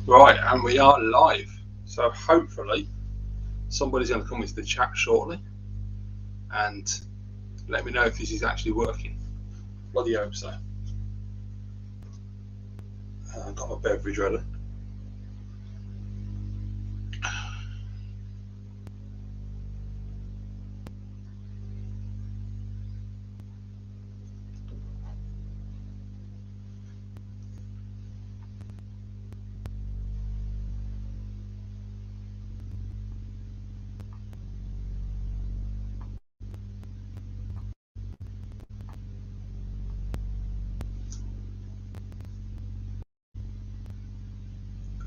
Right, and we are live. So hopefully somebody's going to come into the chat shortly and let me know if this is actually working. Bloody hope so. I've got my beverage ready.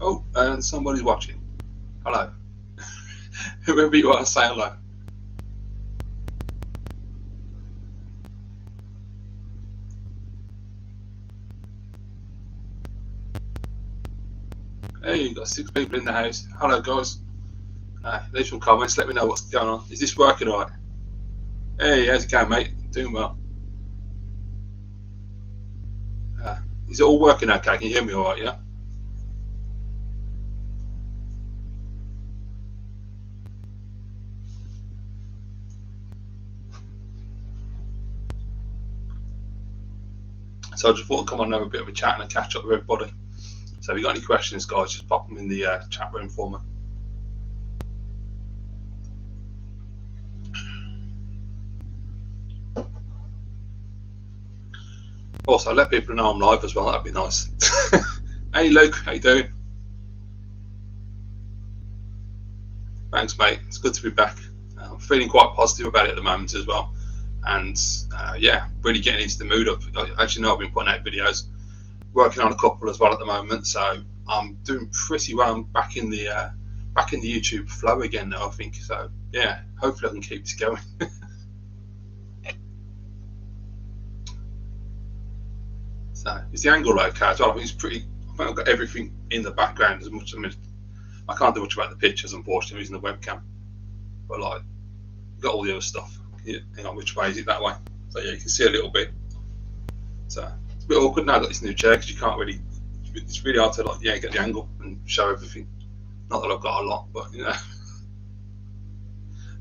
Oh, and somebody's watching. Hello. Whoever you are, say hello. Hey, you've got 6 people in the house. Hello, guys. Leave some comments. Let me know what's going on. Is this working all right? Hey, how's it going, mate? Doing well. Is it all working okay? Can you hear me all right, yeah? So I just thought I'd come on and have a bit of a chat and a catch up with everybody. So if you've got any questions, guys, just pop them in the chat room for me. Also, let people know I'm live as well. That'd be nice. Hey, Luke, how you doing? Thanks, mate. It's good to be back. I'm feeling quite positive about it at the moment as well. And yeah, really getting into the mood of. As you know, I've been putting out videos, working on a couple as well at the moment. So I'm doing pretty well. I'm back in the YouTube flow again now, I think. So yeah, hopefully I can keep this going. So is the angle okay as well? I think it's pretty. I think I've got everything in the background as much as I can't do much about the pictures, unfortunately, using the webcam. But like, got all the other stuff. Yeah, hang on, which way is it? That way. So yeah, you can see a little bit. So it's a bit awkward now. I've got this new chair because you can't really. It's really hard to like, yeah, get the angle and show everything. Not that I've got a lot, but you know.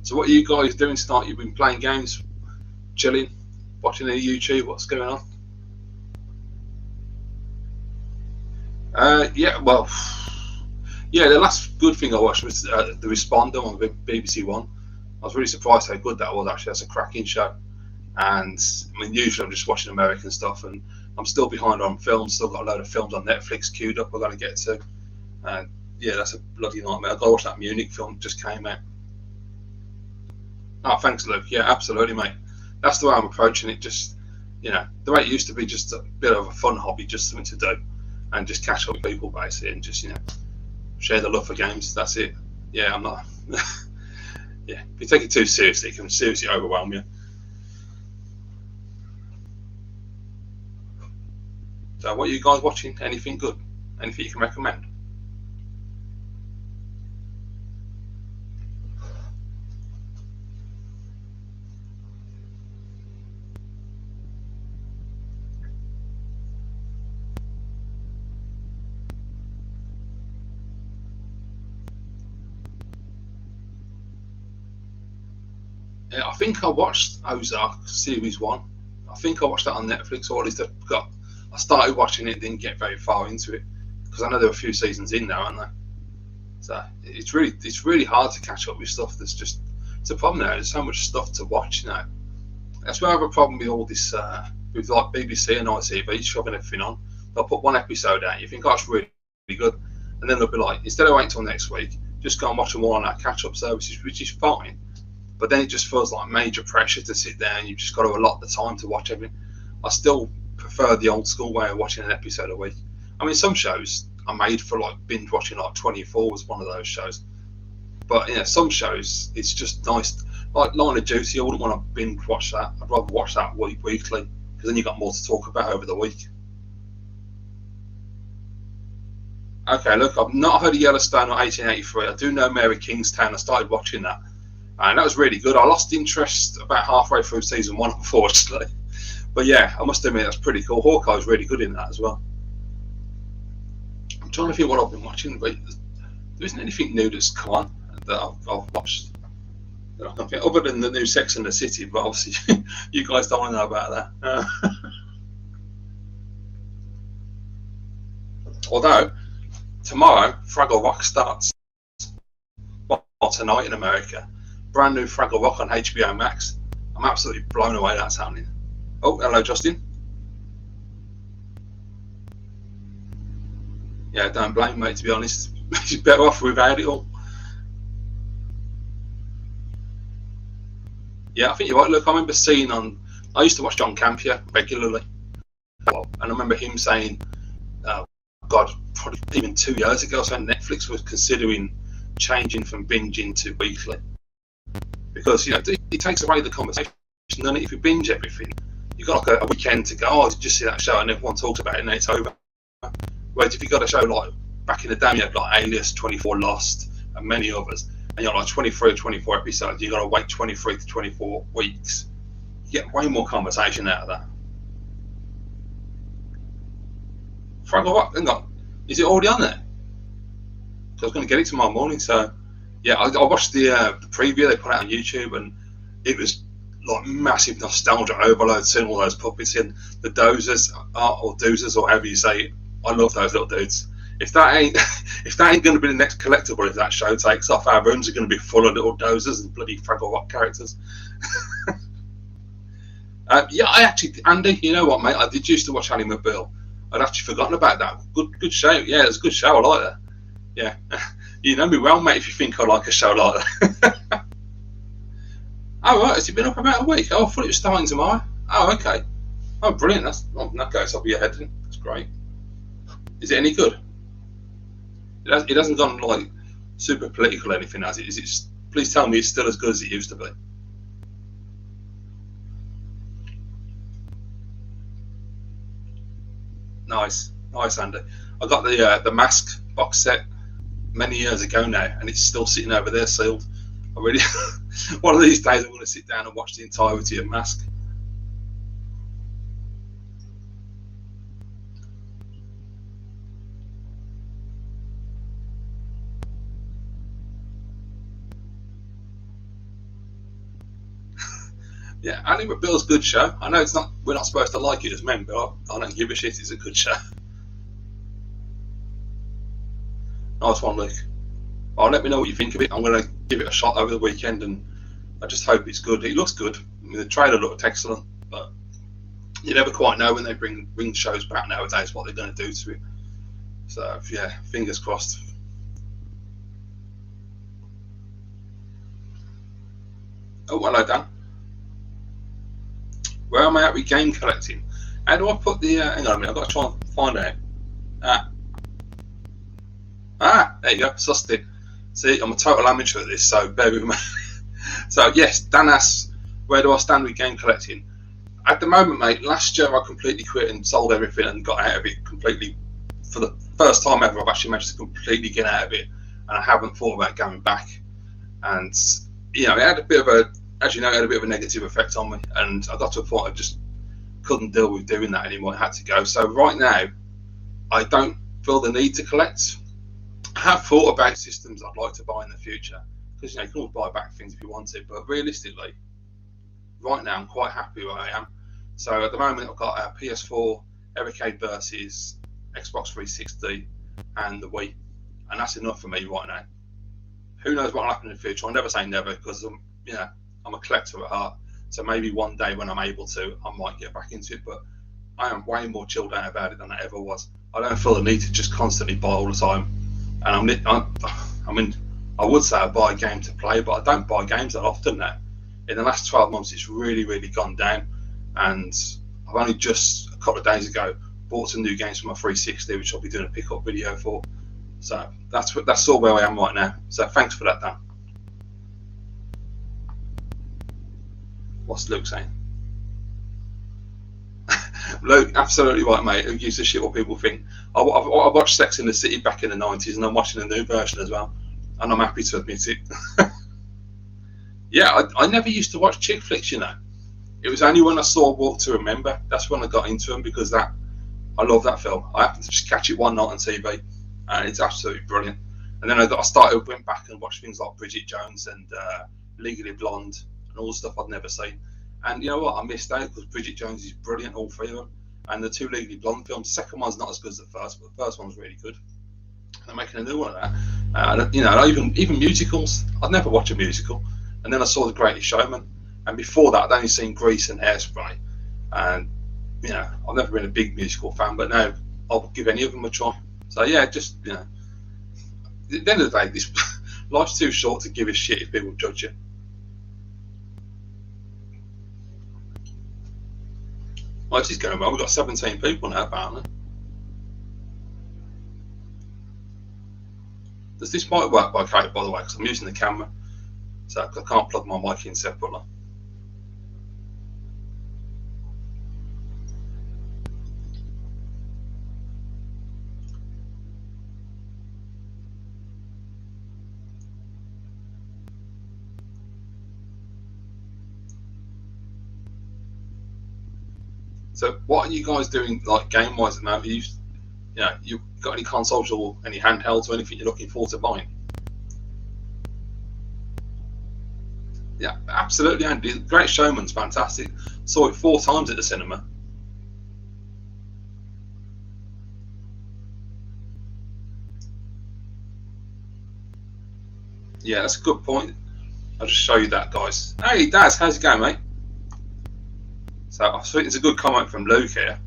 So what are you guys doing tonight? You've been playing games, chilling, watching any YouTube. What's going on? Yeah, well, yeah. The last good thing I watched was the Responder on BBC One. I was really surprised how good that was. Actually, that's a cracking show. And I mean, usually I'm just watching American stuff, and I'm still behind on films. Still got a load of films on Netflix queued up. I've got to get to. And yeah, that's a bloody nightmare. I've got to watch that Munich film that just came out. Oh, thanks, Luke. Yeah, absolutely, mate. That's the way I'm approaching it. Just the way it used to be, just a bit of a fun hobby, just something to do, and just catch up with people basically, and just share the love for games. That's it. Yeah, I'm not. Yeah, if you take it too seriously, it can seriously overwhelm you. So, what are you guys watching? Anything good? Anything you can recommend? Yeah, I think I watched Ozark Series 1. I think I watched that on Netflix, or at least I started watching it, didn't get very far into it, because I know there are a few seasons in now, aren't there? So it's really hard to catch up with stuff that's just, it's a problem now. There's so much stuff to watch now. That's where I have a problem with all this, with like BBC and ITV shoving everything on. They'll put one episode out, you think, oh, it's really, really good, and then they'll be like, instead of waiting until next week, just go and watch them all on that catch-up services, which is fine. But then it just feels like major pressure to sit there, and you've just got to allot the time to watch everything. I still prefer the old school way of watching an episode a week. I mean, some shows are made for like binge watching, like 24 was one of those shows. But some shows it's just nice. Like Line of Duty, I wouldn't want to binge watch that. I'd rather watch that weekly, because then you've got more to talk about over the week. Okay, look, I've not heard of Yellowstone or 1883. I do know Mary Kingstown. I started watching that, and that was really good. I lost interest about halfway through season 1, unfortunately. But yeah, I must admit that's pretty cool. Hawkeye's really good in that as well. I'm trying to think what I've been watching, but there isn't anything new that's come on that I've watched that I can think, other than the new Sex and the City. But obviously, you guys don't want to know about that. Although tomorrow, Fraggle Rock starts. Well, tonight in America, brand new Fraggle Rock on HBO Max. I'm absolutely blown away that's happening. Oh, hello, Justin. Yeah, don't blame me, mate, to be honest. He's better off without it all. Yeah, I think you're right. Look, I remember seeing I used to watch John Campion regularly. And I remember him saying, God, probably even 2 years ago, so Netflix was considering changing from binging to weekly. Because, it takes away the conversation. And if you binge everything, you've got like a weekend to go, oh, did you see that show? And everyone talks about it and then it's over. Whereas if you've got a show like back in the day, you had like Alias, 24 Lost, and many others, and you're like 23 or 24 episodes, you've got to wait 23 to 24 weeks. You get way more conversation out of that. Fraggle Rock, hang on, is it already on there? So I was going to get it tomorrow morning, so yeah, I watched the preview they put out on YouTube, and it was like massive nostalgia overload, seeing all those puppets in the dozers or doozers or however you say it. I love those little dudes. If that ain't going to be the next collectible, if that show takes off, our rooms are going to be full of little dozers and bloody Fraggle Rock characters. Yeah, I actually, Andy, you know what, mate? I did used to watch Ally McBeal. I'd actually forgotten about that. Good show. Yeah, it's a good show. I like that. Yeah, you know me well, mate. If you think I like a show like that. Oh right, has it been up about a week? Oh, I thought it was starting tomorrow. Oh, okay. Oh, brilliant. In that case, I'll be ahead. That's great. Is it any good? It hasn't gone like super political or anything, has it? Is it? Please tell me it's still as good as it used to be. Nice, Andy. I got the Mask box set many years ago now, and it's still sitting over there sealed. I really, one of these days, I'm going to sit down and watch the entirety of Mask. Yeah, Ally McBeal's a good show. I know we're not supposed to like it as men, but I don't give a shit. It's a good show. Nice one, Luke. Well, let me know what you think of it. I'm going to give it a shot over the weekend, and I just hope it's good. It looks good. I mean, the trailer looked excellent, but you never quite know when they bring shows back nowadays what they're going to do to it. So, yeah, fingers crossed. Oh, hello, Dan. Where am I at with game collecting? How do I put the... hang on a minute, I've got to try and find out. There you go, sussed it. See, I'm a total amateur at this, so bear with me. So, yes, Dan asks, where do I stand with game collecting? At the moment, mate, last year I completely quit and sold everything and got out of it completely. For the first time ever, I've actually managed to completely get out of it, and I haven't thought about going back. And, it had a bit of a... As you know, it had a bit of a negative effect on me, and I got to a point I just couldn't deal with doing that anymore. I had to go. So right now, I don't feel the need to collect. I have thought about systems I'd like to buy in the future, because you can always buy back things if you want to. But realistically, right now I'm quite happy where I am. So at the moment, I've got a PS4, Evercade Versus, Xbox 360, and the Wii, and that's enough for me right now. Who knows what will happen in the future? I'll never say never, because I'm a collector at heart, so maybe one day when I'm able to, I might get back into it, but I am way more chilled out about it than I ever was. I don't feel the need to just constantly buy all the time, and I would say I buy a game to play, but I don't buy games that often now. In the last 12 months, it's really, really gone down, and I've only just, a couple of days ago, bought some new games for my 360, which I'll be doing a pick-up video for. So that's all where I am right now. So thanks for that, Dan. What's Luke saying? Luke, absolutely right, mate. Who gives a shit what people think? I watched Sex in the City back in the 90s, and I'm watching the new version as well, and I'm happy to admit it. Yeah, I never used to watch chick flicks, It was only when I saw Walk to Remember, that's when I got into them, because I love that film. I happened to just catch it one night on TV, and it's absolutely brilliant. And then went back and watched things like Bridget Jones and Legally Blonde and all the stuff I'd never seen. And you know what? I missed out because Bridget Jones is brilliant, all three of them. And the two Legally Blonde films, the second one's not as good as the first, but the first one's really good. And they're making a new one of that. You know, even musicals. I'd never watch a musical. And then I saw The Greatest Showman. And before that, I'd only seen Grease and Hairspray. And you know, I've never been a big musical fan, but now I'll give any of them a try. So yeah, just, you know, at the end of the day, this life's too short to give a shit if people judge you. Well, this is going well. We've got 17 people now, apparently. Does this mic work by the way? Because I'm using the camera, so I can't plug my mic in separately. So what are you guys doing, like, game-wise at the moment? You know, you got any consoles or any handhelds or anything you're looking forward to buying? Yeah, absolutely, Andy. Great Showman's fantastic. Saw it 4 times at the cinema. Yeah, that's a good point. I'll just show you that, guys. Hey, Daz, how's it going, mate? So I think it's a good comment from Luke here.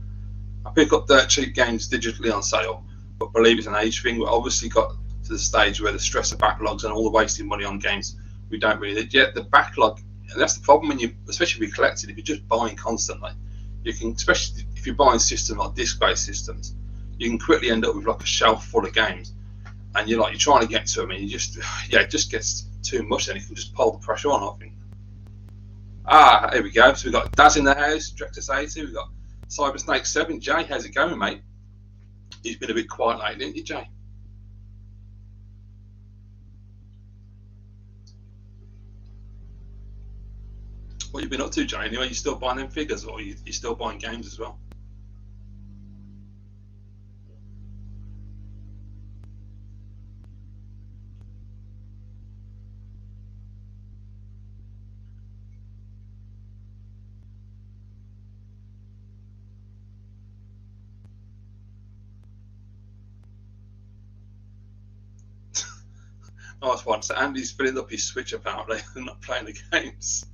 I pick up dirt cheap games digitally on sale, but believe it's an age thing. We're obviously got to the stage where the stress of backlogs and all the wasting money on games we don't really need. Yet the backlog, and that's the problem when you, especially with collected, if you're just buying constantly, you can, especially if you're buying systems like disc-based systems, you can quickly end up with like a shelf full of games, and you're trying to get to them, and you just, yeah, it just gets too much, and you can just pull the pressure on, I think. Ah, here we go. So we've got Daz in the house, Director 80. We've got Cybersnake 7. Jay, how's it going, mate? He's been a bit quiet lately, hasn't he, Jay? What have you been up to, Jay? Anyway, you still buying them figures, or you still buying games as well? Nice one. So Andy's filling up his Switch apparently and not playing the games.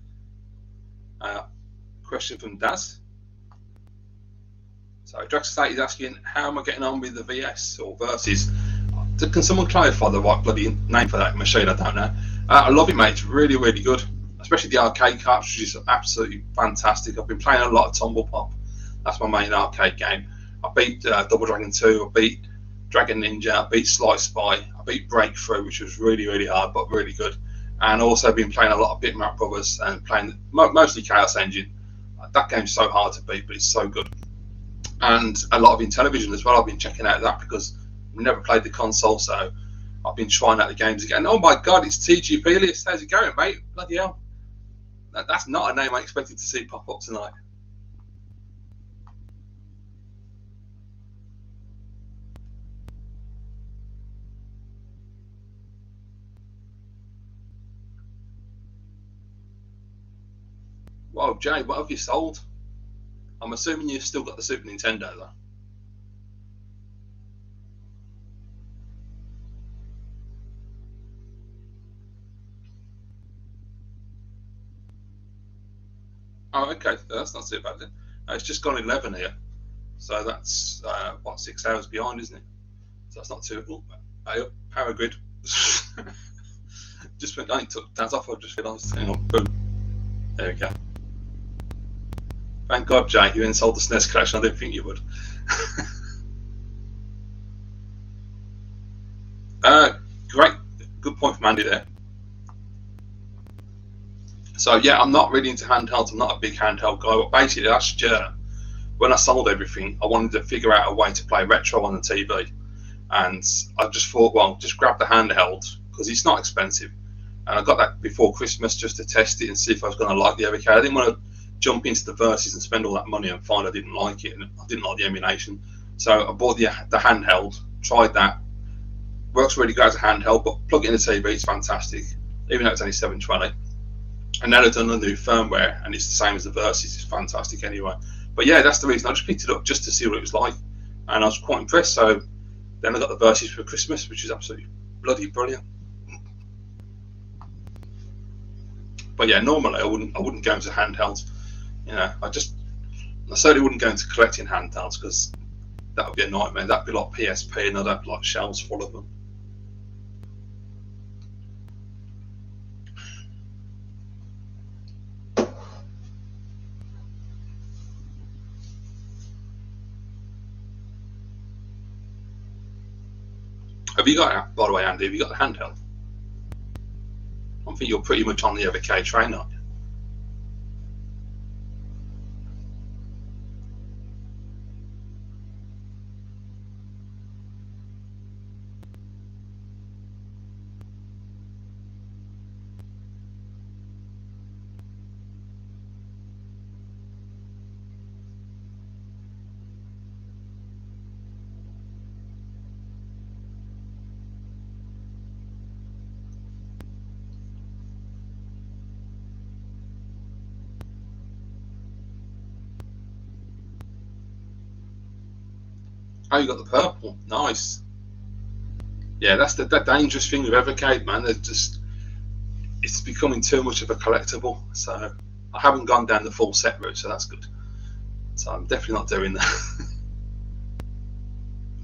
Question from Daz. So Draxstate is asking, how am I getting on with the VS or Versus? Can someone clarify the right bloody name for that machine? I don't know. I love it, mate. It's really, really good. Especially the arcade cartridge is absolutely fantastic. I've been playing a lot of Tumble Pop. That's my main arcade game. I beat Double Dragon 2. I beat Dragon Ninja. I beat Sly Spy. I beat Breakthrough, which was really, really hard, but really good. And also been playing a lot of Bitmap Brothers and playing mostly Chaos Engine. That game's so hard to beat, but it's so good. And a lot of Intellivision as well. I've been checking out that because we never played the console, so I've been trying out the games again. Oh my God, it's TG Pelias. How's it going, mate? Bloody hell. That's not a name I expected to see pop up tonight. Well, Jay, what have you sold? I'm assuming you've still got the Super Nintendo, though. Oh, okay. That's not too bad then. It's just gone 11 here. So that's, what, 6 hours behind, isn't it? So that's not too... Oh, power grid. Just went... I took that off. I just realised. Hang on. Boom. There we go. Thank God, Jay, you installed the SNES collection. I didn't think you would. Great. Good point from Andy there. So, yeah, I'm not really into handhelds. I'm not a big handheld guy. But basically, last year, when I sold everything, I wanted to figure out a way to play retro on the TV. And I just thought, well, just grab the handheld because it's not expensive. And I got that before Christmas just to test it and see if I was going to like the arcade. I didn't want to jump into the Versus and spend all that money and find I didn't like it and I didn't like the emulation. So I bought the handheld, tried that, Works really good as a handheld, but plug it in the TV, it's fantastic, even though it's only 720. And now they've done a new firmware, and it's the same as the Versus. It's fantastic anyway. But yeah, that's the reason I just picked it up, just to see what it was like, and I was quite impressed. So then I got the Versus for Christmas, which is absolutely bloody brilliant. But yeah, normally I wouldn't go into handhelds. You know, I certainly wouldn't go into collecting handhelds, because that would be a nightmare. That'd be like PSP, and I'd have like shelves full of them. Have you got it, by the way, Andy? Have you got the handheld? I think you're pretty much on the Evercade train, aren't you? Oh, you got the purple. Nice. Yeah, that's the dangerous thing with Evercade, man. It's becoming too much of a collectible. So I haven't gone down the full set route, so that's good. So I'm definitely not doing that.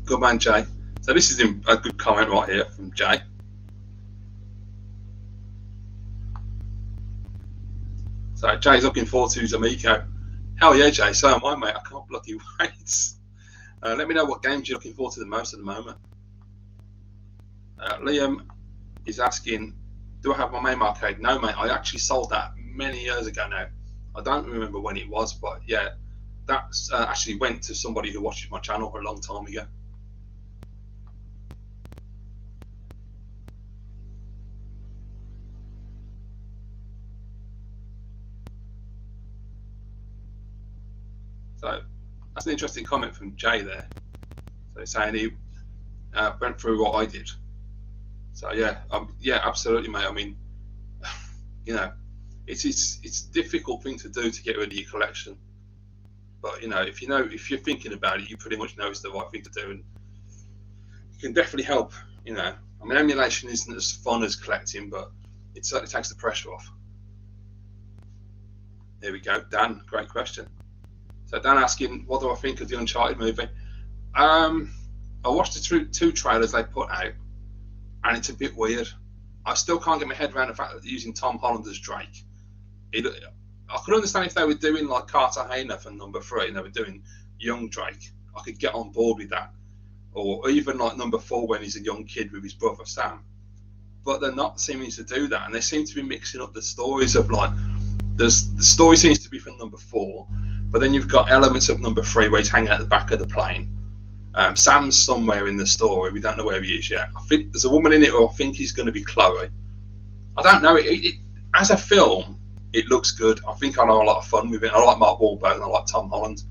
Good man, Jay. So this is a good comment right here from Jay. So Jay's looking forward to his Amico. Hell yeah, Jay. So am I, mate. I can't bloody wait. Let me know what games you're looking forward to the most at the moment. Liam is asking, do I have my MAME arcade? No, mate. I actually sold that many years ago now. I don't remember when it was, but yeah, that actually went to somebody who watches my channel for a long time ago. So that's an interesting comment from Jay there. So he's saying he went through what I did. So yeah, yeah, absolutely, mate. I mean, you know, it's a difficult thing to do to get rid of your collection. But you know, if you're thinking about it, you pretty much know it's the right thing to do, and it can definitely help. You know, I mean, emulation isn't as fun as collecting, but it certainly takes the pressure off. There we go, Dan. Great question. So Dan asking, what do I think of the Uncharted movie? I watched the two trailers they put out, and it's a bit weird. I still can't get my head around the fact that they're using Tom Holland as Drake. I could understand if they were doing like Carter Hayner for number 3 and they were doing young Drake. I could get on board with that. Or even like number 4 when he's a young kid with his brother Sam. But they're not seeming to do that, and they seem to be mixing up the stories of like, the story seems to be from number 4, but then you've got elements of number 3 where he's hanging at the back of the plane. Sam's somewhere in the story. We don't know where he is yet. I think there's a woman in it who I think is going to be Chloe. I don't know. As a film, it looks good. I think I'll have a lot of fun with it. I like Mark Wahlberg and I like Tom Holland.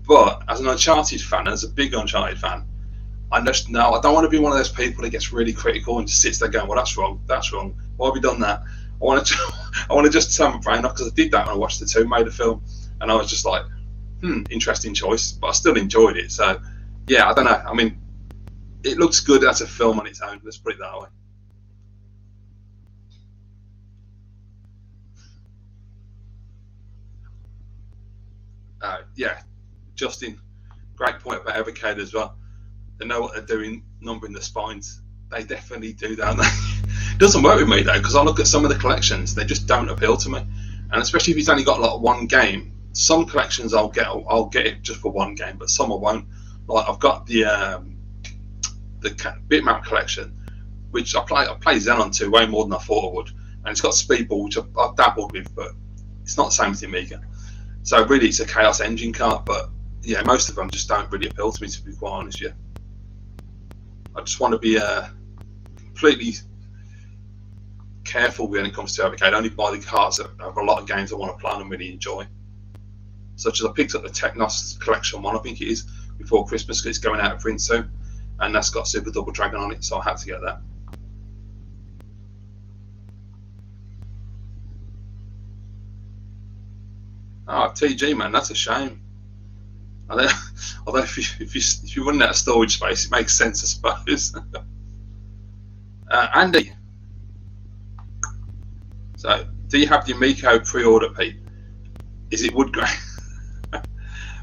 But as an Uncharted fan, as a big Uncharted fan, I just know I don't want to be one of those people that gets really critical and just sits there going, well, that's wrong. That's wrong. Why have you done that? I want to just turn my brain off, because I did that when I watched the Tomb Raider film, and I was just like, interesting choice, but I still enjoyed it. So, yeah, I don't know. I mean, it looks good as a film on its own. Let's put it that way. Yeah, Justin, great point about Evercade as well. They know what they're doing, numbering the spines. They definitely do, don't they? It doesn't work with me though, because I look at some of the collections, they just don't appeal to me. And especially if it's only got like one game. Some collections I'll get it just for one game, but some I won't. Like I've got the bitmap collection, which I play Xenon 2 way more than I thought I would, and it's got Speedball, which I've dabbled with, but it's not the same as the Amiga. So really, it's a Chaos Engine cart, but yeah, most of them just don't really appeal to me, to be quite honest. Yeah, I just want to be completely careful when it comes to Evercade. I only buy the carts that have a lot of games I want to play and really enjoy. Such as I picked up the Technos Collection 1, I think it is, before Christmas, because it's going out of print soon. and that's got Super Double Dragon on it, so I had to get that. Oh, TG, man, that's a shame. Although if you run out of storage space, it makes sense, I suppose. Andy, so do you have the Amico pre-order, Pete? Is it wood grain? Right,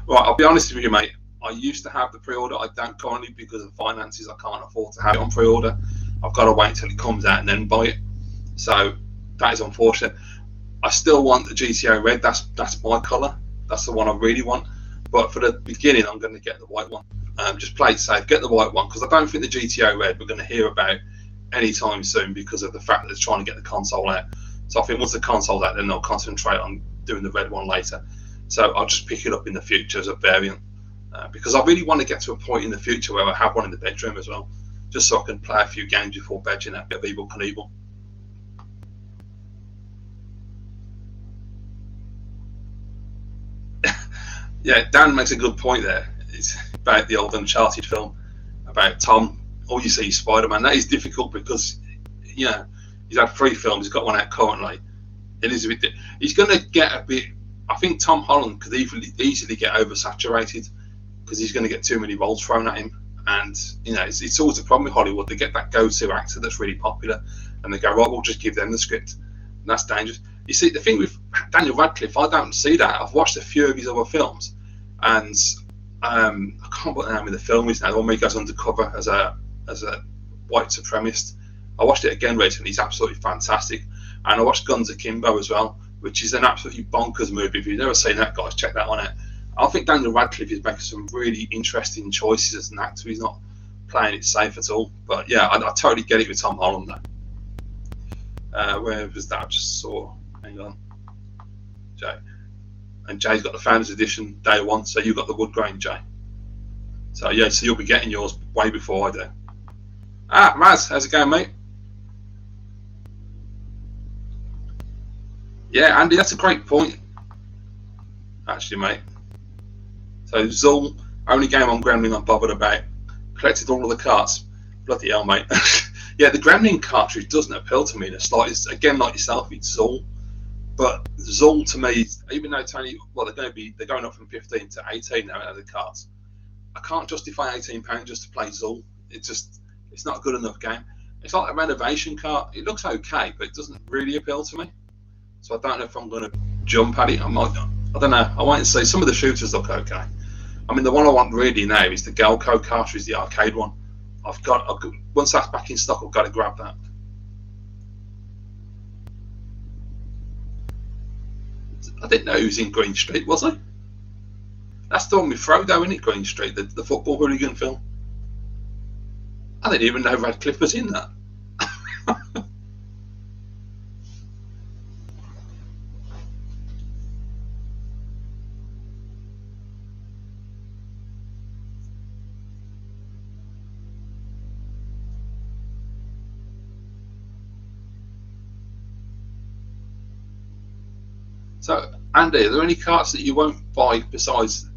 I'll be honest with you, mate. I used to have the pre-order. I don't currently because of finances. I can't afford to have it on pre-order. I've got to wait until it comes out and then buy it. So that is unfortunate. I still want the GTO red. That's my colour. That's the one I really want. But for the beginning, I'm going to get the white one. Just play it safe. Get the white one because I don't think the GTO red we're going to hear about anytime soon because of the fact that they're trying to get the console out. So I think once the console's out, then they'll concentrate on doing the red one later. So I'll just pick it up in the future as a variant because I really want to get to a point in the future where I have one in the bedroom as well, just so I can play a few games before bed, a bit of Evel Knievel. Yeah, Dan makes a good point there. It's about the old Uncharted film, about Tom. All you see is Spider-Man. That is difficult because, he's had 3 films. He's got one out currently. He's going to get a bit. I think Tom Holland could easily get oversaturated because he's going to get too many roles thrown at him. And it's always a problem with Hollywood. They get that go-to actor that's really popular, and they go, right, we'll just give them the script. And that's dangerous. You see, the thing with Daniel Radcliffe, I don't see that. I've watched a few of his other films, and I can't put the name of the film is now. The one where he goes undercover as a white supremacist. I watched it again recently. He's absolutely fantastic. And I watched Guns Akimbo as well, which is an absolutely bonkers movie. If you've never seen that, guys, check that one out. I think Daniel Radcliffe is making some really interesting choices as an actor. He's not playing it safe at all. But yeah, I totally get it with Tom Holland though. Where was that? I just saw. Hang on. Jay. And Jay's got the Founders Edition day one, so you've got the wood grain, Jay. So yeah, so you'll be getting yours way before I do. Maz, how's it going, mate? Yeah, Andy, that's a great point. Actually, mate. So Zul, only game on Gremlin I'm bothered about. Collected all of the carts. Bloody hell, mate. Yeah, the Gremlin cartridge doesn't appeal to me in the slightest. Again, like yourself, it's Zul. But Zul to me, even though it's only, well, they're going up from 15 to 18 now out of the carts. I can't justify £18 just to play Zul. It's not a good enough game. It's like a renovation cart. It looks okay, but it doesn't really appeal to me. So I don't know if I'm going to jump at it. I don't know. I wait and see. Some of the shooters look okay. I mean, the one I want really now is the Galco cartridge, the arcade one. I've got once that's back in stock, I've got to grab that. I didn't know he was in Green Street, was he? That's the one with Frodo, isn't it, Green Street, the football hooligan film? I didn't even know Radcliffe was in that. So, Andy, are there any carts that you won't buy besides,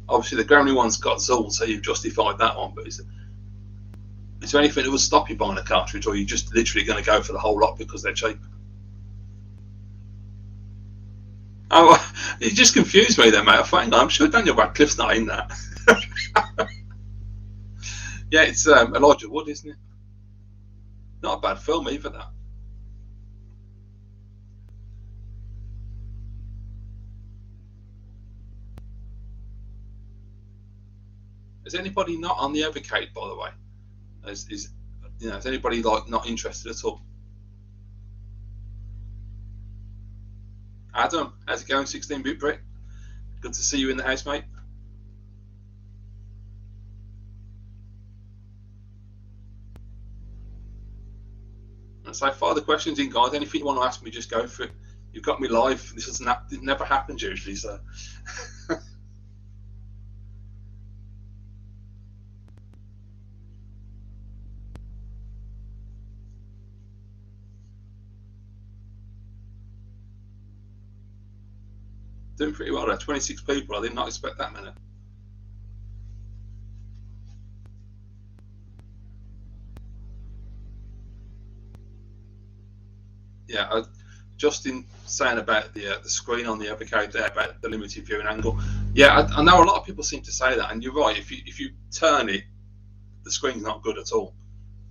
obviously the Gremlin one's got Zul, so you've justified that one, but is there anything that would stop you buying a cartridge, or are you just literally going to go for the whole lot because they're cheap? Oh, you just confused me there, mate. I'm sure Daniel Radcliffe's not in that. Yeah, it's Elijah Wood, isn't it? Not a bad film either, that. Is anybody not on the Evercade, by the way? Is anybody like not interested at all? Adam, how's it going, 16-bit Brit? Good to see you in the house, mate. And so far the questions in, guys. Anything you want to ask me, just go for it. You've got me live. It never happens usually, so. Doing pretty well there. 26 people. I did not expect that many. yeah, Justin saying about the screen on the Evercade there about the limited viewing angle. Yeah, I know a lot of people seem to say that, and you're right. If you turn it, the screen's not good at all.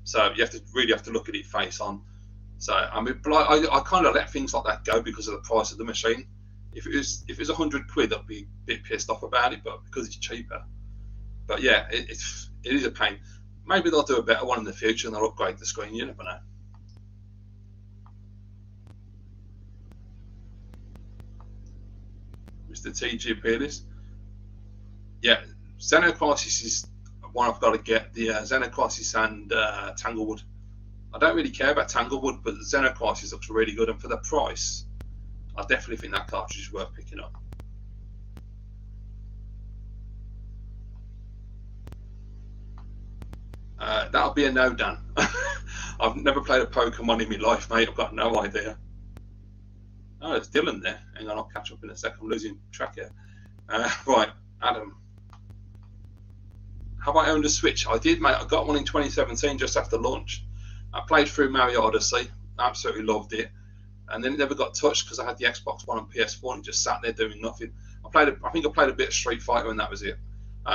So you really have to look at it face on. So I mean, but I kind of let things like that go because of the price of the machine. If it was £100, I'd be a bit pissed off about it, but because it's cheaper. But yeah, it is a pain. Maybe they'll do a better one in the future and they'll upgrade the screen. You never know. Mr. TG Peerless. Yeah, Xenocrisis is one I've got to get. The Xenocrisis and Tanglewood. I don't really care about Tanglewood, but Xenocrisis looks really good, and for the price, I definitely think that cartridge is worth picking up. That'll be a no, Dan. I've never played a Pokemon in my life, mate. I've got no idea. Oh, it's Dylan there. Hang on, I'll catch up in a second. I'm losing track here. Right, Adam. Have I owned a Switch? I did, mate. I got one in 2017 just after launch. I played through Mario Odyssey. Absolutely loved it. And then it never got touched because I had the Xbox One and PS4 and it just sat there doing nothing. I think I played a bit of Street Fighter and that was it.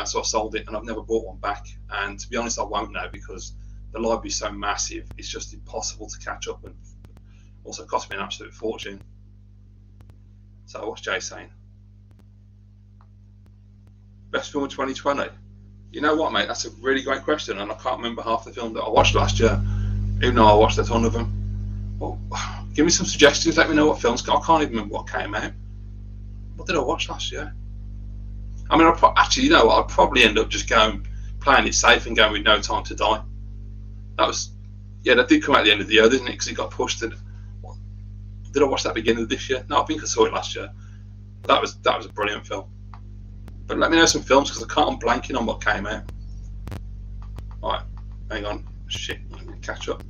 So I sold it and I've never bought one back. And to be honest, I won't now because the library is so massive. It's just impossible to catch up, and also cost me an absolute fortune. So what's Jay saying? Best film of 2020? You know what, mate? That's a really great question, and I can't remember half the film that I watched last year, even though I watched a ton of them. Well, give me some suggestions. Let me know what films. I can't even remember what came out. What did I watch last year? I mean, actually, you know what? I'd probably end up just playing it safe and going with No Time to Die. That did come out at the end of the year, didn't it? Because it got pushed. Did I watch that beginning of this year? No, I think I saw it last year. That was a brilliant film. But let me know some films because I'm blanking on what came out. Alright, hang on. Shit, let me catch up.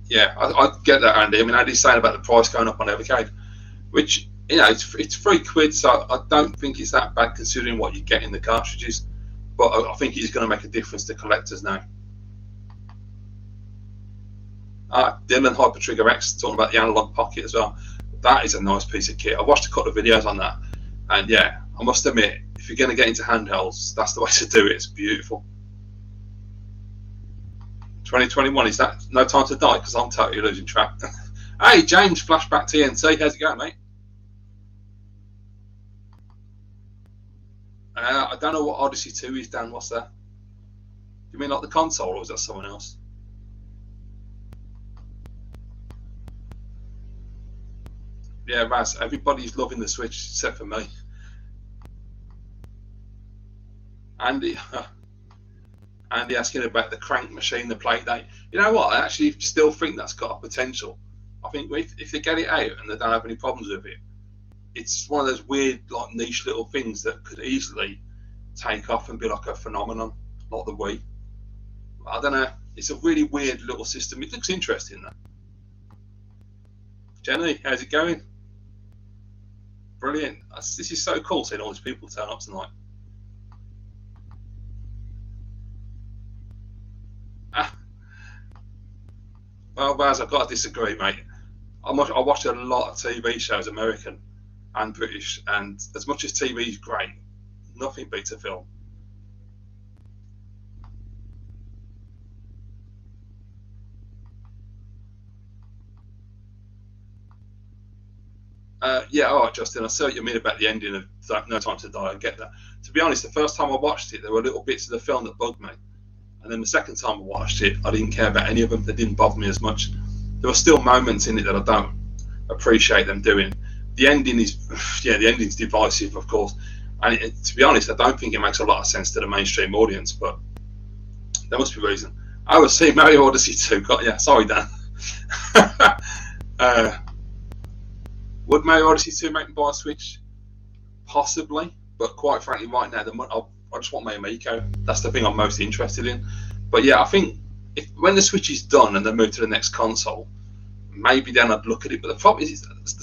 Yeah, I get that, Andy. I mean, Andy's saying about the price going up on Evercade, which, you know, it's £3, so I don't think it's that bad considering what you get in the cartridges. But I think it's going to make a difference to collectors now. Dylan Hyper Trigger X talking about the analog pocket as well. That is a nice piece of kit. I watched a couple of videos on that, and yeah, I must admit, if you're going to get into handhelds, that's the way to do it. It's beautiful. 2021, is that No Time to Die? Because I'm totally losing track. Hey, James, Flashback TNT, how's it going, mate? I don't know what Odyssey 2 is, Dan. What's that? You mean like the console, or is that someone else? Yeah, Raz, everybody's loving the Switch except for me. Andy asking about the crank machine, the Playdate. You know what? I actually still think that's got a potential. I think if they get it out and they don't have any problems with it, it's one of those weird, like, niche little things that could easily take off and be like a phenomenon, like the Wii. I don't know. It's a really weird little system. It looks interesting, though. Jenny, how's it going? Brilliant. This is so cool seeing all these people turn up tonight. Well, Baz, I've got to disagree, mate. I watch a lot of TV shows, American and British, and as much as TV is great, nothing beats a film. Yeah, all right, Justin, I see what you mean about the ending of No Time to Die. I get that. To be honest, the first time I watched it, there were little bits of the film that bugged me. And then the second time I watched it, I didn't care about any of them. They didn't bother me as much. There were still moments in it that I don't appreciate them doing. The ending is, yeah, the ending's divisive, of course. And to be honest, I don't think it makes a lot of sense to the mainstream audience, but there must be a reason. I was seeing Mario Odyssey 2. Yeah, sorry, Dan. Would Mario Odyssey 2 make me buy a Switch? Possibly, but quite frankly, right now, I just want my Amico. That's the thing I'm most interested in. But yeah, I think when the Switch is done and they move to the next console, maybe then I'd look at it. But the problem is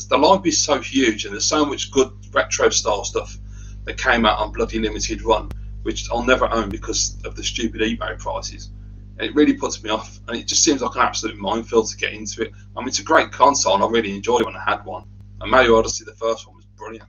the library is so huge and there's so much good retro style stuff that came out on bloody limited run which I'll never own because of the stupid eBay prices. And it really puts me off, and it just seems like an absolute minefield to get into it. I mean, it's a great console, and I really enjoyed it when I had one. And Mario Odyssey, the first one, was brilliant.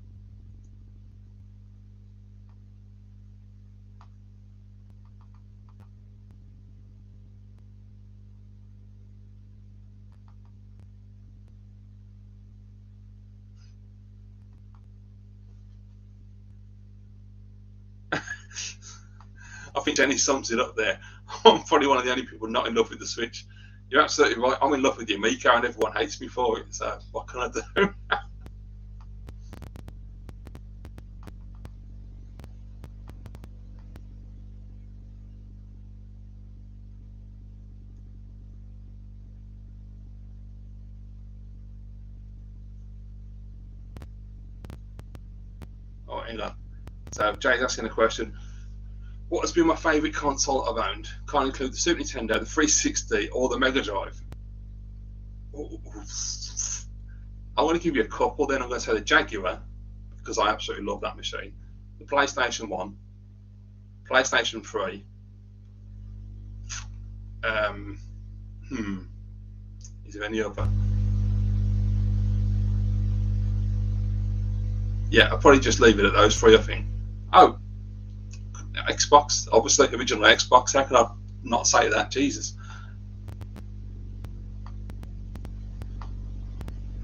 I think Jenny sums it up there. I'm probably one of the only people not in love with the Switch. You're absolutely right. I'm in love with the Amico, and everyone hates me for it. So what can I do? Oh, hang on. So Jay's asking a question. What has been my favourite console I've owned? Can't include the Super Nintendo, the 360, or the Mega Drive. I want to give you a couple. Then I'm going to say the Jaguar, because I absolutely love that machine. The PlayStation 1, PlayStation 3. Is there any other? Yeah, I'll probably just leave it at those three, I think. Oh, Xbox, obviously, original Xbox. How can I not say that? Jesus.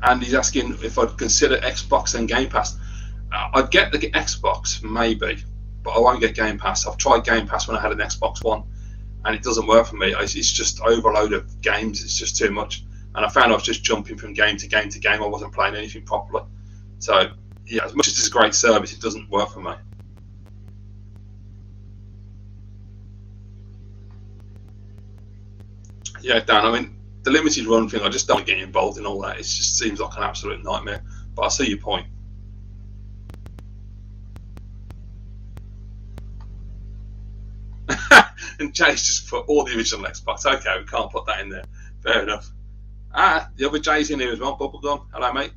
And he's asking if I'd consider Xbox and Game Pass. I'd get the Xbox, maybe, but I won't get Game Pass. I've tried Game Pass when I had an Xbox One, and it doesn't work for me. It's just overload of games. It's just too much. And I found I was just jumping from game to game to game. I wasn't playing anything properly. So, yeah, as much as it's a great service, it doesn't work for me. Yeah, Dan, I mean, the limited run thing, I just don't get involved in all that. It just seems like an absolute nightmare. But I see your point. And Jay's just put all the original Xbox. Okay, we can't put that in there. Fair enough. The other Jay's in here as well. Bubblegum. Hello, mate.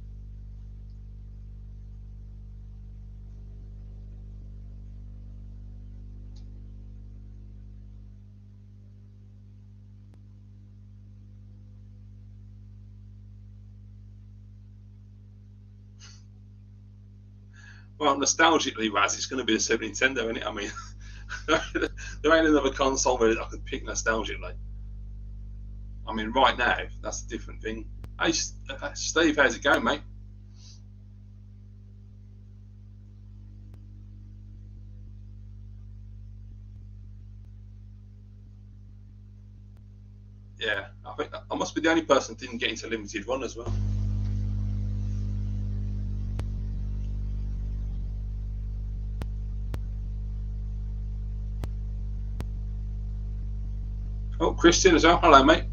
Well, nostalgically, Raz, it's going to be the Super Nintendo, isn't it? I mean, there ain't another console where I could pick nostalgically. I mean, right now, that's a different thing. Hey, Steve, how's it going, mate? Yeah, I think I must be the only person that didn't get into limited run as well. Oh, Christian as well. Hello, mate.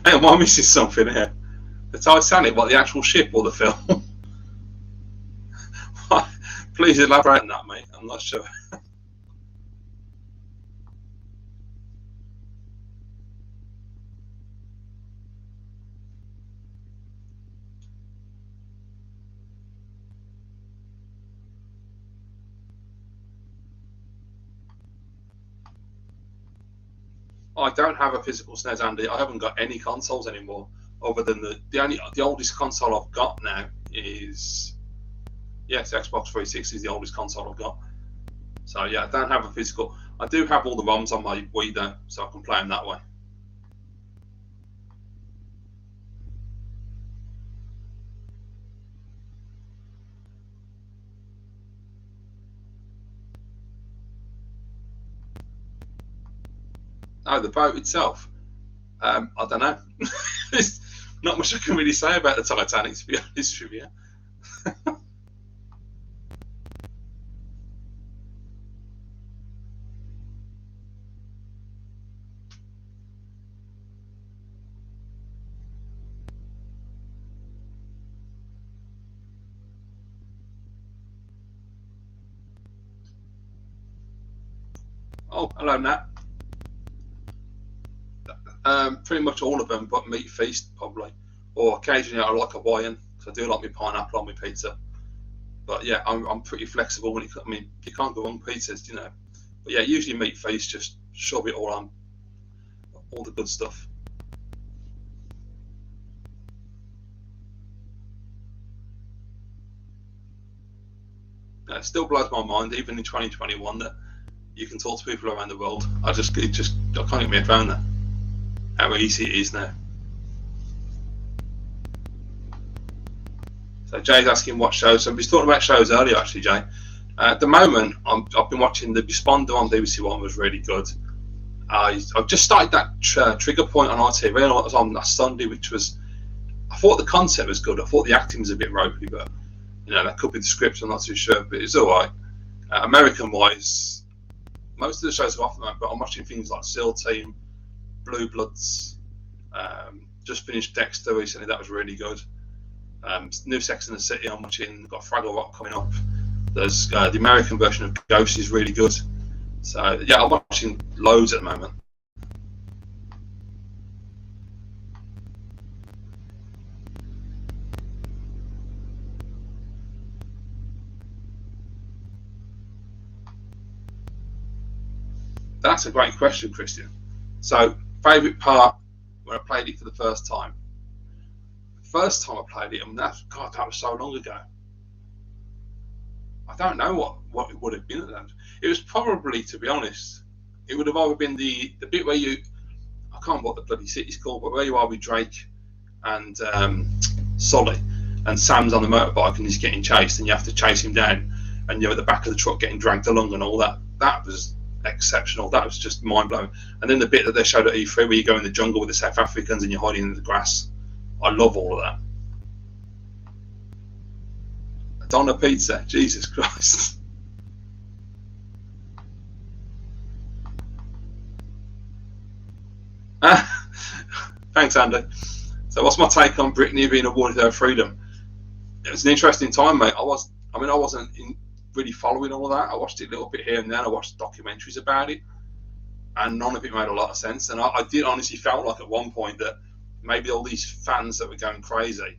Hey, am I missing something here? The Titanic, what, the actual ship or the film? Please elaborate on that, mate. I'm not sure. I don't have a physical SNES, Andy. I haven't got any consoles anymore, other than the oldest console I've got now is, yes, Xbox 360 is the oldest console I've got. So yeah, I don't have a physical. I do have all the ROMs on my Wii though, so I can play them that way. Oh, the boat itself. I don't know. There's not much I can really say about the Titanic, to be honest with you. Oh, hello, Nat. Pretty much all of them, but Meat Feast probably, or occasionally I like Hawaiian. because I do like my pineapple on my pizza. But yeah, I'm pretty flexible when it. I mean, you can't go wrong pizzas, you know. But yeah, usually meat feast, just shove it all on, all the good stuff. It still blows my mind, even in 2021, that you can talk to people around the world. I can't get my head around that. How easy it is now. So Jay's asking what shows. So we was talking about shows earlier, actually, Jay. At the moment, I've been watching the Responder on BBC One, was really good. I've just started that Trigger Point on RTV, and it was on last Sunday, which was. I thought the concept was good. I thought the acting was a bit ropey, but you know that could be the script. I'm not too sure, but it's all right. American-wise, most of the shows are off the moment, but I'm watching things like SEAL Team, Blue Bloods. Just finished Dexter recently. That was really good. New Sex and the City I'm watching. Got Fraggle Rock coming up. There's the American version of Ghost is really good. So yeah, I'm watching loads at the moment. That's a great question, Christian. So favourite part when I played it for the first time. First time I played it, I mean, that was so long ago. I don't know what it would have been at that. It was probably, to be honest, it would have either been the bit where I can't remember what the bloody city's called, but where you are with Drake and Solly, and Sam's on the motorbike and he's getting chased, and you have to chase him down, and you're at the back of the truck getting dragged along and all that. That was exceptional. That was just mind blowing. And then the bit that they showed at E3 where you go in the jungle with the South Africans and you're hiding in the grass. I love all of that. Donna Pizza, Jesus Christ. Thanks, Andy. So, what's my take on Britney being awarded her freedom? It was an interesting time, mate. I wasn't really following all of that. I watched it a little bit here and then. I watched documentaries about it, and none of it made a lot of sense. And I did honestly felt like at one point that maybe all these fans that were going crazy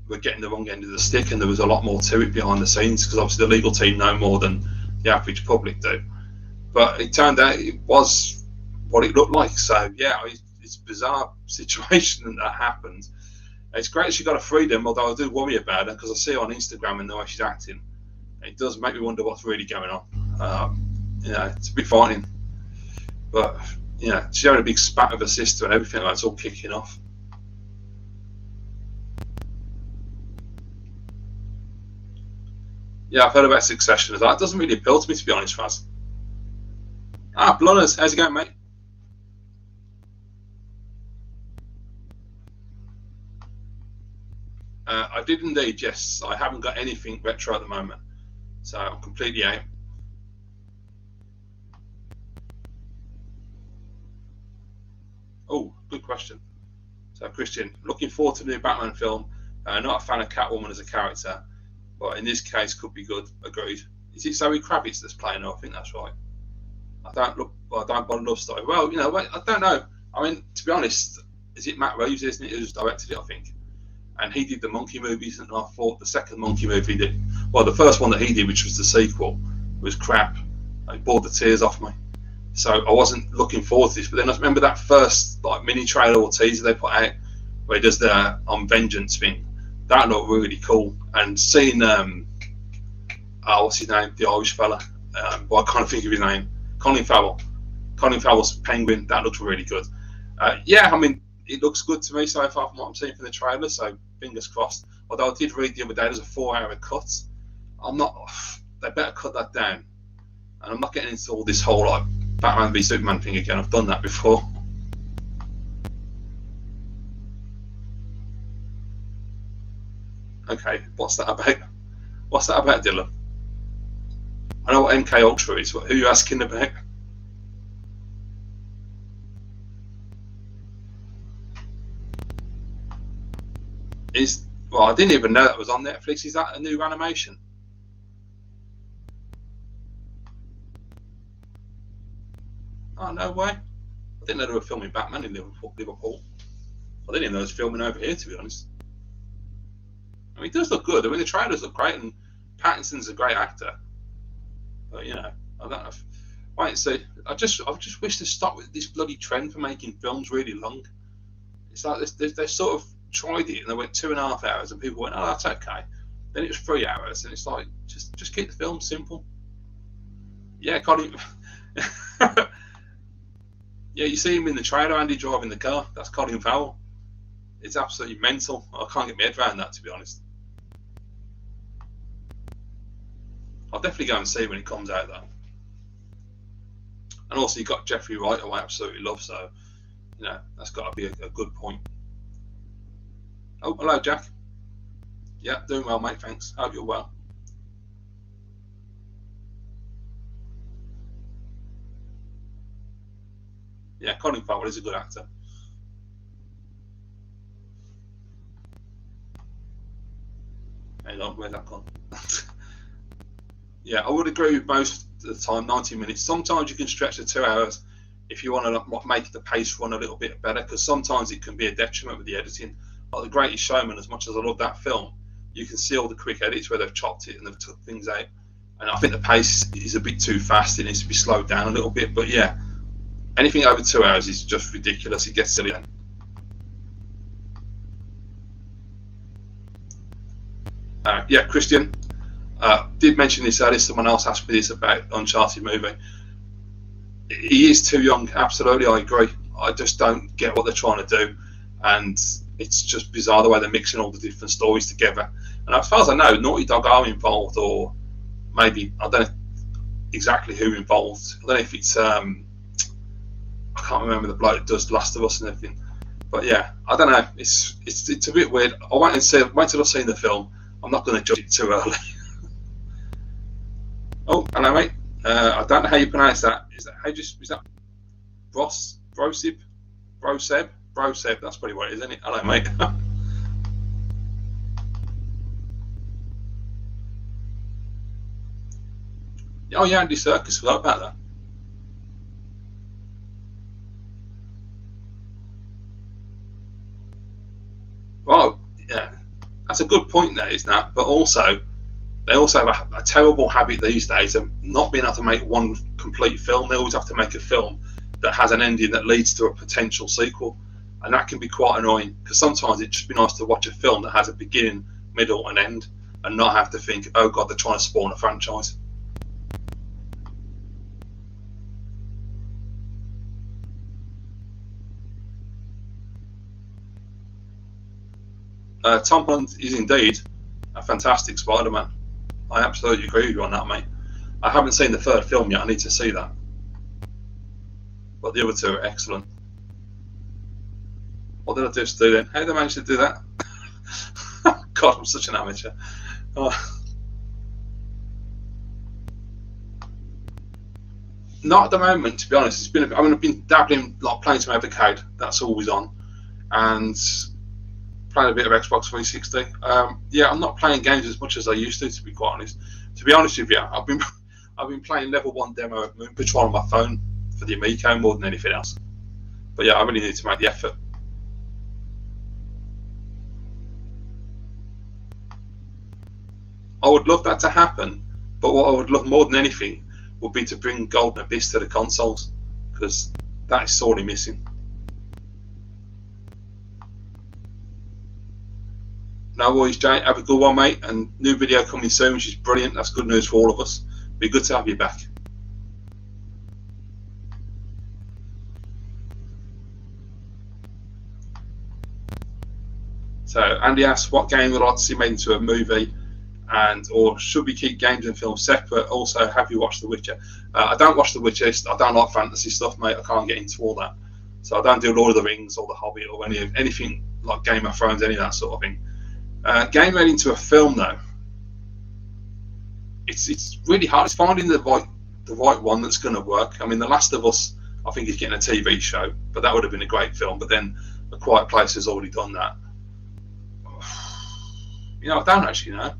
were getting the wrong end of the stick, and there was a lot more to it behind the scenes, because obviously the legal team know more than the average public do. But it turned out it was what it looked like. So yeah, it's a bizarre situation that happened. It's great she got a freedom, although I do worry about her because I see her on Instagram and the way she's acting. It does make me wonder what's really going on. You know, it's a bit frightening. But you know, she had a big spat with her sister and everything like it's all kicking off. Yeah, I've heard about Succession. That doesn't really appeal to me, to be honest, Faz. Blunners, how's it going, mate? I did indeed, yes. I haven't got anything retro at the moment, so I'm completely out. Oh, good question. So, Christian, looking forward to the new Batman film. Not a fan of Catwoman as a character, but in this case, could be good. Agreed. Is it Zoe Kravitz that's playing her? I think that's right. I don't bother love story. Well, you know, I don't know. I mean, to be honest, is it Matt Reeves, isn't it, who's directed it? I think, and he did the Monkey movies, and I thought the second Monkey movie the first one that he did, which was the sequel, was crap. It bored the tears off me. So I wasn't looking forward to this. But then I remember that first like mini trailer or teaser they put out where he does the Vengeance thing. That looked really cool. And seeing what's his name, the Irish fella, I can't think of his name, Colin Farrell. Colin Farrell's Penguin. That looks really good. Yeah, I mean, it looks good to me so far from what I'm seeing from the trailer. So fingers crossed. Although I did read the other day there's a 4-hour cut. They better cut that down. And I'm not getting into all this whole like Batman v Superman thing again. I've done that before. Okay, what's that about? What's that about, Dylan? I know what MK Ultra is. Who are you asking about? Well, I didn't even know that was on Netflix. Is that a new animation? Oh, no way. I didn't know they were filming Batman in Liverpool. I didn't even know they was filming over here, to be honest. I mean, it does look good. I mean, the trailers look great, and Pattinson's a great actor. But I don't know. Wait and see. I just wish to stop with this bloody trend for making films really long. It's like they sort of tried it and they went 2.5 hours, and people went, "Oh, that's okay." Then it was 3 hours, and it's like just keep the film simple. Yeah, Colin. Yeah, you see him in the trailer, Andy driving the car. That's Colin Farrell. It's absolutely mental. I can't get my head around that, to be honest. I'll definitely go and see it when it comes out, though. And also, you've got Jeffrey Wright, who I absolutely love, so that's got to be a good point. Oh, hello, Jack. Yeah, doing well, mate. Thanks. Hope you're well. Yeah, Colin Farrell is a good actor. Hang on, where's that gone? Yeah, I would agree with most of the time, 90 minutes. Sometimes you can stretch to 2 hours if you want to make the pace run a little bit better, because sometimes it can be a detriment with the editing. Like The Greatest Showman, as much as I love that film, you can see all the quick edits where they've chopped it and they've took things out. And I think the pace is a bit too fast. It needs to be slowed down a little bit. But yeah, anything over 2 hours is just ridiculous. It gets silly then. Yeah, Christian did mention this earlier. Someone else asked me this about Uncharted Movie. He is too young. Absolutely, I agree. I just don't get what they're trying to do, and it's just bizarre the way they're mixing all the different stories together. And as far as I know, Naughty Dog are involved, or maybe I don't know exactly who involved. I don't know if it's I can't remember the bloke that does Last of Us and everything. But yeah, I don't know. It's a bit weird. I'll wait till I've seen the film. I'm not going to judge it too early. Oh, hello, mate. I don't know how you pronounce that. Is that Broseb? That's probably what it is, isn't it? Hello, mate. Oh yeah, Andy Serkis. Forgot about that. Well, yeah, that's a good point there, isn't that? But also, they also have a terrible habit these days of not being able to make one complete film. They always have to make a film that has an ending that leads to a potential sequel, and that can be quite annoying, because sometimes it'd just be nice to watch a film that has a beginning, middle, and end, and not have to think, oh god, they're trying to spawn a franchise. Tom Holland is indeed a fantastic Spider-Man. I absolutely agree with you on that, mate. I haven't seen the third film yet. I need to see that. But the other two are excellent. What did I just do then? How did I manage to do that? God, I'm such an amateur. Not at the moment, to be honest. I've been dabbling, like playing some Evercade. That's always on, and playing a bit of Xbox 360. Yeah, I'm not playing games as much as I used to be quite honest. To be honest with you, I've been playing level 1 demo of Moon Patrol on my phone for the Amico more than anything else. But yeah, I really need to make the effort. I would love that to happen, but what I would love more than anything would be to bring Golden Abyss to the consoles, because that is sorely missing. No worries, Jay. Have a good one, mate. And new video coming soon, which is brilliant. That's good news for all of us. Be good to have you back. So Andy asks, what game would I like to see made into a movie, or should we keep games and films separate? Also, have you watched The Witcher? I don't watch The Witcher. I don't like fantasy stuff, mate. I can't get into all that. So I don't do Lord of the Rings or The Hobbit or anything like Game of Thrones, any of that sort of thing. Game made into a film, though, it's really hard. It's finding the right one that's going to work. I mean, The Last of Us, I think, is getting a TV show, but that would have been a great film. But then A Quiet Place has already done that. I don't actually know.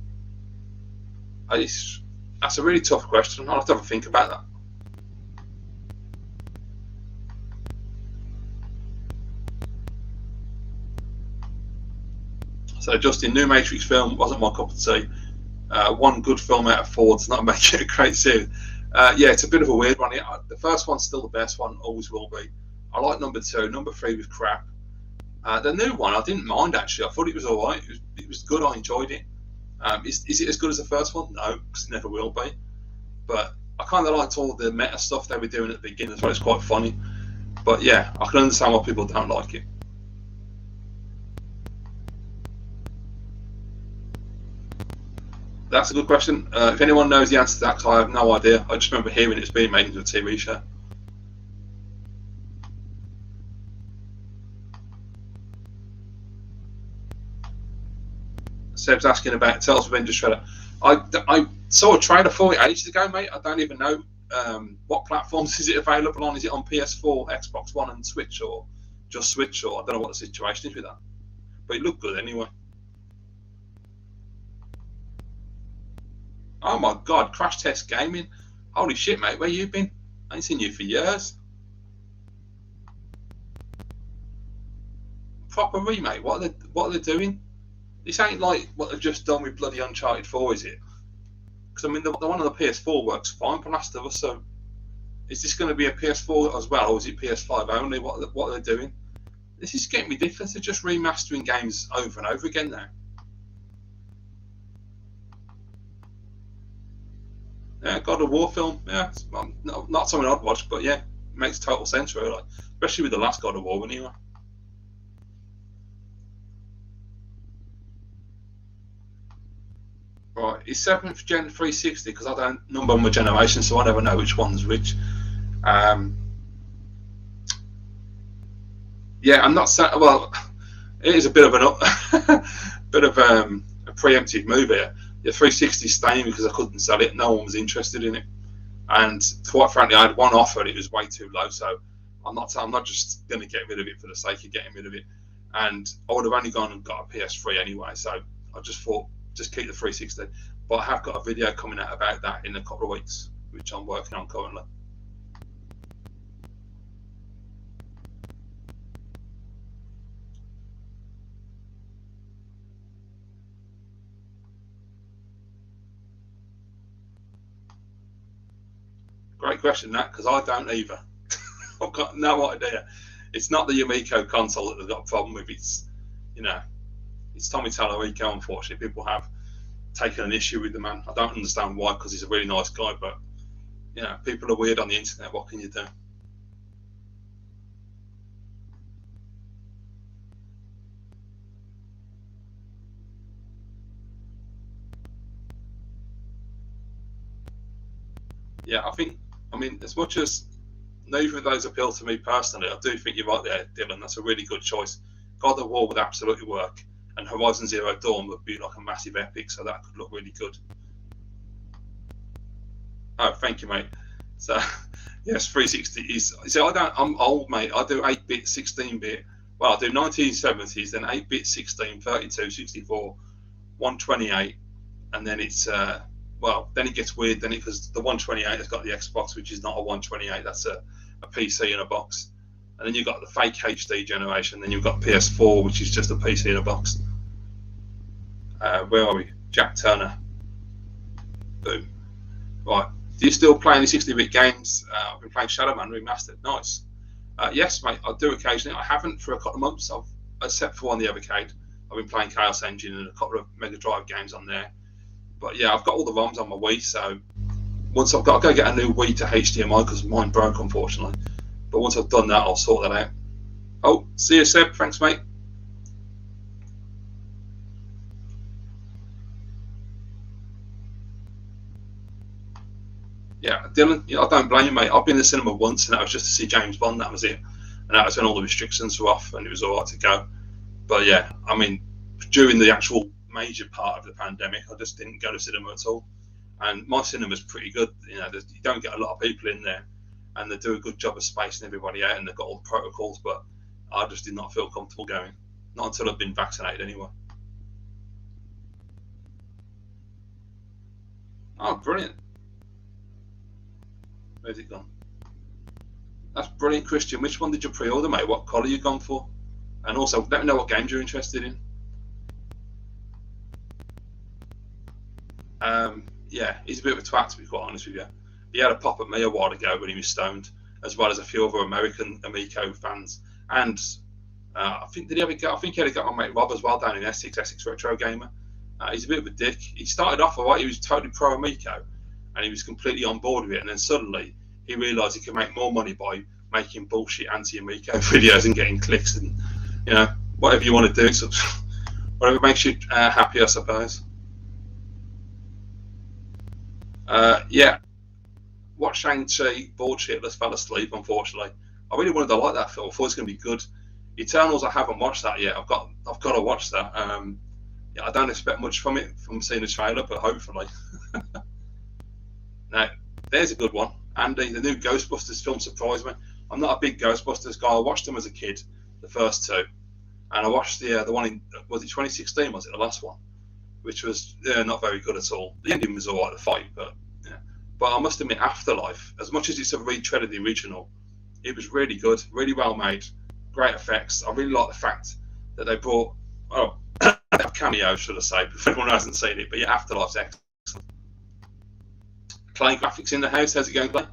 That's a really tough question. I'll have to have a think about that. So Justin, new Matrix film wasn't my cup of tea. One good film out of four does not make it a great series. Yeah, it's a bit of a weird one. The first one's still the best one, always will be. I like number 2. Number 3 was crap. The new one I didn't mind actually. I thought it was alright. It was good. I enjoyed it. Is it as good as the first one? No, because it never will be. But I kind of liked all the meta stuff they were doing at the beginning as well. It's quite funny. But yeah, I can understand why people don't like it. That's a good question. If anyone knows the answer to that, I have no idea. I just remember hearing it's being made into a TV show. Seb's asking about Tales of Avengers trailer. I saw a trailer for it ages ago, mate. I don't even know what platforms is it available on. Is it on PS4, Xbox One, and Switch, or just Switch? Or I don't know what the situation is with that. But it looked good anyway. Oh my god, Crash Test Gaming. Holy shit, mate, where you been? I ain't seen you for years. Proper remake. What are they doing? This ain't like what they've just done with bloody Uncharted 4, is it? Because I mean, the one on the PS4 works fine for Last of Us. So, is this going to be a PS4 as well, or is it PS5 only? What are they doing? This is getting ridiculous. They're just remastering games over and over again now. Yeah, God of War film. Yeah, it's, not something I'd watch, but yeah, it makes total sense, really. Like, especially with the last God of War, anyway. Right, it's 7th Gen 360 because I don't number my generation, so I never know which one's which. Yeah, I'm not saying. Well, it is a bit of bit of a preemptive move here. The 360 is staying because I couldn't sell it. No one was interested in it, and quite frankly, I had one offer and it was way too low. So I'm not just going to get rid of it for the sake of getting rid of it. And I would have only gone and got a PS3 anyway. So I just thought, just keep the 360. But I have got a video coming out about that in a couple of weeks, which I'm working on currently. Great question, that, because I don't either. I've got no idea. It's not the Yumiko console that they've got a problem with. It's Tommy Tallarico. Unfortunately, people have taken an issue with the man. I don't understand why, because he's a really nice guy, but people are weird on the internet. What can you do? Yeah, I mean, as much as neither of those appeal to me personally, I do think you're right there, Dylan. That's a really good choice. God of War would absolutely work, and Horizon Zero Dawn would be like a massive epic, so that could look really good. Oh, thank you, mate. So, yes, 360 is. See, I'm old, mate. I do 8-bit, 16-bit. Well, I do 1970s, then 8-bit, 16, 32, 64, 128, and then it's then it gets weird. Then because the 128 has got the Xbox, which is not a 128. That's a PC in a box. And then you've got the fake HD generation. Then you've got PS4, which is just a PC in a box. Where are we? Jack Turner. Boom. Right. Do you still play any 60-bit games? I've been playing Shadow Man Remastered. Nice. Yes, mate. I do occasionally. I haven't for a couple of months. Except for on the Evercade. I've been playing Chaos Engine and a couple of Mega Drive games on there. But yeah, I've got all the ROMs on my Wii. So once I've got to go get a new Wii to HDMI because mine broke, unfortunately. But once I've done that, I'll sort that out. Oh, see you, Seb. Thanks, mate. Yeah, Dylan, I don't blame you, mate. I've been in the cinema once, and that was just to see James Bond. That was it, and that was when all the restrictions were off, and it was all right to go. But yeah, I mean, during the actual major part of the pandemic, I just didn't go to cinema at all. And my cinema's pretty good. You don't get a lot of people in there, and they do a good job of spacing everybody out, and they've got all the protocols. But I just did not feel comfortable going, not until I've been vaccinated anyway. Oh, brilliant! Where's it gone? That's brilliant, Christian. Which one did you pre-order, mate? What colour you gone for? And also, let me know what games you're interested in. Yeah, he's a bit of a twat, to be quite honest with you. He had a pop at me a while ago when he was stoned, as well as a few other American Amico fans. And I think I think he had a go at my mate Rob as well down in Essex Retro Gamer. He's a bit of a dick. He started off alright. He was totally pro Amico, and he was completely on board with it. And then suddenly he realised he could make more money by making bullshit anti-Amico videos and getting clicks and whatever you want to do. So whatever makes you happy, I suppose. Yeah, watched Shang-Chi, bored shitless, fell asleep, unfortunately. I really wanted to like that film. I thought it was going to be good. Eternals, I haven't watched that yet. I've got to watch that. Yeah, I don't expect much from it from seeing the trailer, but hopefully. Now, there's a good one. Andy, the new Ghostbusters film surprised me. I'm not a big Ghostbusters guy. I watched them as a kid, the first two, and I watched the one in, was it 2016? Was it the last one? Which was not very good at all. The ending was alright, the fight, but yeah. But I must admit, Afterlife, as much as it's a retread of the original, it was really good, really well made, great effects. I really like the fact that they brought a cameo, should I say, for anyone who hasn't seen it. But yeah, Afterlife's excellent. Clay graphics in the house. How's it going, Clay?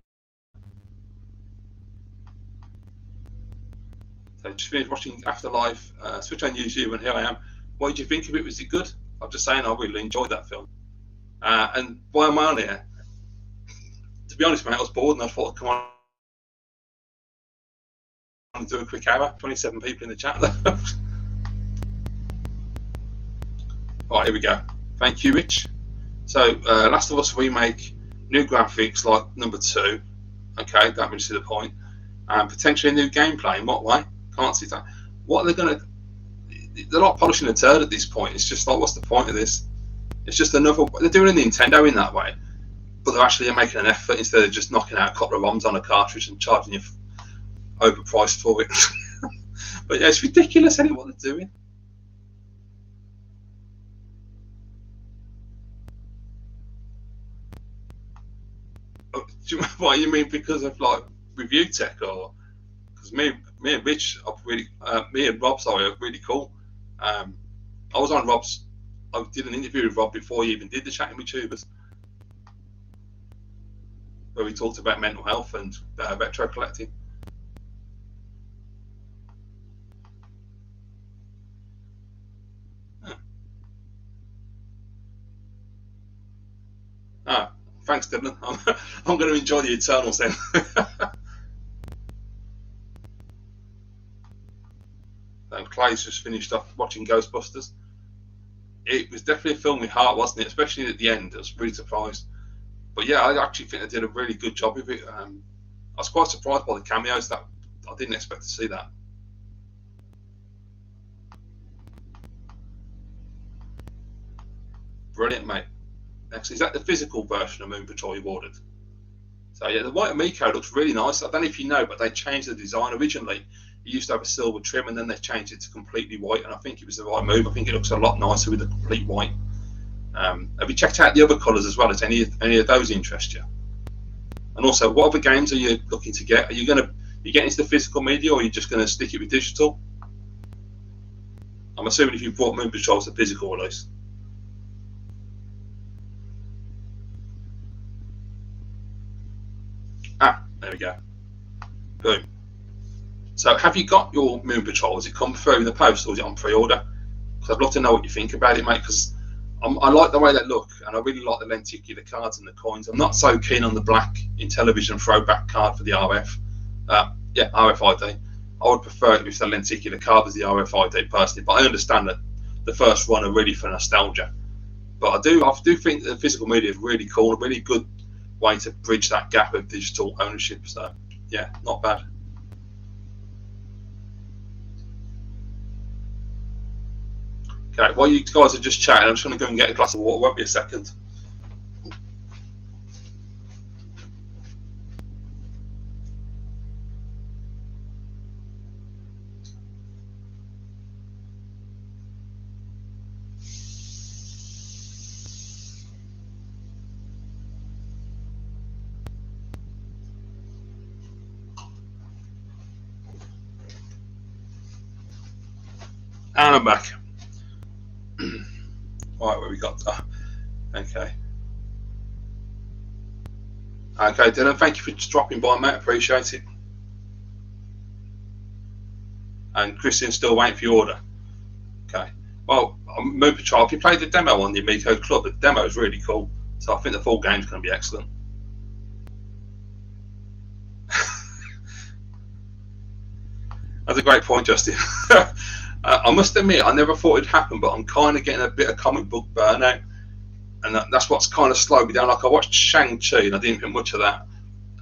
So just finished watching Afterlife. Switch on YouTube, and here I am. What did you think of it? Was it good? I'm just saying, I really enjoyed that film. And why am I on here? To be honest, mate, I was bored, and I thought, come on and do a quick hour. 27 people in the chat. Right, here we go. Thank you, Rich. So, Last of Us remake, new graphics like number 2. Okay, don't really see the point. And potentially new gameplay. In what way? Can't see that. What are they going to... They're not polishing a turd at this point. It's just like, what's the point of this? It's just another... They're doing a Nintendo in that way, but they're actually making an effort instead of just knocking out a couple of ROMs on a cartridge and charging you overpriced for it. But yeah, it's ridiculous, isn't it, what they're doing? What you mean, because of like review tech, or because me and Rich are really me and Rob, sorry, are really cool. I was on Rob's. I did an interview with Rob before he even did the Chatting with Tubers, where we talked about mental health and retro collecting. Thanks, Dylan. I'm going to enjoy the Eternals then. Clay's just finished off watching Ghostbusters. It was definitely a film with heart, wasn't it? Especially at the end. I was really surprised. But yeah, I actually think they did a really good job of it. I was quite surprised by the cameos. That I didn't expect to see that. Brilliant, mate. Next, is that the physical version of Moon Patrol you've ordered? So yeah, the white Amico looks really nice. I don't know if you know, but they changed the design. Originally, it used to have a silver trim, and then they changed it to completely white. And I think it was the right move. I think it looks a lot nicer with the complete white. Have you checked out the other colours as well? Does any of those interest you? And also, what other games are you looking to get? Are you get into the physical media, or are you just going to stick it with digital? I'm assuming if you bought Moon Patrol as a physical release. There we go. Boom. So have you got your Moon Patrol? Has it come through in the post, or is it on pre-order? Because I'd love to know what you think about it, mate, because I like the way they look, and I really like the lenticular cards and the coins. I'm not so keen on the black Intellivision throwback card for the RF. Yeah, RFID. I would prefer it if the lenticular card was the RFID personally, but I understand that the first one are really for nostalgia. But I do think that the physical media is really cool, a really good way to bridge that gap of digital ownership. So yeah, not bad. Okay, while you guys are just chatting, I'm just going to go and get a glass of water. Won't be a second. And I'm back. Right, where we got that? Okay. Okay, Dylan, thank you for just dropping by, mate. Appreciate it. And Christian's still waiting for your order. Okay. Well, Moon Patrol, if you played the demo on the Amico Club, the demo is really cool. So I think the full game's going to be excellent. That's a great point, Justin. I must admit, I never thought it'd happen, but I'm kind of getting a bit of comic book burnout. And that's what's kind of slowed me down. Like, I watched Shang-Chi and I didn't think much of that.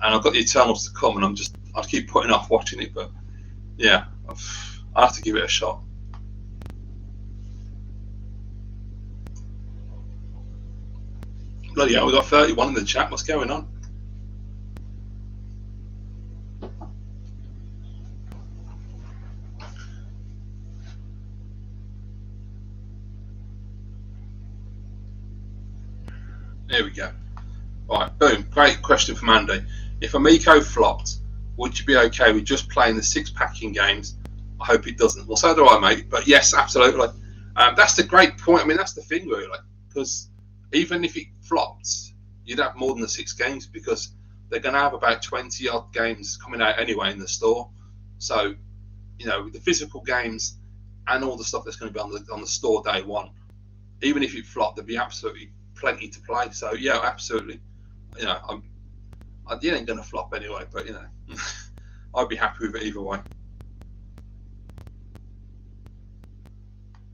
And I've got the Eternals to come, and I keep putting off watching it. But yeah, I have to give it a shot. Bloody hell, we got 31 in the chat. What's going on? There we go. Right, boom. Great question from Andy. If Amico flopped, would you be okay with just playing the 6-packing games? I hope it doesn't. Well, so do I, mate. But yes, absolutely. That's the great point. I mean, that's the thing, really. Because even if it flopped, you'd have more than the 6 games, because they're going to have about 20 odd games coming out anyway in the store. So, you know, the physical games and all the stuff that's going to be on the store day one, even if it flopped, there'd be absolutely plenty to play. So yeah, absolutely. You know, it ain't going to flop anyway, but you know, I'd be happy with it either way.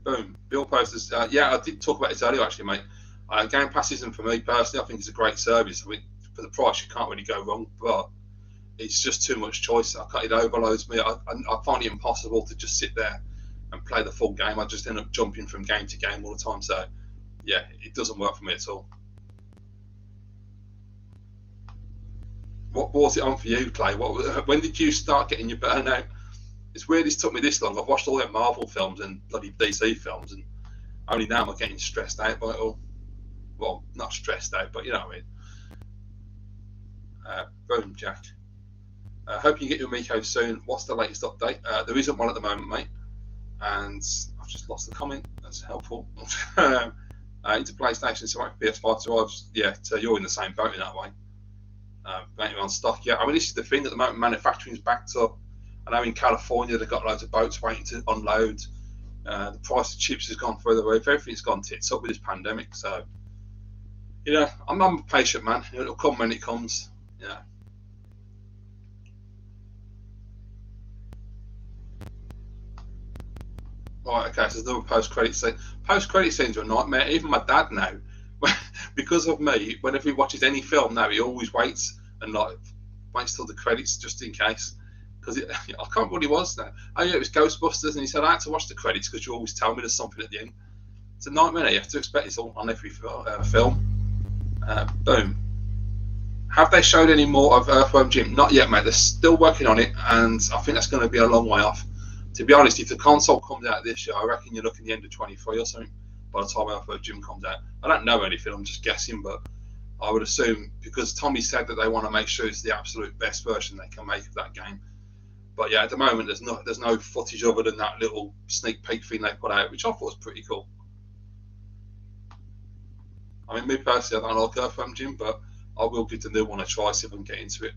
Boom. Bill posters. Yeah, I did talk about this earlier, actually, mate. Game Pass isn't for me personally. I think it's a great service. I mean, for the price, you can't really go wrong, but it's just too much choice. It overloads me. I find it impossible to just sit there and play the full game. I just end up jumping from game to game all the time. So yeah, it doesn't work for me at all. What brought it on for you, Clay? When did you start getting your burnout? It's weird it's took me this long. I've watched all them Marvel films and bloody DC films, and only now I'm getting stressed out by it all. Well, not stressed out, but you know what I mean. Boom, Jack. Hope you get your Miko soon. What's the latest update? There isn't one at the moment, mate. And I've just lost the comment. That's helpful. Into PlayStation, so PS5 drives. Yeah, so you're in the same boat in that way. Waiting on stock. Yeah, I mean, this is the thing at the moment. Manufacturing's backed up. I know in California they've got loads of boats waiting to unload. The price of chips has gone through the roof. Everything's gone tits up with this pandemic. So, you know, I'm a patient man. It'll come when it comes. Yeah. Right, okay, so there's another post-credit scene. Post-credit scenes are a nightmare. Even my dad now, because of me, whenever he watches any film now, he always waits and waits till the credits just in case. Because I can't remember what it was now. Oh yeah, it was Ghostbusters, and he said I had to watch the credits because you always tell me there's something at the end. It's a nightmare. You have to expect it's all on every film. Boom. Have they showed any more of Earthworm Jim? Not yet, mate. They're still working on it, and I think that's going to be a long way off. To be honest, if the console comes out this year, I reckon you're looking at the end of 23 or something by the time Earthworm Jim comes out. I don't know anything, I'm just guessing, but I would assume, because Tommy said that they want to make sure it's the absolute best version they can make of that game. But yeah, at the moment, there's no footage other than that little sneak peek thing they put out, which I thought was pretty cool. I mean, me personally, I don't like Earthworm Jim, but I will give the new one a try, see if I can get into it.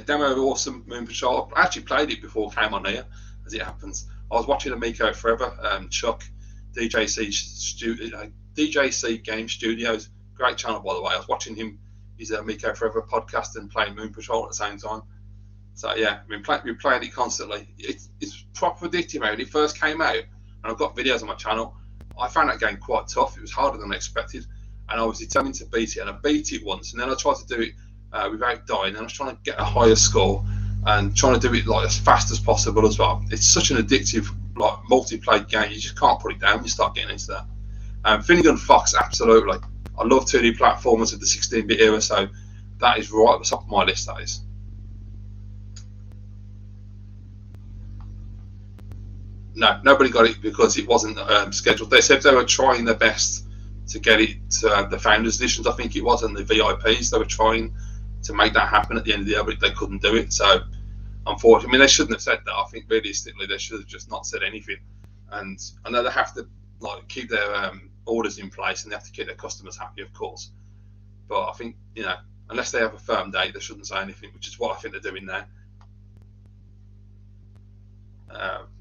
Demo of Awesome Moon Patrol. I actually played it before it came on here, as it happens. I was watching Amico Forever, Chuck, DJC Game Studios, great channel by the way. I was watching him, his Amico Forever podcast, and playing Moon Patrol at the same time. So yeah, we're playing it constantly. It's proper addictive. When it first came out, and I've got videos on my channel, I found that game quite tough. It was harder than I expected, and I was determined to beat it. And I beat it once, and then I tried to do it without dying, and I was trying to get a higher score and trying to do it like as fast as possible as well. It's such an addictive like multiplayer game, you just can't put it down when you start getting into that. Finnegan Fox, absolutely. I love 2D platformers of the 16-bit era, so that is right at the top of my list, that is. No, nobody got it because it wasn't scheduled. They said they were trying their best to get it to the Founders Editions, I think it was, and the VIPs. They were trying to make that happen at the end of the year, but they couldn't do it. So, unfortunately, I mean, they shouldn't have said that. I think realistically, they should have just not said anything. And I know they have to like keep their orders in place and they have to keep their customers happy, of course. But I think, unless they have a firm date, they shouldn't say anything, which is what I think they're doing now.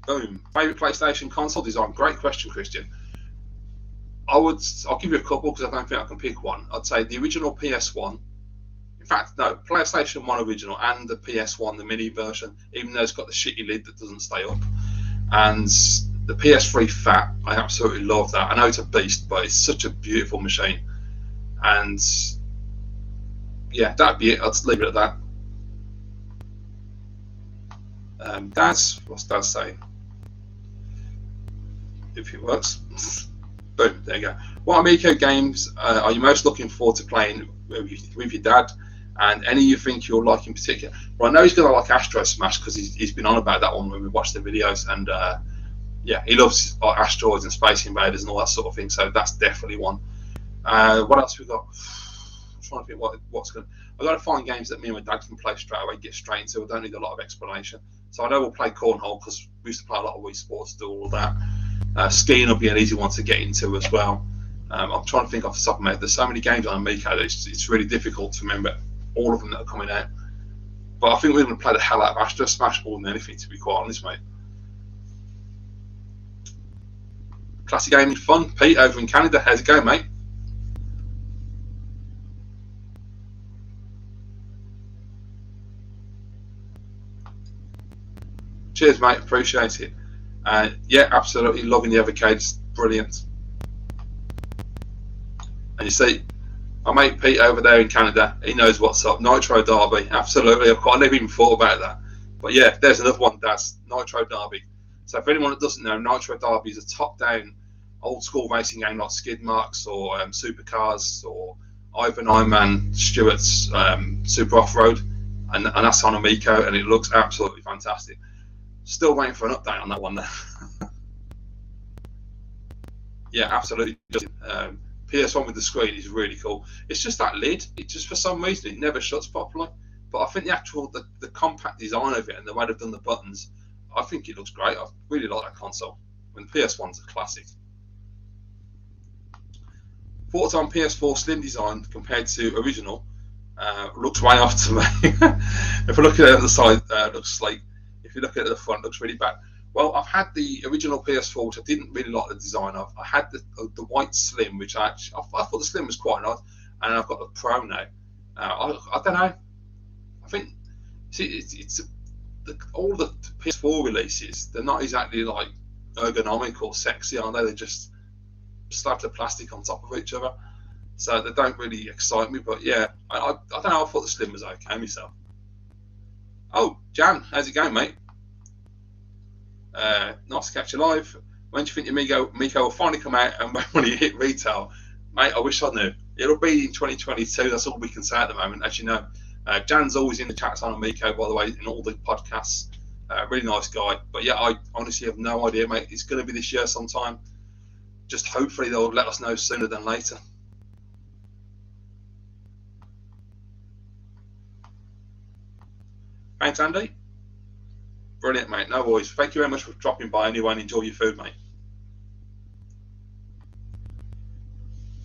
Boom. Favorite PlayStation console design? Great question, Christian. I'll give you a couple because I don't think I can pick one. I'd say the original PS1. In fact, no, PlayStation 1 original and the PS1, the mini version, even though it's got the shitty lid that doesn't stay up. And the PS3 Fat, I absolutely love that. I know it's a beast, but it's such a beautiful machine. And yeah, that'd be it. I'd leave it at that. What's Dad saying? If it works. Boom, there you go. What Amico games are you most looking forward to playing with your dad? And any you think you'll like in particular? Well, I know he's going to like Astro Smash because he's been on about that one when we watched the videos. And yeah, he loves asteroids and Space Invaders and all that sort of thing. So that's definitely one. What else we got? I'm trying to think what's going. I've got to find games that me and my dad can play straight away, get straight into. I don't need a lot of explanation. So I know we'll play Cornhole because we used to play a lot of Wii Sports, do all of that. Skiing will be an easy one to get into as well. I'm trying to think off the top of my head. There's so many games on Amico that it's really difficult to remember all of them that are coming out. But I think we're going to play the hell out of Astro Smash more than anything, to be quite honest, mate. Classic gaming fun. Pete over in Canada, how's it going, mate? Cheers, mate. Appreciate it. Yeah, absolutely loving the Evercades. Brilliant. And you see, our mate Pete over there in Canada, he knows what's up. Nitro Derby, absolutely. I never even thought about that. But yeah, there's another one, that's Nitro Derby. So if anyone that doesn't know, Nitro Derby is a top-down, old-school racing game like Skid Marks or Supercars or Ivan Ironman Stewart's Super Off-Road. And that's on Amico, and it looks absolutely fantastic. Still waiting for an update on that one there. Yeah, absolutely. PS1 with the screen is really cool. It's just that lid. It just, for some reason, it never shuts properly. But I think the compact design of it and the way they've done the buttons, I think it looks great. I really like that console. And the PS1's a classic. Thoughts on PS4 slim design compared to original? Looks way off to me. If I look at it at the side, it looks sleek. If you look at it at the front, it looks really bad. Well, I've had the original PS4, which I didn't really like the design of. I had the white Slim, which I thought the Slim was quite nice, and I've got the Pro now. I don't know. I think all the PS4 releases, they're not exactly like ergonomic or sexy, are they? They just slap the plastic on top of each other, so they don't really excite me. But yeah, I don't know. I thought the Slim was okay myself. Oh, Jan, how's it going, mate? Nice to catch you live. When do you think your Miko will finally come out and when you hit retail? Mate, I wish I knew. It'll be in 2022. That's all we can say at the moment, as you know. Jan's always in the chats on Miko, by the way, in all the podcasts. Really nice guy. But yeah, I honestly have no idea, mate. It's going to be this year sometime. Just hopefully they'll let us know sooner than later. Thanks, Andy. Brilliant, mate. No worries. Thank you very much for dropping by anyway and enjoy your food, mate.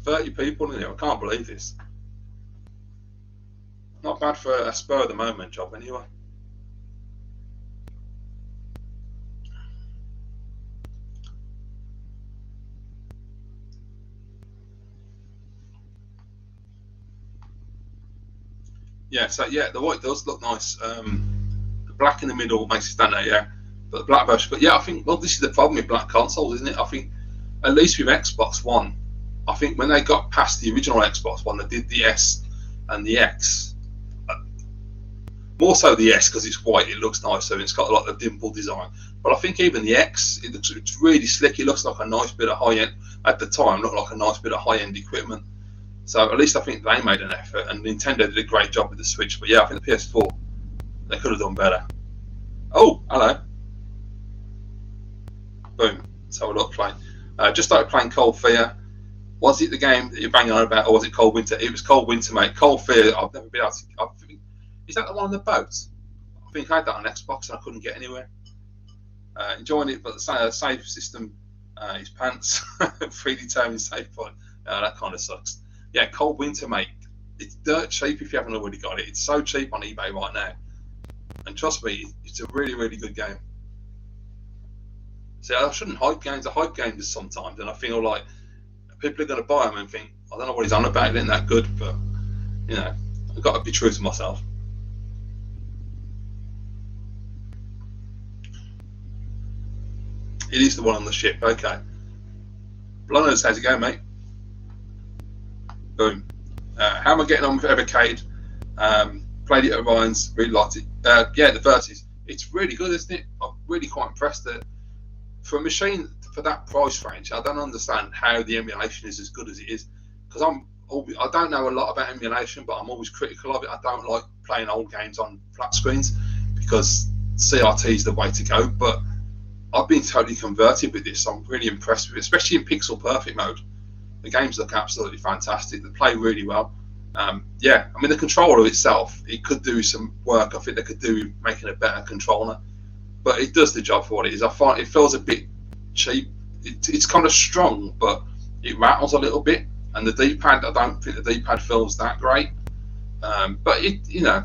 30 people in here. I can't believe this. Not bad for a spur of the moment job anyway. Yeah, so yeah, the white does look nice. The black in the middle makes it stand out, yeah. But the black version, but yeah, I think, well, this is the problem with black consoles, isn't it? I think, at least with Xbox One, I think when they got past the original Xbox One, they did the S and the X. More so the S because it's white, it looks nicer, and it's got like the dimple design. But I think even the X, it's really slick. It looks like a nice bit of high-end, at the time, looked like a nice bit of high-end equipment. So at least I think they made an effort, and Nintendo did a great job with the Switch. But yeah, I think the PS4, they could have done better. Oh, hello. Boom. Let's have a look, playing. Just started playing Cold Fear. Was it the game that you're banging on about, or was it Cold Winter? It was Cold Winter, mate. Cold Fear, I've never been able to... Is that the one on the boat? I think I had that on Xbox and I couldn't get anywhere. Enjoying it, but the save system his pants, predetermined save point. That kind of sucks. Yeah, Cold Winter, mate. It's dirt cheap if you haven't already got it. It's so cheap on eBay right now. And trust me, it's a really, really good game. See, I shouldn't hype games. I hype games sometimes, and I feel like people are going to buy them and think, I don't know what he's on about, it ain't that good, but, you know, I've got to be true to myself. It is the one on the ship, okay. Blonders, how's it going, mate? Boom. How am I getting on with Evercade? Played it at Ryan's, really liked it. Yeah, the Versus. It's really good, isn't it? I'm really quite impressed that for a machine for that price range, I don't understand how the emulation is as good as it is. Because I don't know a lot about emulation, but I'm always critical of it. I don't like playing old games on flat screens because CRT is the way to go. But I've been totally converted with this. I'm really impressed with it, especially in pixel perfect mode. The games look absolutely fantastic. They play really well. Yeah, I mean the controller itself, it could do some work. I think they could do making a better controller, but it does the job for what it is. I find it feels a bit cheap. It's kind of strong, but it rattles a little bit. And the D-pad, I don't think the D-pad feels that great. But it, you know,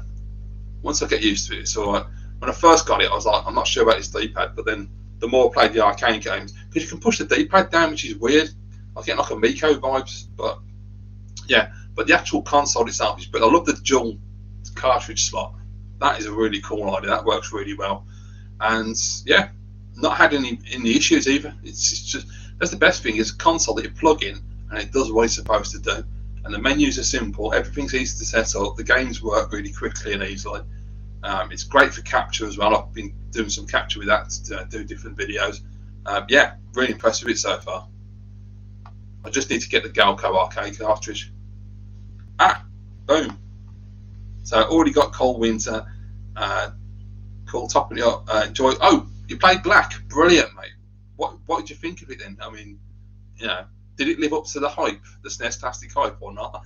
once I get used to it, it's all right. When I first got it, I was like, I'm not sure about this D-pad, but then the more I played the arcade games, because you can push the D-pad down, which is weird. I get like a Miko vibes, but yeah. But the actual console itself is, but I love the dual cartridge slot. That is a really cool idea. That works really well, and yeah, not had any issues either. It's just that's the best thing is a console that you plug in and it does what it's supposed to do. And the menus are simple. Everything's easy to set up. The games work really quickly and easily. It's great for capture as well. I've been doing some capture with that to do different videos. Yeah, really impressed with it so far. I just need to get the Galco arcade cartridge. Boom. So I already got Cold Winter. Cool, topping it up. Enjoy. Oh, you played Black. Brilliant, mate. What did you think of it then? I mean, you know, did it live up to the hype, the Snestastic hype, or not?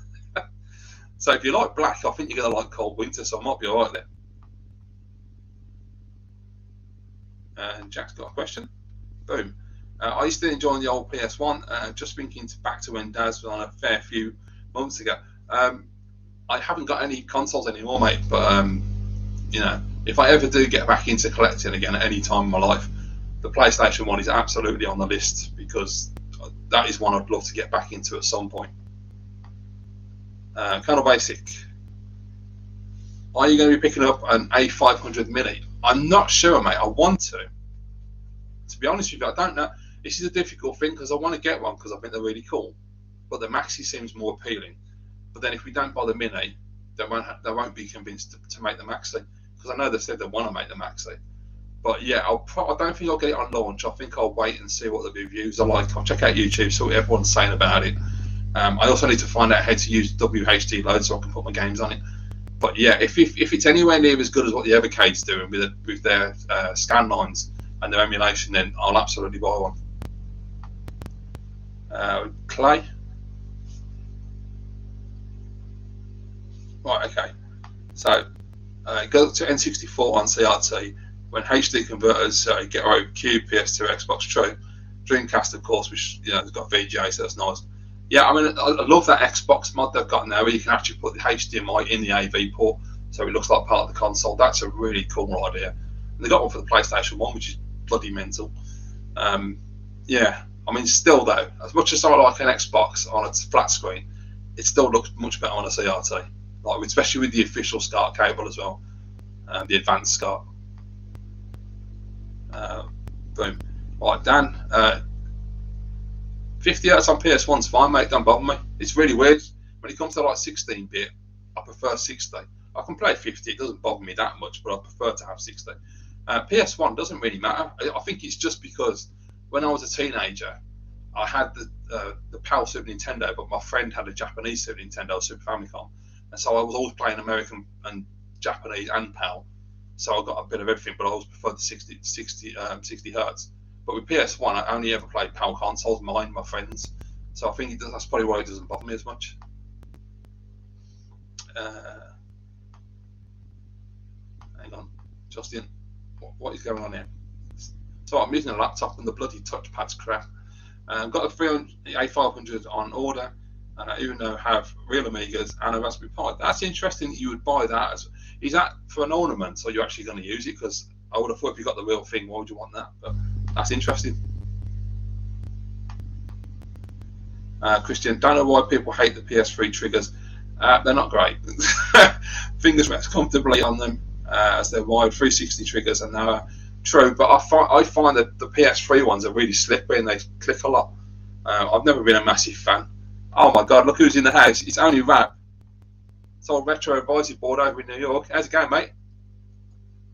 So if you like Black, I think you're going to like Cold Winter, so I might be alright there. And Jack's got a question. Boom. I used to enjoy the old PS1. Just thinking back to when Daz was on a fair few months ago. I haven't got any consoles anymore, mate, but you know, if I ever do get back into collecting again at any time in my life, the PlayStation 1 is absolutely on the list because that is one I'd love to get back into at some point. Kind of basic. Are you going to be picking up an A500 Mini? I'm not sure, mate. I want to. To be honest with you, I don't know. This is a difficult thing because I want to get one because I think they're really cool. But the Maxi seems more appealing. But then if we don't buy the Mini, they won't be convinced to make the Maxi because I know they said they want to make the Maxi. But yeah, I don't think I'll get it on launch. I think I'll wait and see what the reviews are like. I'll check out YouTube, see what everyone's saying about it. I also need to find out how to use WHD load so I can put my games on it. But yeah, if it's anywhere near as good as what the Evercade's doing with their scan lines and their emulation, then I'll absolutely buy one. Clay. Right, okay. So go to N64 on CRT when HD converters get over Cube, PS2, Xbox, true. Dreamcast, of course, which has got VGA, so that's nice. Yeah, I mean, I love that Xbox mod they've got now where you can actually put the HDMI in the AV port so it looks like part of the console. That's a really cool idea. And they got one for the PlayStation 1, which is bloody mental. Yeah, I mean, still though, as much as I like an Xbox on a flat screen, it still looks much better on a CRT. Like, especially with the official SCART cable as well, the advanced SCART. Boom. Right, Dan. 50 Hz on PS1's fine, mate. Don't bother me. It's really weird. When it comes to like 16-bit, I prefer 60. I can play 50. It doesn't bother me that much, but I prefer to have 60. PS1 doesn't really matter. I think it's just because when I was a teenager, I had the PAL Super Nintendo, but my friend had a Japanese Super Nintendo, Super Famicom, and so I was always playing American and Japanese and PAL. So I got a bit of everything, but I always preferred the 60 Hz. But with PS1, I only ever played PAL consoles, my friends. So I think that's probably why it doesn't bother me as much. Hang on, Justin, what is going on here? So I'm using a laptop and the bloody touchpad's crap. Got a 300 A500 on order, even though I have real Amigas and a Raspberry Pi. That's interesting that you would buy that. Is that for an ornament, or are you actually going to use it? Because I would have thought if you got the real thing, why would you want that? But that's interesting. Christian, don't know why people hate the PS3 triggers. They're not great. Fingers rest comfortably on them as they're wide 360 triggers, and they're true. But I find that the PS3 ones are really slippery and they click a lot. I've never been a massive fan. Oh my God, look who's in the house. It's only Rap. It's old Retro Advisory Board over in New York. How's it going, mate?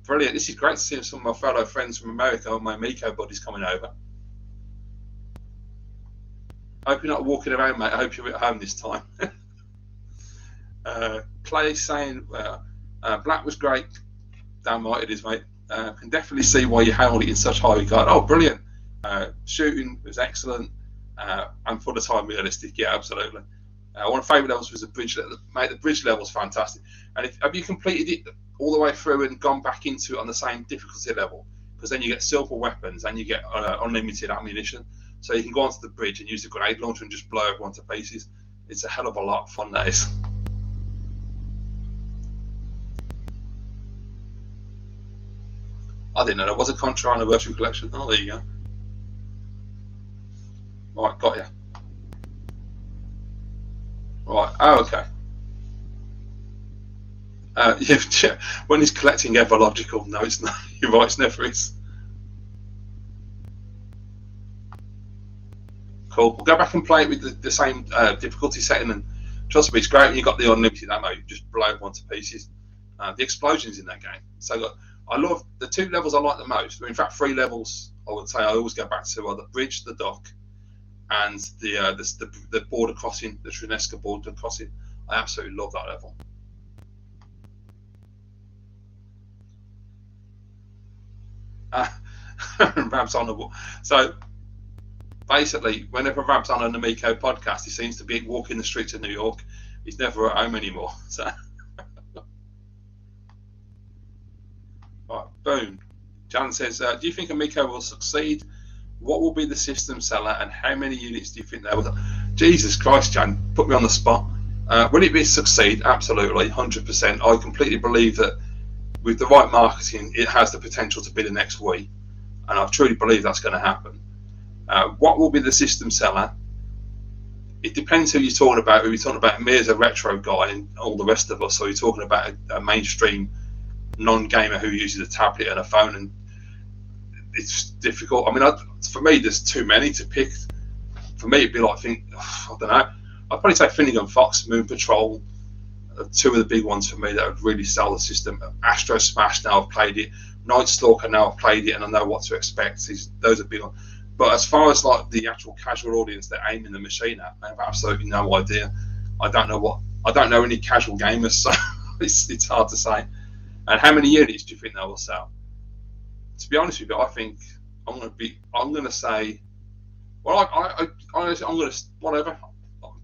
Brilliant. This is great to see some of my fellow friends from America and my Miko buddies coming over. I hope you're not walking around, mate. I hope you're at home this time. Clay saying Black was great. Damn right it is, mate. Can definitely see why you held it in such high regard. Oh, brilliant. Shooting was excellent. And for the time realistic, yeah, absolutely. One of my favourite levels was the bridge level. Mate, the bridge level's fantastic. And have you completed it all the way through and gone back into it on the same difficulty level? Because then you get silver weapons and you get unlimited ammunition. So you can go onto the bridge and use the grenade launcher and just blow everyone to pieces. It's a hell of a lot of fun, that is. I didn't know there was a Contra Anniversary Collection. Oh, there you go. Right, got you. Right, oh, okay. Yeah, when he's collecting ever logical, no, it's not. You're right, it's never is. Cool. We'll go back and play it with the same difficulty setting, and trust me, it's great when you've got the unlimited ammo. You just blow everyone to pieces. The explosions in that game. So look, I love the two levels I like the most. In fact, three levels I would say I always go back to are the bridge, the dock, and the border crossing, the Snestastic border crossing. I absolutely love that level. Ramps on the wall. So basically, whenever Ramps on an Amico podcast, he seems to be walking the streets of New York. He's never at home anymore. So, right, boom. Jan says, do you think Amico will succeed? What will be the system seller, and how many units do you think they will? Jesus Christ, Jan, put me on the spot. Will it be succeed? Absolutely, 100%. I completely believe that with the right marketing, it has the potential to be the next Wii, and I truly believe that's going to happen. What will be the system seller? It depends who you're talking about. Are you talking about me as a retro guy and all the rest of us, or are you talking about a mainstream non-gamer who uses a tablet and a phone? And it's difficult. I mean, for me, there's too many to pick. For me, it'd be like, I don't know. I'd probably say Finnegan Fox, Moon Patrol, two of the big ones for me that would really sell the system. Astro Smash, now I've played it. Night Stalker, now I've played it and I know what to expect. Those are big ones. But as far as like the actual casual audience they're aiming the machine at, I have absolutely no idea. I don't know any casual gamers, so it's hard to say. And how many units do you think they will sell? To be honest with you, I think I'm going to say, well, I'm going to whatever.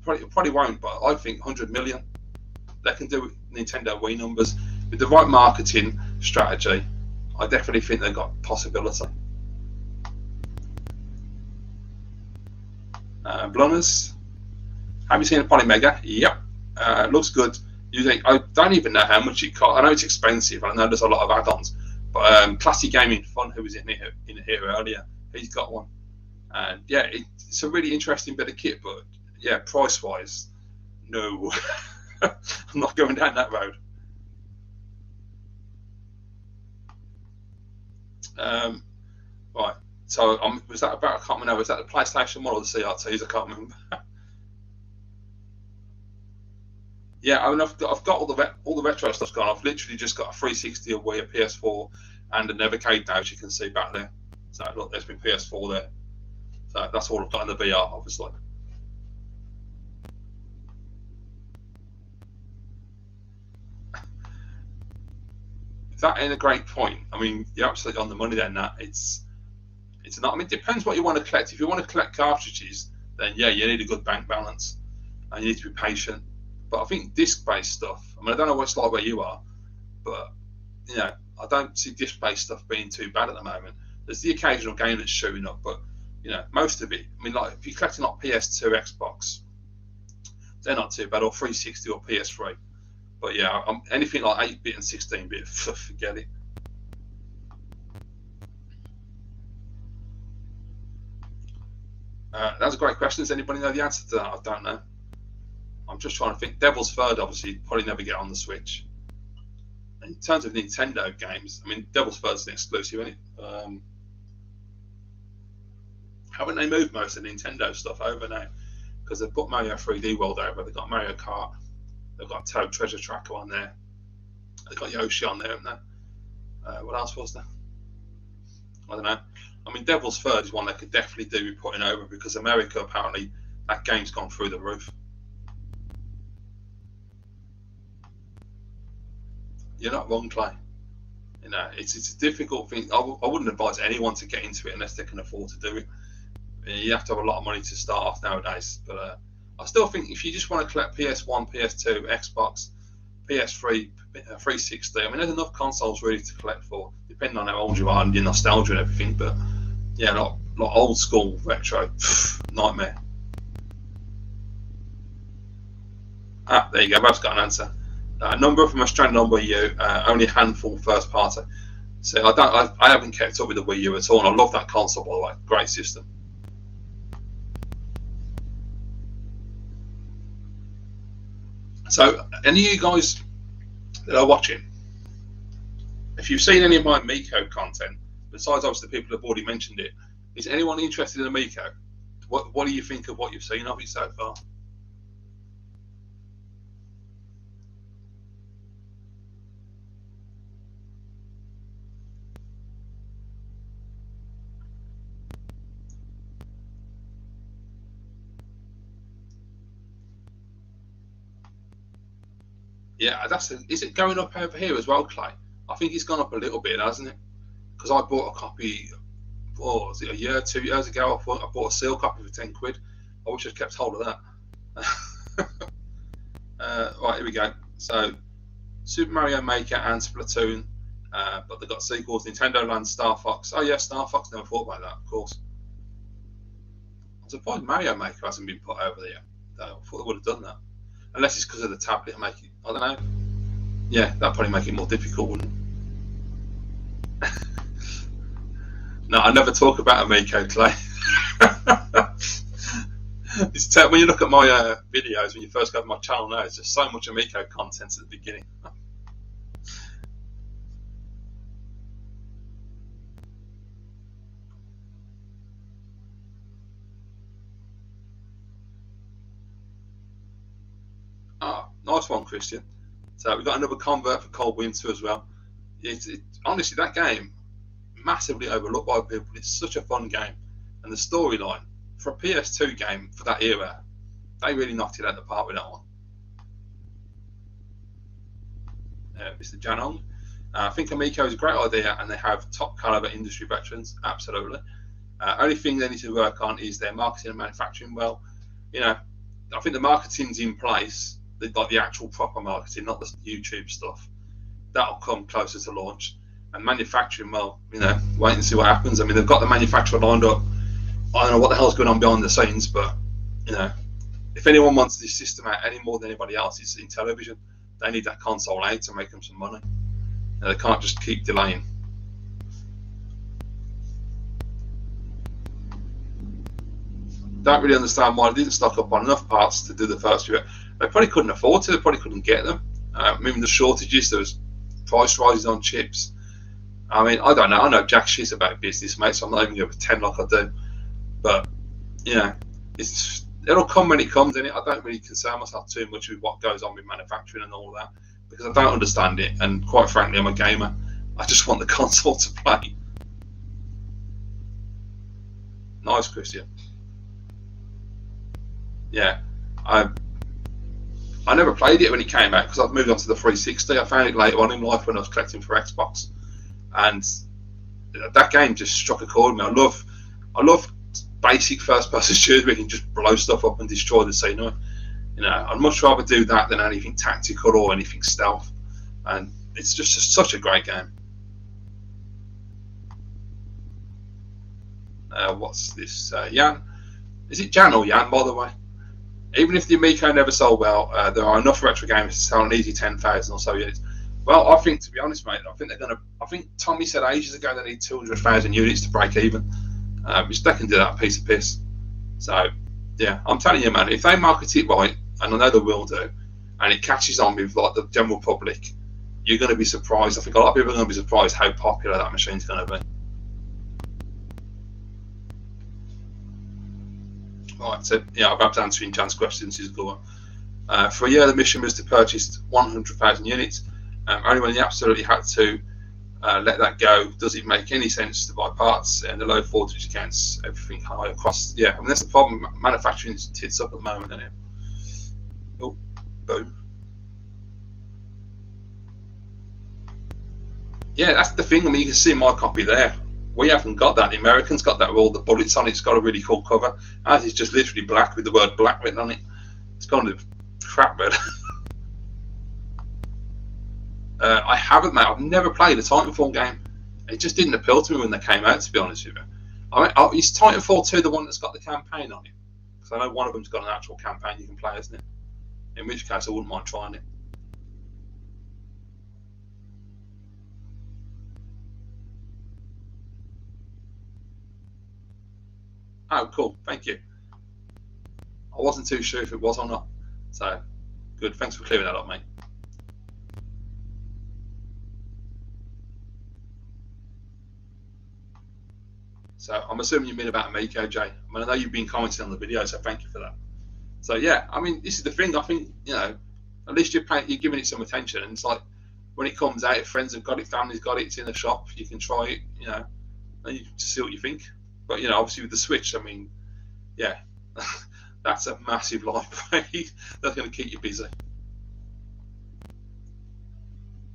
Probably won't, but I think 100 million. They can do Nintendo Wii numbers with the right marketing strategy. I definitely think they've got possibility. Blunners, have you seen a Polymega? Yep, looks good. I don't even know how much it costs. I know it's expensive. I know there's a lot of add-ons, but Classy Gaming Fun, who was in here earlier, he's got one, and yeah, it's a really interesting bit of kit. But yeah, price-wise, no, I'm not going down that road. Right. So was that about? I can't remember. Was that the PlayStation 1 or the CRTs? I can't remember. Yeah, I mean, I've got all the retro stuff's gone. I've literally just got a 360, a Wii, a PS4, and an Evercade now, as you can see back there. So look, there's my PS4 there. So that's all I've got in the VR, obviously. That ain't a great point. I mean, you're absolutely on the money there. That it's not. I mean, it depends what you want to collect. If you want to collect cartridges, then yeah, you need a good bank balance, and you need to be patient. But I think disc-based stuff. I mean, I don't know what it's like where you are, but you know, I don't see disc-based stuff being too bad at the moment. There's the occasional game that's showing up, but most of it. I mean, like if you're collecting like PS2, Xbox, they're not too bad, or 360 or PS3. But yeah, anything like 8-bit and 16-bit, forget it. That's a great question. Does anybody know the answer to that? I don't know. I'm just trying to think. Devil's Third, obviously, probably never get on the Switch. In terms of Nintendo games, I mean, Devil's Third's an exclusive, isn't it? Haven't they moved most of the Nintendo stuff over now? Because they've put Mario 3D World over. They've got Mario Kart. They've got Toad Treasure Tracker on there. They've got Yoshi on there, haven't they? What else was there? I don't know. I mean, Devil's Third is one they could definitely do with putting over, because America, apparently, that game's gone through the roof. You're not wrong, Clay. It's a difficult thing. I wouldn't advise anyone to get into it unless they can afford to do it. You have to have a lot of money to start off nowadays. But I still think if you just want to collect PS1, PS2, Xbox, PS3, 360, I mean, there's enough consoles really to collect for, depending on how old you are and your nostalgia and everything. But yeah, not old school retro, nightmare. There you go. I've got an answer. A number of them are stranded on Wii U. Only a handful first party. So I haven't kept up with the Wii U at all, and I love that console, by the way. Great system. So, any of you guys that are watching, if you've seen any of my Miko content, besides obviously the people who have already mentioned it, is anyone interested in a Miko? What do you think of what you've seen of it so far? Yeah, is it going up over here as well, Clay? I think it's gone up a little bit, hasn't it? Because I bought a copy, was it a year, 2 years ago? I bought a seal copy for 10 quid. I wish I'd kept hold of that. Right, here we go. So, Super Mario Maker and Splatoon, but they've got sequels. Nintendo Land, Star Fox. Oh yeah, Star Fox. Never thought about that, of course. I'm surprised Mario Maker hasn't been put over there. I thought they would have done that. Unless it's because of the tablet, I don't know. Yeah, that'd probably make it more difficult, wouldn't it? No, I never talk about Amico, Clay. When you look at my videos, when you first go to my channel now, there's just so much Amico content at the beginning. Nice one, Christian. So we've got another convert for Cold Winter as well. Honestly, that game, massively overlooked by people. It's such a fun game, and the storyline for a PS2 game for that era, they really knocked it out of the park with that one. Mr. Janong, I think Amico is a great idea, and they have top caliber industry veterans. Absolutely. Only thing they need to work on is their marketing and manufacturing. Well, I think the marketing's in place. Like the actual proper marketing, not the YouTube stuff. That'll come closer to launch. And manufacturing, well, wait and see what happens. I mean, they've got the manufacturer lined up. I don't know what the hell's going on behind the scenes, but if anyone wants this system out any more than anybody else, it's in television. They need that console out to make them some money. They can't just keep delaying. Don't really understand why they didn't stock up on enough parts to do the first few. They probably couldn't afford to. They probably couldn't get them. Maybe the shortages, there was price rises on chips. I mean, I don't know. I know jack shit about business, mate, so I'm not even going to pretend like I do. But, it'll come when it comes, innit? I don't really concern myself too much with what goes on with manufacturing and all that, because I don't understand it, and quite frankly, I'm a gamer. I just want the console to play. Nice, Christian. Yeah, I never played it when it came out because I've moved on to the 360. I found it later on in life when I was collecting for Xbox, and that game just struck a chord with me. I love basic first-person shooters where you can just blow stuff up and destroy the scenery. I'd much rather do that than anything tactical or anything stealth, and it's just such a great game. What's this? Jan? Is it Jan or Jan, by the way? Even if the Amico never sold well, there are enough retro games to sell an easy 10,000 or so units. Well, I think, to be honest, mate, I think they're going to. I think Tommy said ages ago they need 200,000 units to break even, which they can do that piece of piss. So, yeah, I'm telling you, man, if they market it right, and I know they will do, and it catches on with like the general public, you're going to be surprised. I think a lot of people are going to be surprised how popular that machine's going to be. Right, so yeah, I've had to answer Jan's questions. This is a good one. For a year, the mission was to purchase 100,000 units. Only when you absolutely had to let that go does it make any sense to buy parts and the low 40s, which accounts everything high across. Yeah, I mean that's the problem. Manufacturing's tits up at the moment, isn't it? Oh, boom. Yeah, that's the thing. I mean, you can see my copy there. We haven't got that. The Americans got that with all the bullets on it. It's got a really cool cover. Ours is just literally black with the word black written on it. It's kind of crap red. I haven't, mate. I've never played a Titanfall game. It just didn't appeal to me when they came out, to be honest with you. I mean, is Titanfall 2 the one that's got the campaign on it? Because I know one of them's got an actual campaign you can play, isn't it? In which case, I wouldn't mind trying it. Oh, cool. Thank you. I wasn't too sure if it was or not. So, good. Thanks for clearing that up, mate. So, I'm assuming you mean about Amico, Jay. I mean, I know you've been commenting on the video, so thank you for that. So, yeah, I mean, this is the thing. I think, you know, at least you're giving it some attention. And it's like, when it comes out, if friends have got it, family's got it, it's in the shop, you can try it, you know, and you just see what you think. But, you know, obviously with the Switch, I mean, yeah, that's a massive library. That's going to keep you busy.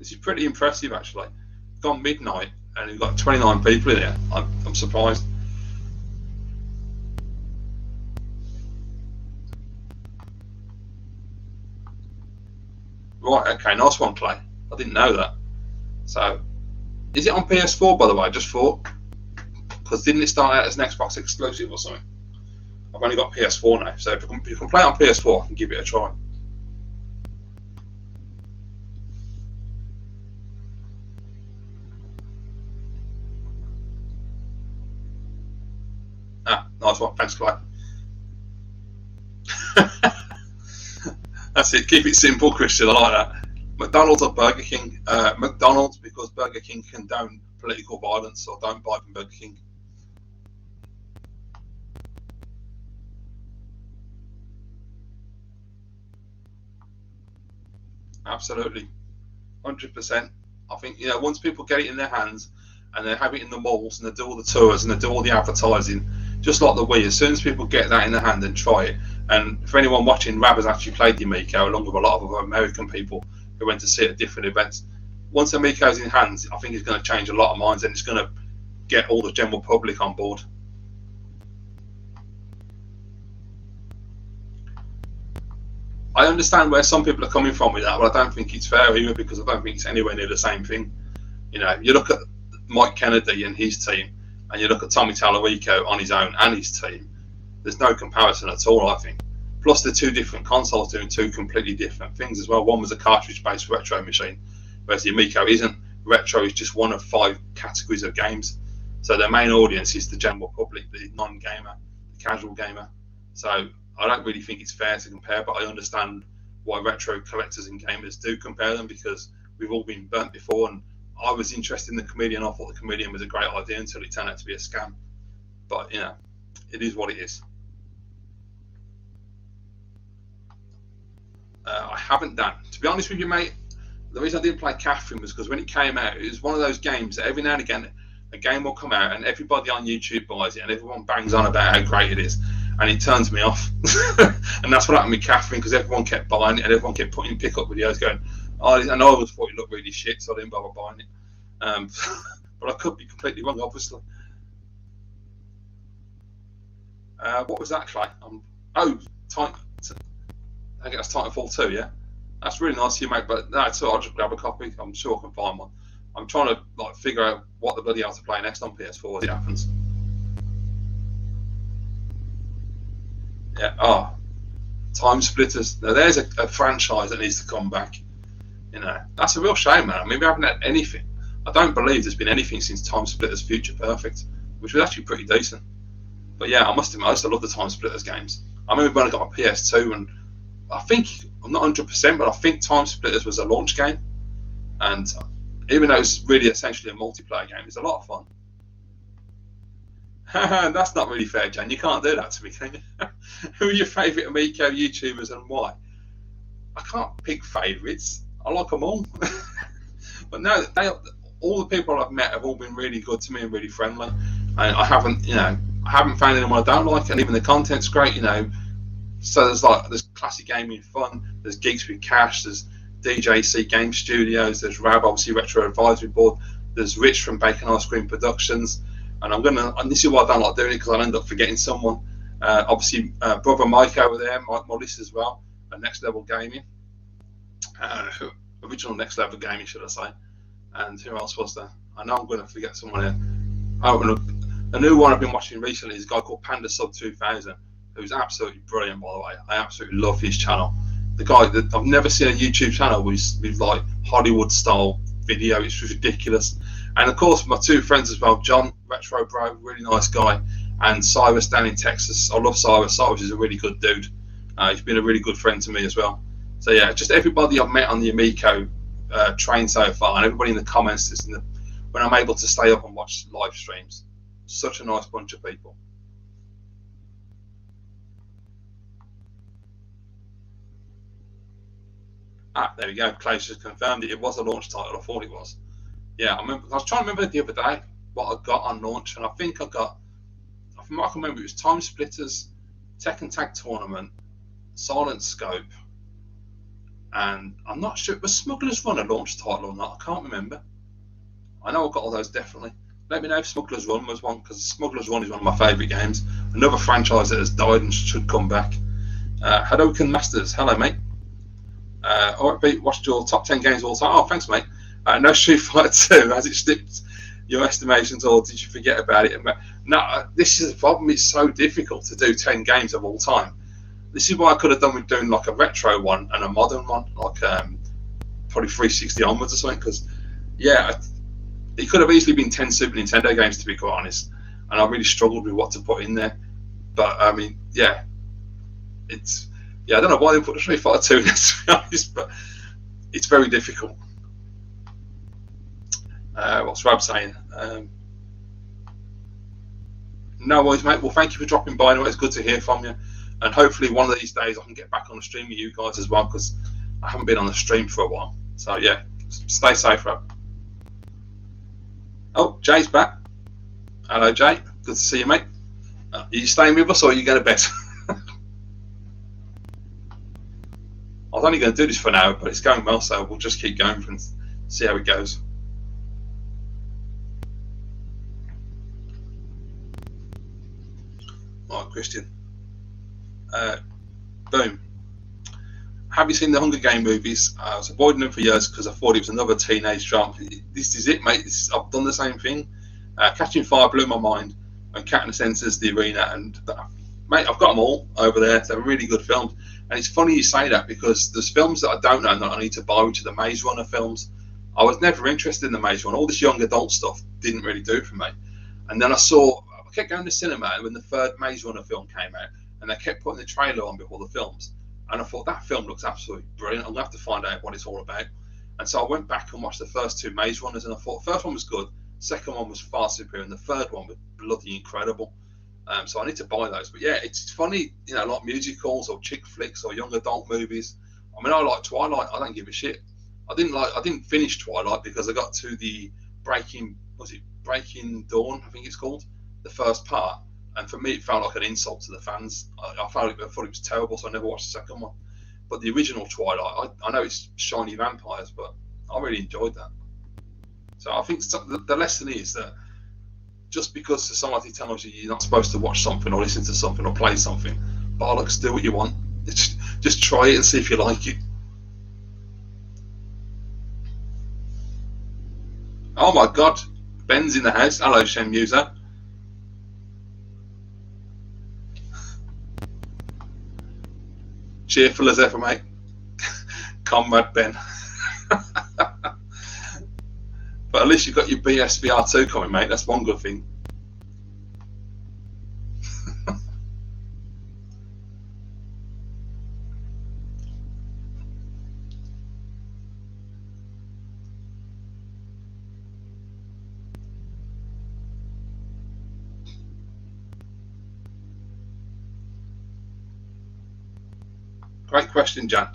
This is pretty impressive, actually. Gone midnight, and we've got 29 people in here. I'm surprised. Right, okay, nice one, Clay. I didn't know that. So, is it on PS4, by the way? I just thought. Because didn't it start out as an Xbox exclusive or something? I've only got PS4 now, so if you can play it on PS4, I can give it a try. Ah, nice one. Thanks, Clay. That's it. Keep it simple, Christian. I like that. McDonald's or Burger King? McDonald's, because Burger King condone political violence, so don't buy from Burger King. Absolutely, 100%. I think, you know, once people get it in their hands and they have it in the malls and they do all the tours and they do all the advertising, just like the Wii, as soon as people get that in their hand and try it, and for anyone watching, Rab has actually played the Amico along with a lot of other American people who went to see it at different events. Once the Amico's in hands, I think it's going to change a lot of minds and it's going to get all the general public on board. I understand where some people are coming from with that, but I don't think it's fair either, because I don't think it's anywhere near the same thing. You know, you look at Mike Kennedy and his team, and you look at Tommy Tallarico on his own and his team. There's no comparison at all, I think. Plus, the two different consoles doing two completely different things as well. One was a cartridge-based retro machine, whereas the Amico isn't. Retro is just one of 5 categories of games. So their main audience is the general public, the non-gamer, the casual gamer. So I don't really think it's fair to compare, but I understand why retro collectors and gamers do compare them, because we've all been burnt before. And I was interested in the Chameleon. I thought the Chameleon was a great idea until it turned out to be a scam. But, you know, it is what it is. I haven't done. To be honest with you, mate, the reason I didn't play Catherine was because when it came out, it was one of those games that every now and again a game will come out and everybody on YouTube buys it and everyone bangs on about how great it is. And it turns me off. And that's what happened with Catherine, because everyone kept buying it and everyone kept putting pick-up videos going, oh, and I always thought it looked really shit, so I didn't bother buying it. But I could be completely wrong, obviously. What was that, Clay? I guess Titanfall 2, yeah? That's really nice of you, mate, but no, so I'll just grab a copy. I'm sure I can find one. I'm trying to figure out what the bloody hell to play next on PS4 as it happens. Yeah. Oh, Time Splitters. Now there's a franchise that needs to come back. You know, that's a real shame, man. I mean, we haven't had anything. I don't believe there's been anything since Time Splitters Future Perfect, which was actually pretty decent. But yeah, I must admit, I used to love the Time Splitters games. I remember when I got my PS2, and I think, I'm not 100%, but I think Time Splitters was a launch game. And even though it's really essentially a multiplayer game, it's a lot of fun. That's not really fair, Jan. You can't do that to me, can you? Who are your favourite Amico YouTubers and why? I can't pick favourites. I like them all. But no, all the people I've met have all been really good to me and really friendly. And I haven't, I haven't found anyone I don't like, and even the content's great, So there's classic gaming fun. There's Geeks with Cash. There's DJC Game Studios. There's Rab, obviously Retro Advisory Board. There's Rich from Bacon Ice Cream Productions. And this is why I don't like doing it, because I'll end up forgetting someone. Obviously, brother Mike over there, Mike Mollis as well, at Next Level Gaming. Original Next Level Gaming, should I say. And who else was there? I know I'm going to forget someone here. Oh, and a new one I've been watching recently is a guy called Panda Sub 2000, who's absolutely brilliant, by the way. I absolutely love his channel. The guy that I've never seen a YouTube channel with like Hollywood style video. It's ridiculous. And of course, my two friends as well, John, Retro Bro, really nice guy, and Cyrus down in Texas. I love Cyrus. Cyrus is a really good dude. He's been a really good friend to me as well. So yeah, just everybody I've met on the Amico train so far, and everybody in the comments, when I'm able to stay up and watch live streams. Such a nice bunch of people. There we go. Klaus has confirmed it was a launch title. I thought it was. Yeah, I was trying to remember the other day what I got on launch, and I think I got, from what I can remember, it was Time Splitters, Tekken Tag Tournament, Silent Scope, and I'm not sure, was Smuggler's Run a launch title or not? I can't remember. I know I got all those definitely. Let me know if Smuggler's Run was one, because Smuggler's Run is one of my favourite games. Another franchise that has died and should come back. Hadoken Masters, hello mate. Alright Pete, watched your top 10 games all time. Oh, thanks mate. No Street Fighter 2, has it slipped your estimations, or did you forget about it? No, this is the problem. It's so difficult to do 10 games of all time. This is what I could have done with doing like a retro one and a modern one, like probably 360 onwards or something. Because yeah, it could have easily been 10 Super Nintendo games, to be quite honest. And I really struggled with what to put in there. But I mean, yeah, I don't know why they put the Street Fighter 2 in there, to be honest, but it's very difficult. What's Rab saying? No worries, mate. Well, thank you for dropping by. Anyway, it's good to hear from you. And hopefully one of these days I can get back on the stream with you guys as well, because I haven't been on the stream for a while. So, yeah, stay safe, Rab. Oh, Jay's back. Hello, Jay. Good to see you, mate. Are you staying with us, or are you going to bed? I was only going to do this for an hour, but it's going well, so we'll just keep going and see how it goes. Right, Christian. Boom. Have you seen the Hunger Game movies? I was avoiding them for years because I thought it was another teenage drama. This is it, mate. I've done the same thing. Catching Fire blew my mind, and Cat in the Centre's The Arena, and mate, I've got them all over there. They're really good films. And it's funny you say that, because there's films that I don't know that I need to buy, which are the Maze Runner films. I was never interested in the Maze Runner. All this young adult stuff didn't really do it for me. And then I kept going to cinema, and when the third Maze Runner film came out, and they kept putting the trailer on before the films, and I thought, that film looks absolutely brilliant. I'm going to have to find out what it's all about. And so I went back and watched the first two Maze Runners, and I thought the first one was good, second one was far superior, and the third one was bloody incredible. So I need to buy those. But yeah, it's funny, like musicals or chick flicks or young adult movies. I mean, I like Twilight. I don't give a shit. I didn't finish Twilight because I got to the Breaking Dawn, I think it's called, the first part. And for me, it felt like an insult to the fans. I thought it was terrible, so I never watched the second one. But the original Twilight, I know it's shiny vampires, but I really enjoyed that. So I think the lesson is that just because society tells you you're not supposed to watch something or listen to something or play something, bollocks, do what you want. Just try it and see if you like it. Oh my God, Ben's in the house. Hello, Shem User. Cheerful as ever, mate. Comrade Ben. But at least you've got your BSVR 2 coming, mate. That's one good thing. Great question, Jan.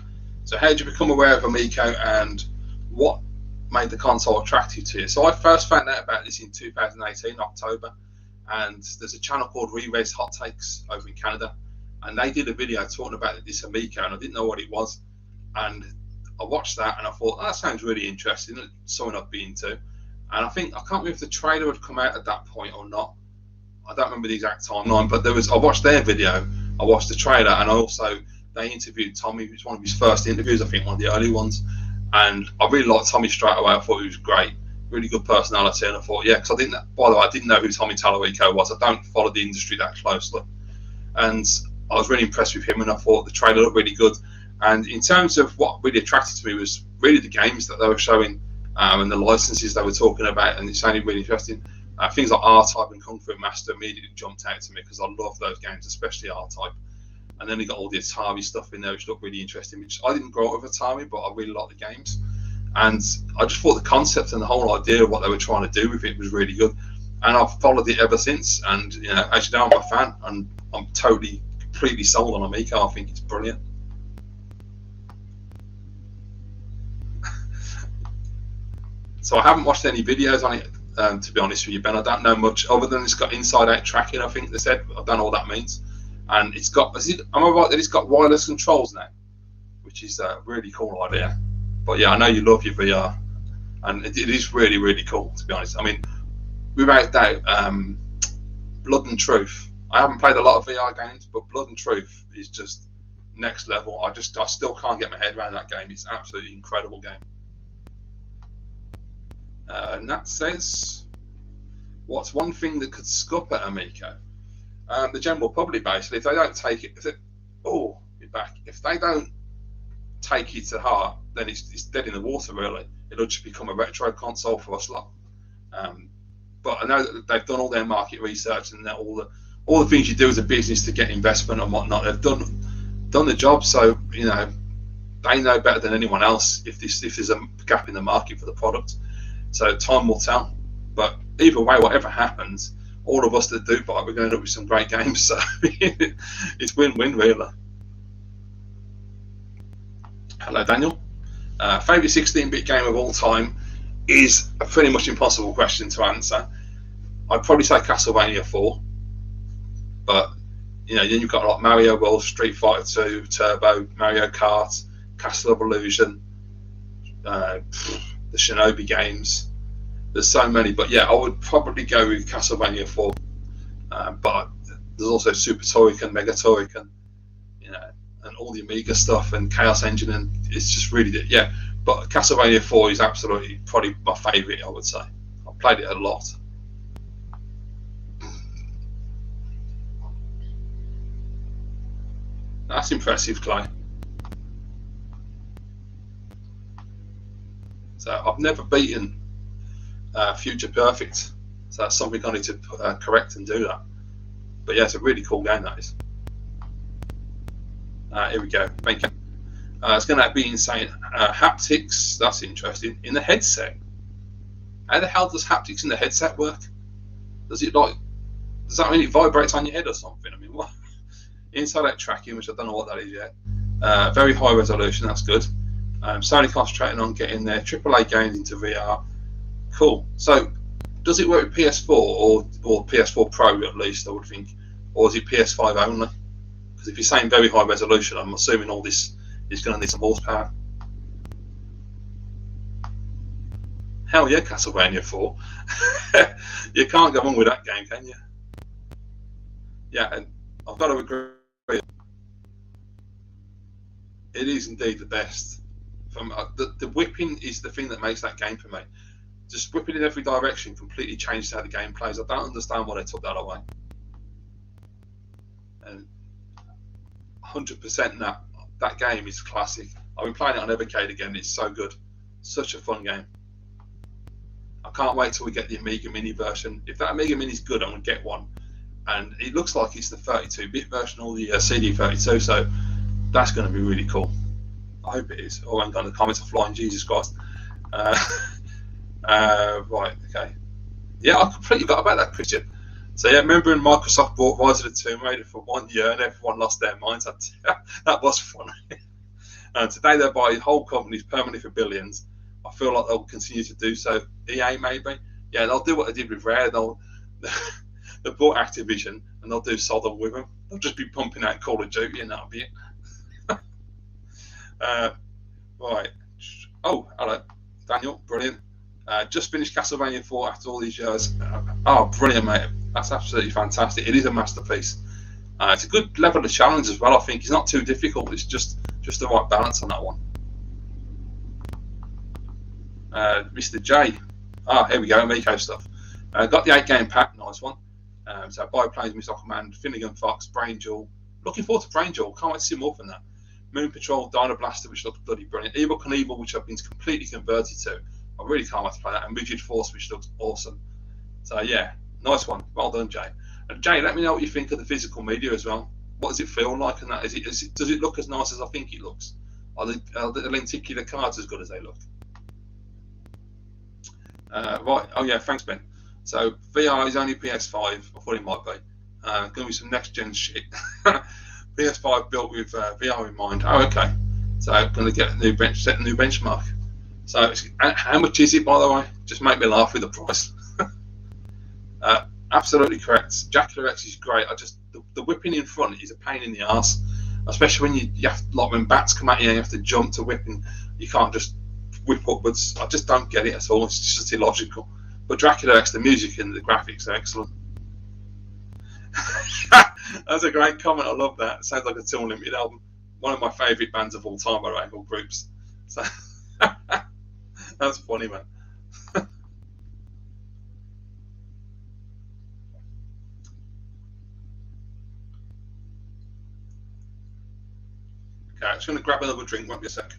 So how did you become aware of Amico and what made the console attractive to you? So I first found out about this in 2018, October, and there's a channel called Re-Res Hot Takes over in Canada, and they did a video talking about this Amico, and I didn't know what it was, and I watched that and I thought, oh, that sounds really interesting, something I'd be into. And I can't remember if the trailer had come out at that point or not. I don't remember the exact timeline, but I watched their video, I watched the trailer, and they interviewed Tommy. It was one of his first interviews, I think one of the early ones, and I really liked Tommy straight away. I thought he was great, really good personality, and I thought, yeah, because by the way, I didn't know who Tommy Tallarico was. I don't follow the industry that closely, and I was really impressed with him, and I thought the trailer looked really good. And in terms of what really attracted to me was really the games that they were showing, and the licenses they were talking about, and it sounded really interesting. Things like R-Type and Kung Fu Master immediately jumped out to me because I love those games, especially R-Type. And then they got all the Atari stuff in there, which looked really interesting. Which I didn't grow up with Atari, but I really liked the games. And I just thought the concept and the whole idea of what they were trying to do with it was really good. And I've followed it ever since. And as you know, I'm a fan, and I'm totally, completely sold on Amico. I think it's brilliant. So I haven't watched any videos on it, to be honest with you, Ben. I don't know much other than it's got inside-out tracking. I think they said. I don't know what that means. And it's got, am I right that it's got wireless controls now, which is a really cool idea. But yeah, I know you love your VR, and it is really, really cool, to be honest. I mean, without doubt, Blood and Truth. I haven't played a lot of VR games, but Blood and Truth is just next level. I still can't get my head around that game. It's an absolutely incredible game. And that says, what's one thing that could scupper Amico? The general public, basically, if they don't take it, if they don't take it to heart, then it's dead in the water, really. It'll just become a retro console for us lot. But I know that they've done all their market research and all the things you do as a business to get investment and whatnot. They've done the job, so they know better than anyone else if there's a gap in the market for the product. So time will tell. But either way, whatever happens, all of us that do buy, we're going to end up with some great games. So it's win-win, really. Hello, Daniel. Favourite 16-bit game of all time is a pretty much impossible question to answer. I'd probably say Castlevania 4. But, then you've got like Mario World, Street Fighter 2, Turbo, Mario Kart, Castle of Illusion, the Shinobi games. There's so many, but yeah, I would probably go with Castlevania 4. But there's also Super Turrican, Mega Turrican, and all the Amiga stuff and Chaos Engine, and it's just really yeah. But Castlevania 4 is absolutely probably my favourite, I would say. I've played it a lot. That's impressive, Clay. So I've never beaten Future Perfect, so that's something I need to correct and do that. But yeah, it's a really cool game, that is. Here we go. Thank you. It's going to be insane. Haptics, that's interesting. In the headset, how the hell does haptics in the headset work? Does that mean it vibrates on your head or something? I mean, what? Inside-out tracking, which I don't know what that is yet. Very high resolution, that's good. Sony concentrating on getting their AAA games into VR. Cool. So, does it work with PS4 or PS4 Pro at least, I would think? Or is it PS5 only? Because if you're saying very high resolution, I'm assuming all this is going to need some horsepower. Hell yeah, Castlevania 4. You can't go wrong with that game, can you? Yeah, and I've got to agree. It is indeed the best. The whipping is the thing that makes that game for me. Just whipping in every direction completely changed how the game plays. I don't understand why they took that away. And 100% that that game is classic. I've been playing it on Evercade again. It's so good. Such a fun game. I can't wait till we get the Amiga Mini version. If that Amiga Mini is good, I'm going to get one. And it looks like it's the 32-bit version or the CD32, so that's going to be really cool. I hope it is. Oh, I'm going to comments are flying, Jesus Christ. Right, okay. Yeah, I completely got about that, Christian. So yeah, remember when Microsoft bought Rise of the Tomb Raider for 1 year and everyone lost their minds? That was funny. And today they buy whole companies permanently for billions. I feel like they'll continue to do so. EA maybe. Yeah, they'll do what they did with Rare. They bought Activision and they'll do Sodom with them. They'll just be pumping out Call of Duty and that'll be it. Right. Oh, hello, Daniel. Brilliant. Just finished Castlevania 4 after all these years. Oh, brilliant, mate. That's absolutely fantastic. It is a masterpiece. It's a good level of challenge as well, I think. It's not too difficult. It's just the right balance on that one. Mr. J. Here we go, Amico stuff. Got the 8-game pack, nice one. So Biplanes, Missile Command, Finnegan Fox, Brain Jewel. Looking forward to Brain Jewel. Can't wait to see more from that. Moon Patrol, Dino Blaster, which looks bloody brilliant. Evil Knievel, which I've been completely converted to. I really can't wait to play that. And Rigid Force, which looks awesome. So yeah, nice one. Well done, Jay. And Jay, let me know what you think of the physical media as well. What does it feel like? And that does it look as nice as I think it looks? Are the lenticular cards as good as they look? Right. Oh yeah, thanks, Ben. So VR is only PS5. I thought it might be. Going to be some next gen shit. PS5 built with VR in mind. Oh, okay. So I'm going to get set a new benchmark. So how much is it, by the way? Just make me laugh with the price. Absolutely correct. Jacular X is great. The whipping in front is a pain in the arse, especially when you have like when bats come at you and you have to jump to whip and you can't just whip upwards. I just don't get it at all. It's just illogical. But Dracula X, the music and the graphics are excellent. That's a great comment. I love that. It sounds like a Tool Limited album. One of my favourite bands of all time, by the way, or groups. So that's funny, man. Okay, I'm just going to grab another drink. Won't be a sec.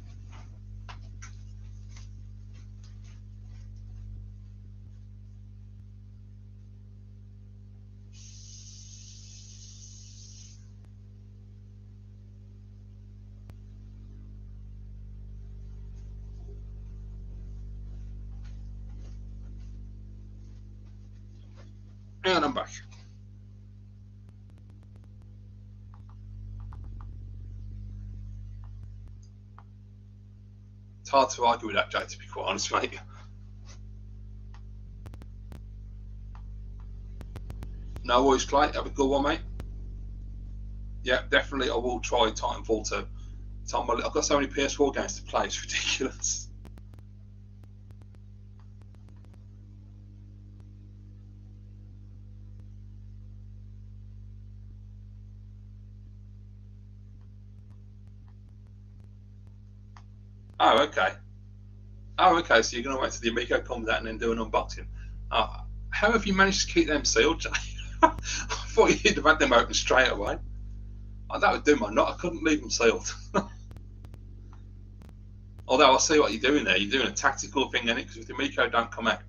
And I'm back. It's hard to argue with that, Jay, to be quite honest, mate. No worries, Clay. Have a good one, mate. Yeah, definitely. I will try Titanfall 2. I've got so many PS4 games to play. It's ridiculous. Oh, okay. Oh, okay. So you're going to wait till the Amigo comes out and then do an unboxing. How have you managed to keep them sealed, Jay? I thought you'd have had them open straight away. That would do my nut. I couldn't leave them sealed. Although I see what you're doing there. You're doing a tactical thing in it because if the Amigo don't come out,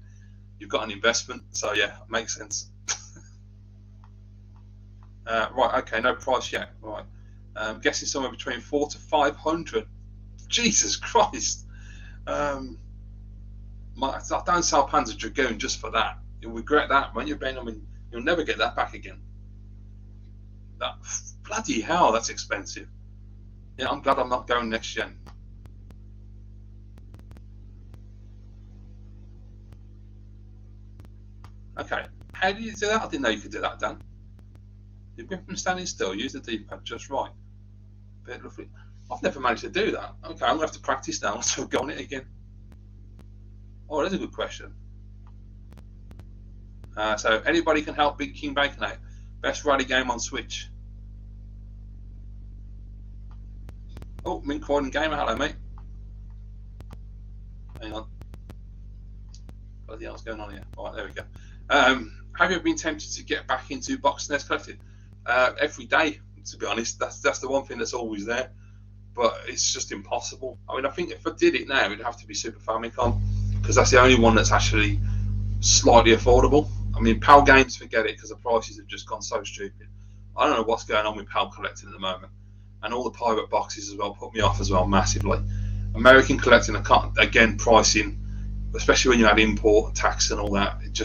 you've got an investment. So yeah, it makes sense. Right. Okay. No price yet. Right. I'm guessing somewhere between 400 to 500. Jesus Christ. I don't sell Panzer Dragoon just for that. You'll regret that, won't you, Ben? I mean, you'll never get that back again. That bloody hell, that's expensive. Yeah, I'm glad I'm not going next gen. Okay, how do you do that? I didn't know you could do that, Dan. You whip them standing still, use the D-pad just right. Bit lovely. I've never managed to do that. Okay, I'm going to have to practice now, so go on it again. Oh, that's a good question. So, anybody can help Big King Bacon out. Best rally game on Switch. Oh, Mint Coin Gamer, hello, mate. Hang on. Bloody hell's going on here? Alright, there we go. Have you ever been tempted to get back into box SNES collecting? Every day, to be honest. That's the one thing that's always there. but it's just impossible. I mean, I think if I did it now, it'd have to be Super Famicom, because that's the only one that's actually slightly affordable. I mean, PAL games, forget it, because the prices have just gone so stupid. I don't know what's going on with PAL collecting at the moment, and all the pirate boxes as well put me off as well massively. American collecting, I can't, again, pricing, especially when you add import tax and all that, it's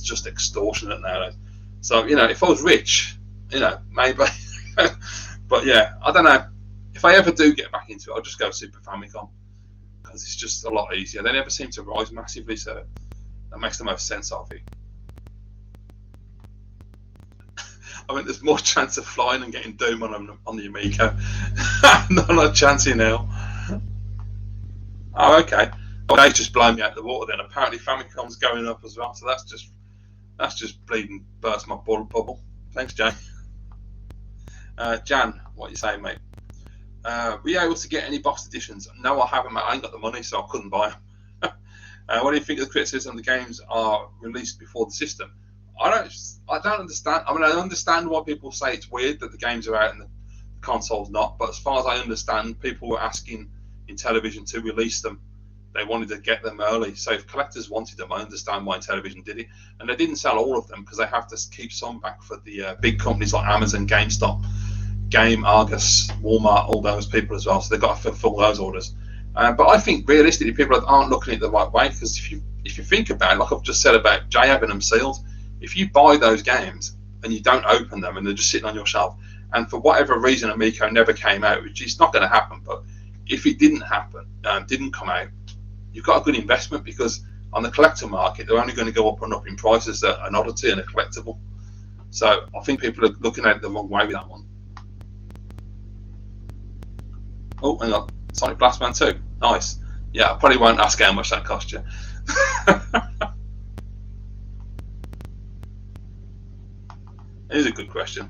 just extortionate nowadays. So, if I was rich, maybe. But yeah, I don't know. If I ever do get back into it, I'll just go Super Famicom, because it's just a lot easier. They never seem to rise massively, so that makes the most sense of it. I mean, there's more chance of flying and getting Doom on the Amico. Not a chance in hell. Oh, okay. Well, they just blown me out of the water then. Apparently Famicom's going up as well, so that's just bleeding burst my bubble. Thanks, Jay. Jan, what are you saying, mate? Were you able to get any box editions? No, I haven't, mate. I ain't got the money, so I couldn't buy them. What do you think of the criticism the games are released before the system? I don't understand. I mean, I understand why people say it's weird that the games are out and the console's not, but as far as I understand, people were asking in television to release them. They wanted to get them early. So if collectors wanted them, I understand why television did it. And they didn't sell all of them because they have to keep some back for the big companies like Amazon, GameStop, Game, Argus, Walmart, all those people as well. So they've got to fulfill those orders. But I think realistically, people aren't looking at it the right way, because if you think about it, like I've just said about Jay having them sealed, if you buy those games and you don't open them and they're just sitting on your shelf, and for whatever reason Amico never came out, which is not going to happen, but if it didn't happen, didn't come out, you've got a good investment, because on the collector market, they're only going to go up and up in prices that an oddity and a collectible. So I think people are looking at it the wrong way with that one. Oh, hang on. Sonic Blastman 2. Nice. Yeah, I probably won't ask how much that cost you. Here's a good question.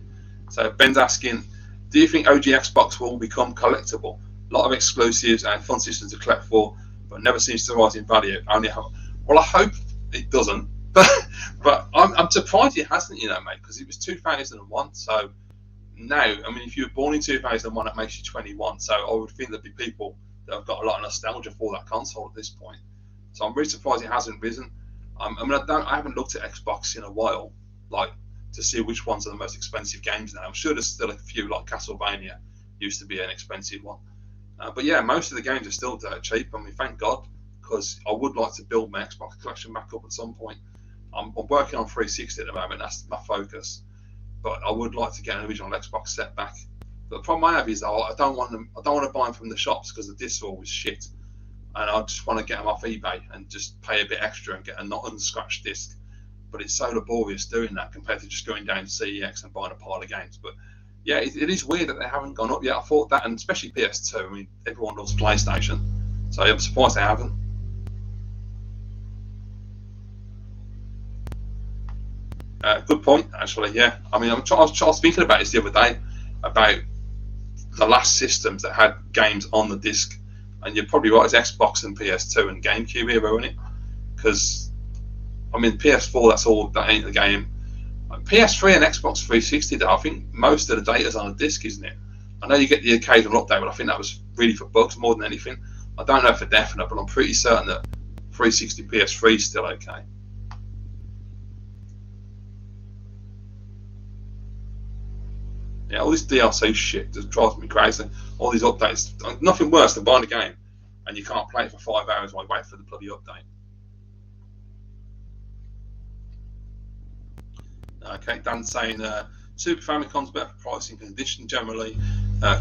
So Ben's asking, do you think OG Xbox will become collectible? A lot of exclusives and fun systems to collect for, but never seems to rise in value. Well, I hope it doesn't, but I'm surprised it hasn't, mate, because it was 2001. So now, I mean, if you were born in 2001, that makes you 21. So I would think there'd be people that have got a lot of nostalgia for that console at this point. So I'm really surprised it hasn't risen. I mean, I haven't looked at Xbox in a while, like, to see which ones are the most expensive games now. I'm sure there's still a few, like Castlevania used to be an expensive one. But yeah, most of the games are still cheap. I mean, thank God, because I would like to build my Xbox collection back up at some point. I'm working on 360 at the moment. That's my focus. But I would like to get an original Xbox set back. But the problem I have is I don't want to buy them from the shops, because the discs are always shit, and I just want to get them off eBay and just pay a bit extra and get a not unscratched disc. But it's so laborious doing that compared to just going down to CEX and buying a pile of games. But yeah, it is weird that they haven't gone up yet. I thought that, and especially PS2. I mean, everyone loves PlayStation, so I'm surprised they haven't. Good point, actually. Yeah, I mean, I was thinking about this the other day about the last systems that had games on the disc, and you're probably right. It's Xbox and PS2 and GameCube era, isn't it? Because I mean, PS4, that ain't the game. PS3 and Xbox 360, I think most of the data's on a disc, isn't it? I know you get the occasional update, but I think that was really for bugs more than anything. I don't know for definite, but I'm pretty certain that 360 PS3 is still okay. Yeah, all this DLC shit just drives me crazy. All these updates, nothing worse than buying a game and you can't play it for 5 hours while you wait for the bloody update. Okay, Dan's saying Super Famicom's better for pricing condition generally.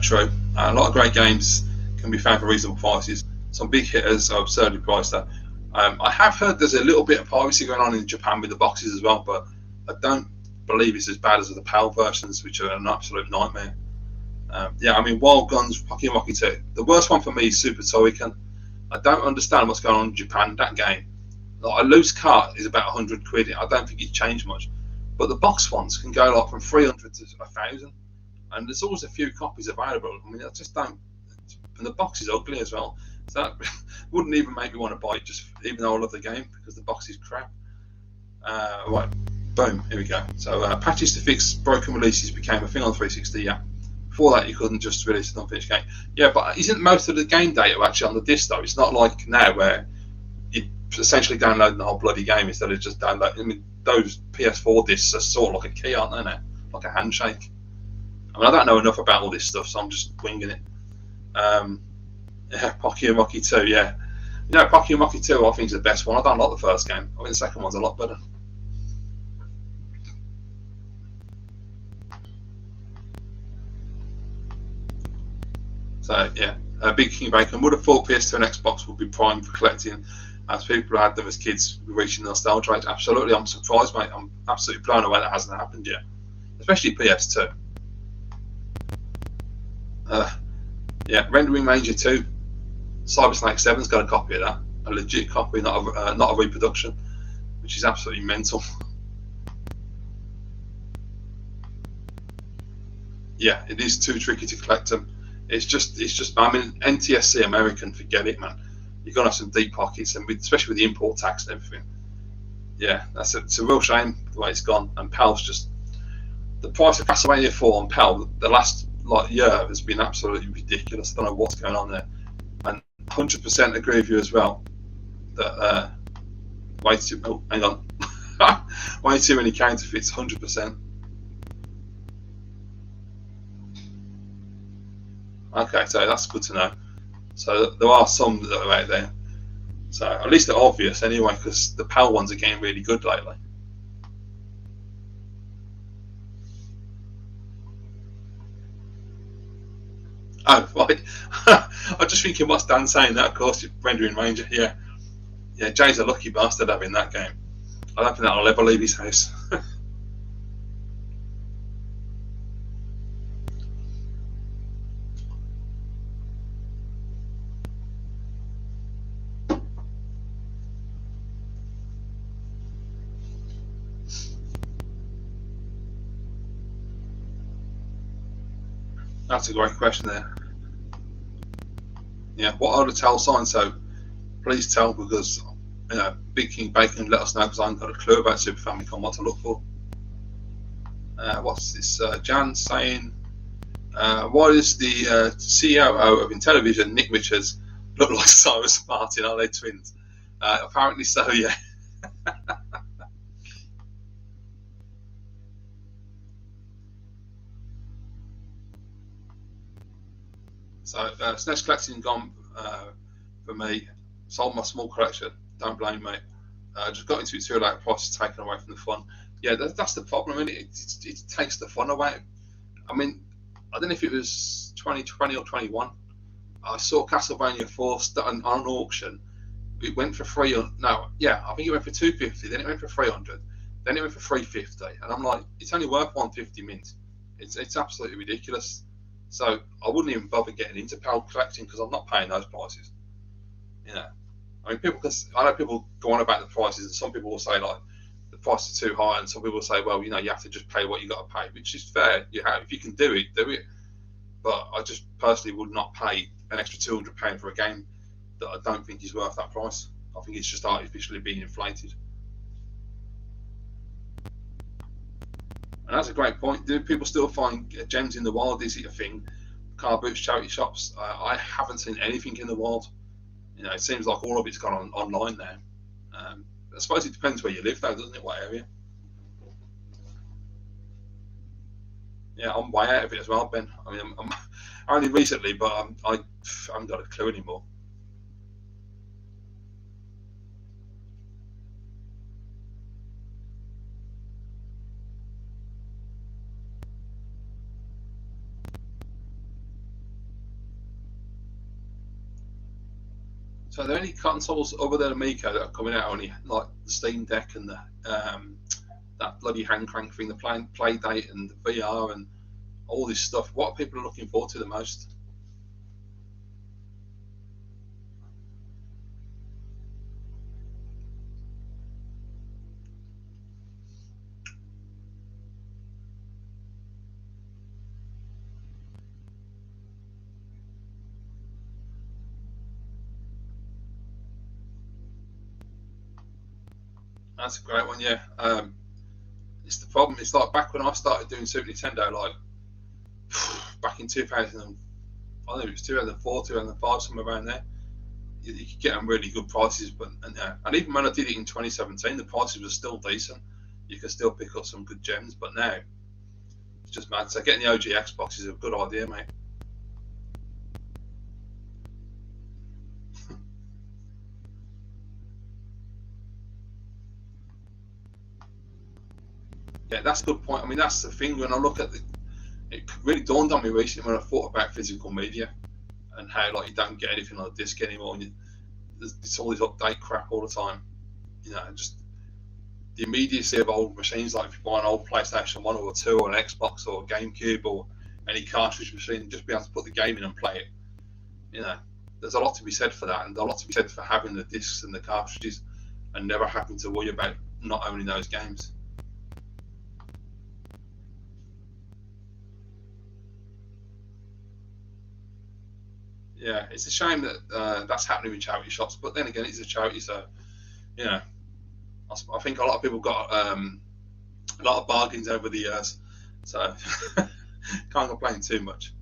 True. A lot of great games can be found for reasonable prices. Some big hitters are absurdly priced though. I have heard there's a little bit of piracy going on in Japan with the boxes as well, but I don't believe it's as bad as the PAL versions, which are an absolute nightmare. Yeah, I mean, Wild Guns, Pocky Mocky 2. The worst one for me is Super Toyken. I don't understand what's going on in Japan. That game, like, a loose cart is about 100 quid. I don't think it's changed much. But the box ones can go like from 300 to 1,000, and there's always a few copies available. I mean, I just don't. And the box is ugly as well, so that wouldn't even make me want to buy it. Just even though I love the game, because the box is crap. Right, boom, here we go. So patches to fix broken releases became a thing on 360. Yeah, Before that, you couldn't just release an unfinished game. Yeah, but isn't most of the game data actually on the disc though? It's not like now where you're essentially downloading the whole bloody game instead of just downloading. I mean, those PS4 discs are sort of like a key, aren't they now? Like a handshake. I mean, I don't know enough about all this stuff, so I'm just winging it. Yeah, Pocky and Rocky 2, yeah. You know, Pocky and Rocky 2 I think is the best one. I don't like the first game. I think the second one's a lot better. So, yeah. Big King Bacon would have thought PS2 and Xbox would be prime for collecting, as people who had them as kids reaching the nostalgia rate. Absolutely, I'm surprised, mate. I'm absolutely blown away that hasn't happened yet. Especially PS2. Yeah, Rendering Ranger 2. Cyber Snake 7's got a copy of that. A legit copy, not a reproduction, which is absolutely mental. Yeah, it is too tricky to collect them. It's just. I mean, NTSC American, forget it, man. You're gonna have some deep pockets, and especially with the import tax and everything. Yeah, it's a real shame the way it's gone. And PAL's just the price of Castlevania 4 on PAL the last year has been absolutely ridiculous. I don't know what's going on there, and 100% agree with you as well. That way too. Oh, hang on, way too many counterfeits. 100%. Okay, so that's good to know. So there are some that are out there. So at least they're obvious anyway, because the PAL ones are getting really good lately. Oh, right. I'm just thinking, what's Dan saying that? Of course, you're Rendering Ranger. Yeah, yeah. Jay's a lucky bastard having that game. I don't think that'll ever leave his house. That's a great question there. Yeah, what are the tell signs? So please tell, because Big King Bacon let us know, because I haven't got a clue about Super Famicom what to look for. What's this? Jan saying, why does the COO of Intellivision, Nick Richards, look like Cyrus Martin? Are they twins? Apparently so, yeah. So SNES collecting gone for me. Sold my small collection. Don't blame me. Just got into it too late. Price is taken away from the fun. Yeah, that's the problem. I mean, it takes the fun away. I mean, I don't know if it was 2020 or 21. I saw Castlevania 4 on an auction. It went for free. No, yeah, I think it went for 250. Then it went for 300. Then it went for 350. And I'm like, it's only worth 150 mint. It's absolutely ridiculous. So I wouldn't even bother getting into PAL collecting, because I'm not paying those prices. You know, I mean, I know people go on about the prices, and some people will say like the price is too high, and some people will say, well, you know, you have to just pay what you got to pay, which is fair. If you can do it, do it. But I just personally would not pay an extra £200 for a game that I don't think is worth that price. I think it's just artificially being inflated. And that's a great point. Do people still find gems in the wild? Is it a thing? Car boots, charity shops? I haven't seen anything in the wild. You know, it seems like all of it's gone online now. I suppose it depends where you live, though, doesn't it? What area? Yeah, I'm way out of it as well, Ben. I mean, I'm only recently, but I haven't got a clue anymore. So are there any consoles other than Amico that are coming out only, like the Steam Deck and the that bloody hand crank thing, the play date and the VR and all this stuff? What are people looking forward to the most? That's a great one, yeah. It's the problem. It's like back when I started doing Super Nintendo, like back in 2000, I think it was 2004, 2005, somewhere around there. You could get them really good prices, and even when I did it in 2017, the prices were still decent. You can still pick up some good gems, but now it's just mad. So getting the OG Xbox is a good idea, mate. Yeah, that's a good point. I mean, that's the thing. When I look at it really dawned on me recently when I thought about physical media and how like you don't get anything on a disc anymore, and it's all this update crap all the time. Just the immediacy of old machines, like if you buy an old PlayStation 1 or 2 or an Xbox or a GameCube or any cartridge machine, just be able to put the game in and play it. There's a lot to be said for that, and a lot to be said for having the discs and the cartridges and never having to worry about not owning those games. Yeah, it's a shame that that's happening with charity shops, but then again, it's a charity, so yeah, I think a lot of people got a lot of bargains over the years, so can't complain too much.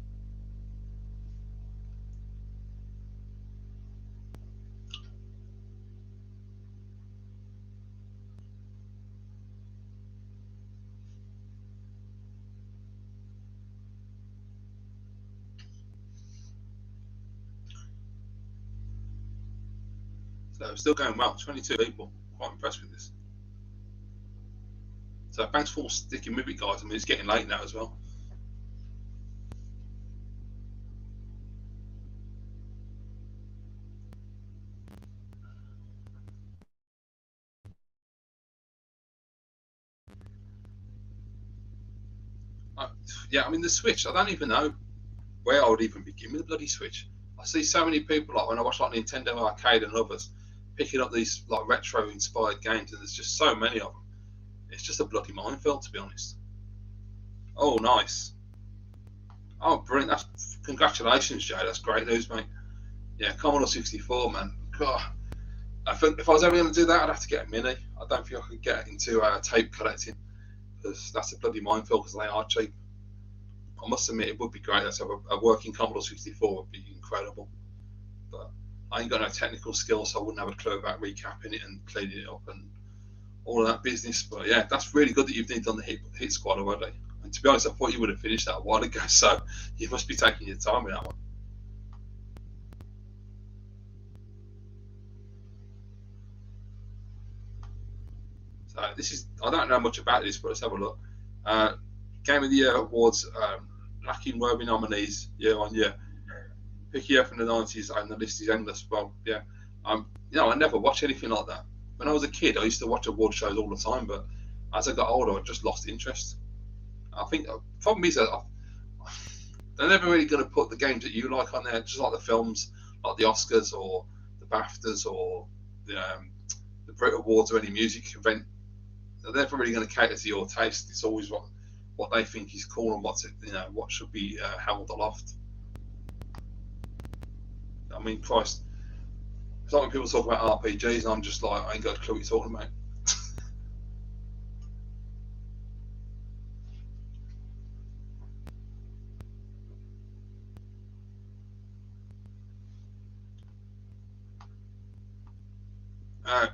So still going well. 22 people. Quite impressed with this. So thanks for sticking with it, guys. I mean, it's getting late now as well. Uh, yeah, I mean the Switch. I don't even know where I would even begin with the bloody Switch. I see so many people like when I watch like Nintendo Arcade and others picking up these like retro inspired games, and there's just so many of them. It's just a bloody minefield, to be honest. Oh, nice. Oh, brilliant. That's congratulations, Jay. That's great news, mate. Yeah, Commodore 64, man. God, I think if I was ever going to do that, I'd have to get a mini. I don't think I could get into tape collecting because that's a bloody minefield because they are cheap. I must admit, it would be great. That's a working Commodore 64 would be incredible. But I ain't got no technical skills, so I wouldn't have a clue about recapping it and cleaning it up and all of that business. But yeah, that's really good that you've done the hit squad already. And to be honest, I thought you would have finished that a while ago, so you must be taking your time with that one. So this is, I don't know much about this, but let's have a look. Uh, Game of the Year awards, lacking worthy nominees year on year. Pick year from the 90s, and the list is endless. Well, yeah, I never watched anything like that. When I was a kid, I used to watch award shows all the time, but as I got older, I just lost interest. I think the problem is that they're never really going to put the games that you like on there, just like the films, like the Oscars or the BAFTAs or the Brit Awards or any music event. They're never really going to cater to your taste. It's always what they think is cool and what should be held aloft. I mean, Christ, it's like when people talk about RPGs, and I'm just like, I ain't got a clue what you're talking about.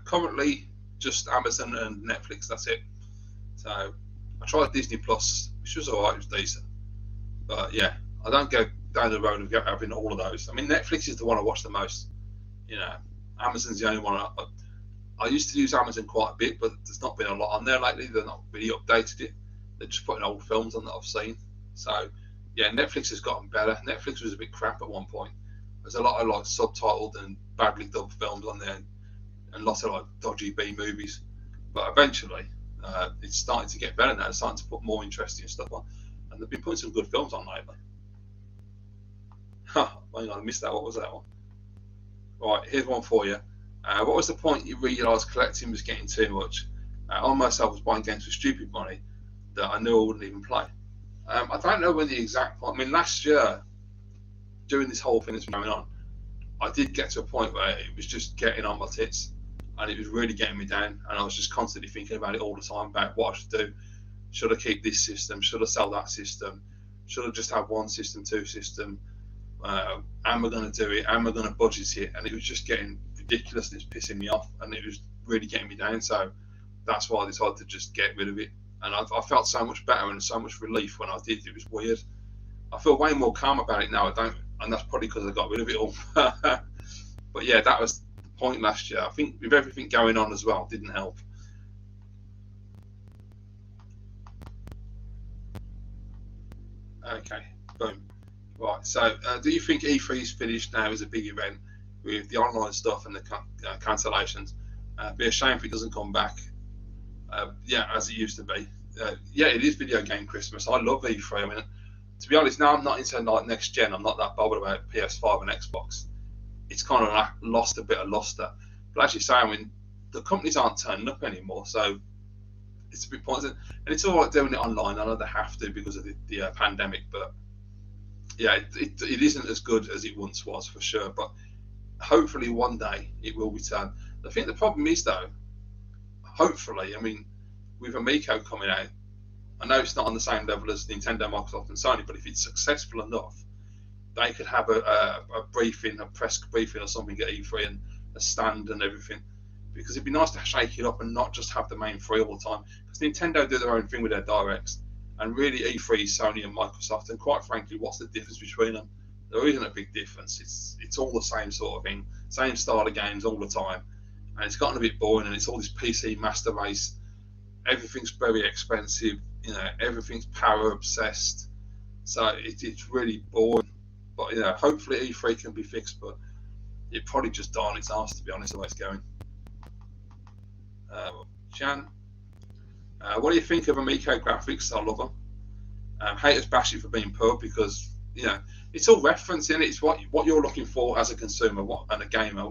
Currently, just Amazon and Netflix. That's it. So I tried Disney Plus, which was alright. It was decent, but yeah, I don't go down the road of having all of those. I mean, Netflix is the one I watch the most. You know, Amazon's the only one. I used to use Amazon quite a bit, but there's not been a lot on there lately. They're not really updated it. They're just putting old films on that I've seen. So yeah, Netflix has gotten better. Netflix was a bit crap at one point. There's a lot of like subtitled and badly dubbed films on there, and lots of like dodgy B movies. But eventually, it's starting to get better now. It's starting to put more interesting stuff on, and they've been putting some good films on lately. Hang on, I missed that. What was that one? Right, here's one for you. What was the point you realised collecting was getting too much? I myself was buying games for stupid money that I knew I wouldn't even play. I don't know when the exact point. I mean, last year, during this whole thing that's been going on, I did get to a point where it was just getting on my tits, and it was really getting me down. And I was just constantly thinking about it all the time about what I should do. Should I keep this system? Should I sell that system? Should I just have one system, two system? Am I going to do it? Am I going to budget it? And it was just getting ridiculous, and it's pissing me off, and it was really getting me down. So that's why I decided to just get rid of it. And I felt so much better and so much relief when I did. It was weird. I feel way more calm about it now. I don't, and that's probably because I got rid of it all. But yeah, that was the point last year. I think with everything going on as well, didn't help. Okay, boom. Right. So, do you think E3 is finished now as a big event with the online stuff and the cancellations? Be a shame if it doesn't come back. Yeah, as it used to be. Yeah, it is video game Christmas. I love E3. I mean, to be honest, now I'm not into like next gen. I'm not that bothered about PS5 and Xbox. It's kind of like lost a bit of luster. But as you say, I mean, the companies aren't turning up anymore, so it's a bit pointless. And it's all right doing it online. I know they have to because of the pandemic, but yeah, it isn't as good as it once was for sure. But hopefully one day it will return. I think the problem is though, hopefully, I mean, with Amico coming out, I know it's not on the same level as Nintendo, Microsoft, and Sony, but if it's successful enough, they could have a briefing, a press briefing or something at E3 and a stand and everything. Because it'd be nice to shake it up and not just have the main three all the time. Because Nintendo do their own thing with their directs, and really E3 is Sony and Microsoft. And quite frankly, what's the difference between them? There isn't a big difference. It's all the same sort of thing, same style of games all the time, and it's gotten a bit boring. And it's all this PC master race. Everything's very expensive. You know, everything's power obsessed. So it's really boring. But you know, hopefully E3 can be fixed. But it probably just died on its arse, to be honest, the way it's going. Jan, what do you think of Amico graphics? I love them. Haters bash it for being poor because you know it's all referencing. It's what you're looking for as a consumer, and a gamer.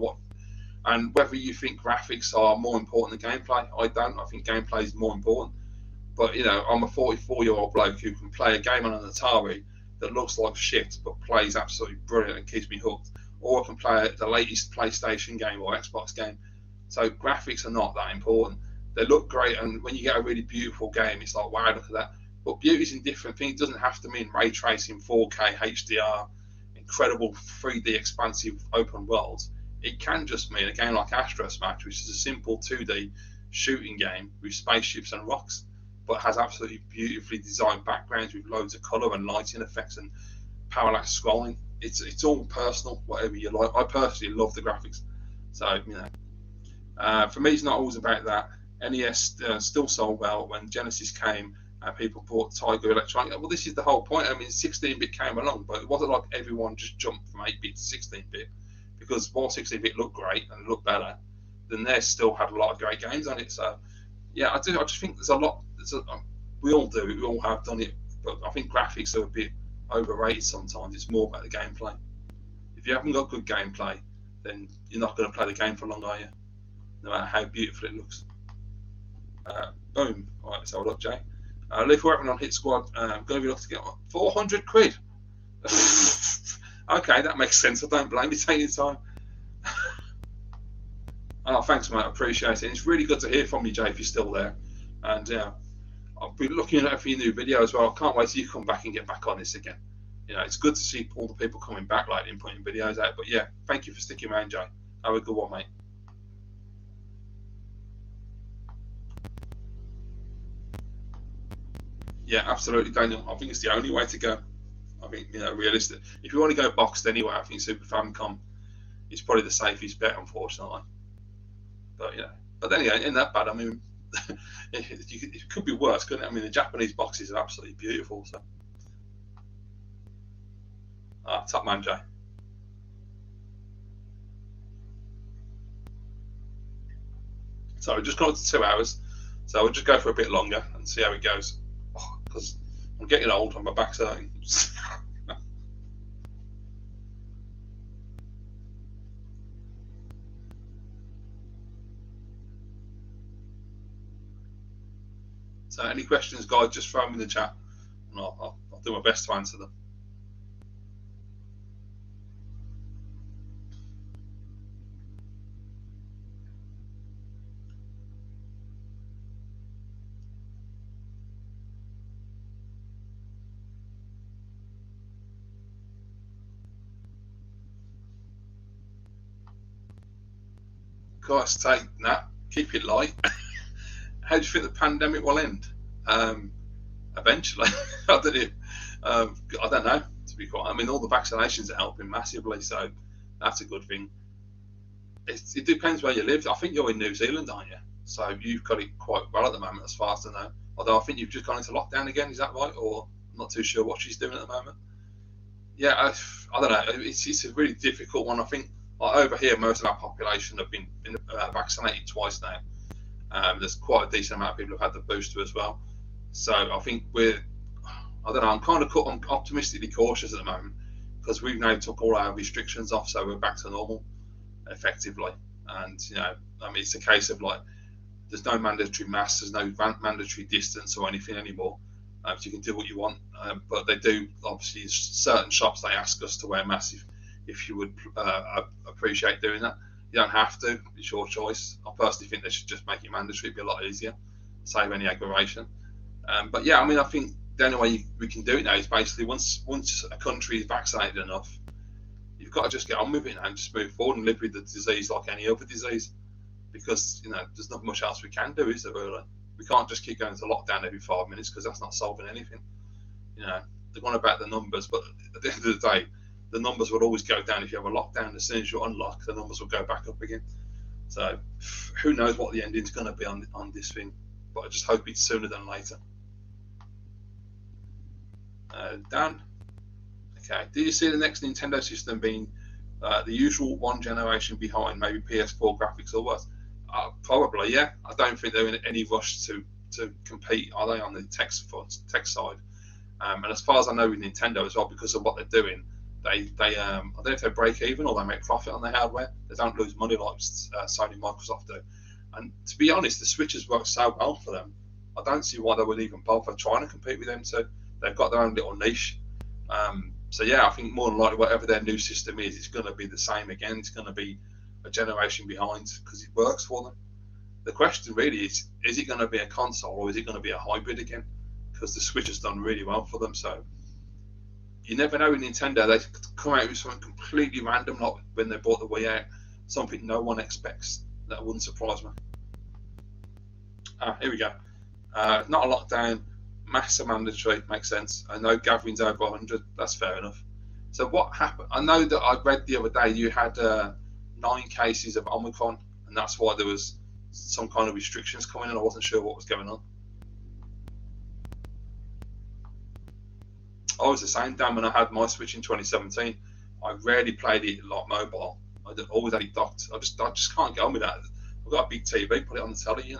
And whether you think graphics are more important than gameplay, I don't. I think gameplay is more important. But you know, I'm a 44-year-old bloke who can play a game on an Atari that looks like shit but plays absolutely brilliant and keeps me hooked. Or I can play the latest PlayStation game or Xbox game. So graphics are not that important. They look great, and when you get a really beautiful game, it's like, wow, look at that. But beauty's in different things. It doesn't have to mean ray tracing, 4K, HDR, incredible 3D expansive open worlds. It can just mean a game like Astro Smash, which is a simple 2D shooting game with spaceships and rocks, but has absolutely beautifully designed backgrounds with loads of colour and lighting effects and parallax scrolling. It's all personal, whatever you like. I personally love the graphics. So, you know, for me, it's not always about that. NES still sold well. When Genesis came, people bought Tiger Electronic. Well, this is the whole point. I mean, 16-bit came along, but it wasn't like everyone just jumped from 8-bit to 16-bit. Because while 16-bit looked great and looked better, then NES still had a lot of great games on it. So, yeah, I just think there's a lot. We all do it. We all have done it. But I think graphics are a bit overrated sometimes. It's more about the gameplay. If you haven't got good gameplay, then you're not going to play the game for long, are you? No matter how beautiful it looks. Boom. All right, so look, Jay. Leaf Weapon on Hit Squad. Going to be looking to get 400 quid. Okay, that makes sense. I don't blame you. Take your time. Oh, thanks, mate. I appreciate it. It's really good to hear from you, Jay, if you're still there. And yeah, I'll be looking out for your new video as well. I can't wait till you come back and get back on this again. You know, it's good to see all the people coming back, like, and putting videos out. But yeah, thank you for sticking around, Jay. Have a good one, mate. Yeah, absolutely, Daniel. I think it's the only way to go. I think, you know, realistic. If you want to go boxed anyway, I think Super Famicom is probably the safest bet, unfortunately. But yeah, but then again, in that bad. I mean, it could be worse, couldn't it? I mean, the Japanese boxes are absolutely beautiful. So, top man, Jay. So we just got to 2 hours. So we'll just go for a bit longer and see how it goes. Because I'm getting old and my back's hurting. So any questions, guys, just throw them in the chat, and I'll do my best to answer them. God's sake, Nat, keep it light. How do you think the pandemic will end? Eventually, I don't know. I don't know. To be quite, I mean, all the vaccinations are helping massively, so that's a good thing. It depends where you live. I think you're in New Zealand, aren't you? So you've got it quite well at the moment, as far as I know. Although I think you've just gone into lockdown again. Is that right? Or I'm not too sure what she's doing at the moment. Yeah, I don't know. It's a really difficult one. I think over here, most of our population have been vaccinated twice now. There's quite a decent amount of people who've had the booster as well. So I think I don't know, I'm optimistically cautious at the moment because we've now took all our restrictions off, so we're back to normal effectively. And I mean, it's a case of like, there's no mandatory masks, there's no mandatory distance or anything anymore. So you can do what you want, but they do, obviously, certain shops, they ask us to wear masks if you would appreciate doing that. You don't have to, it's your choice. I personally think they should just make it mandatory, it'd be a lot easier, save any aggravation. But yeah, I mean, I think the only way we can do it now is basically once a country is vaccinated enough, you've got to just get on with it and just move forward and live with the disease like any other disease, because there's not much else we can do, is there really? We can't just keep going to lockdown every 5 minutes because that's not solving anything. They're going about the numbers, but at the end of the day, the numbers will always go down if you have a lockdown. As soon as you unlock, the numbers will go back up again. So who knows what the ending's going to be on this thing, but I just hope it's sooner than later. Dan, okay. Do you see the next Nintendo system being the usual one generation behind, maybe PS4 graphics or worse? Probably, yeah. I don't think they're in any rush to compete, are they, on the tech side? And as far as I know with Nintendo as well, because of what they're doing, they I don't know if they break even or they make profit on their hardware. They don't lose money like Sony and Microsoft do. And to be honest, the Switch has worked so well for them. I don't see why they would even bother trying to compete with them too. They've got their own little niche. So yeah, I think more than likely whatever their new system is, it's going to be the same again. It's going to be a generation behind because it works for them. The question really is it going to be a console or is it going to be a hybrid again? Because the Switch has done really well for them. So you never know with Nintendo. They come out with something completely random, like when they bought the Wii out, something no one expects. That wouldn't surprise me. Here we go. Not a lockdown. Masks are mandatory. Makes sense. I know gatherings over 100. That's fair enough. So what happened? I know that I read the other day you had 9 cases of Omicron, and that's why there was some kind of restrictions coming in. I wasn't sure what was going on. I was the same, Dan, when I had my Switch in 2017. I rarely played it like mobile. I always had it docked. I just can't get on with that. I've got a big TV, put it on the telly,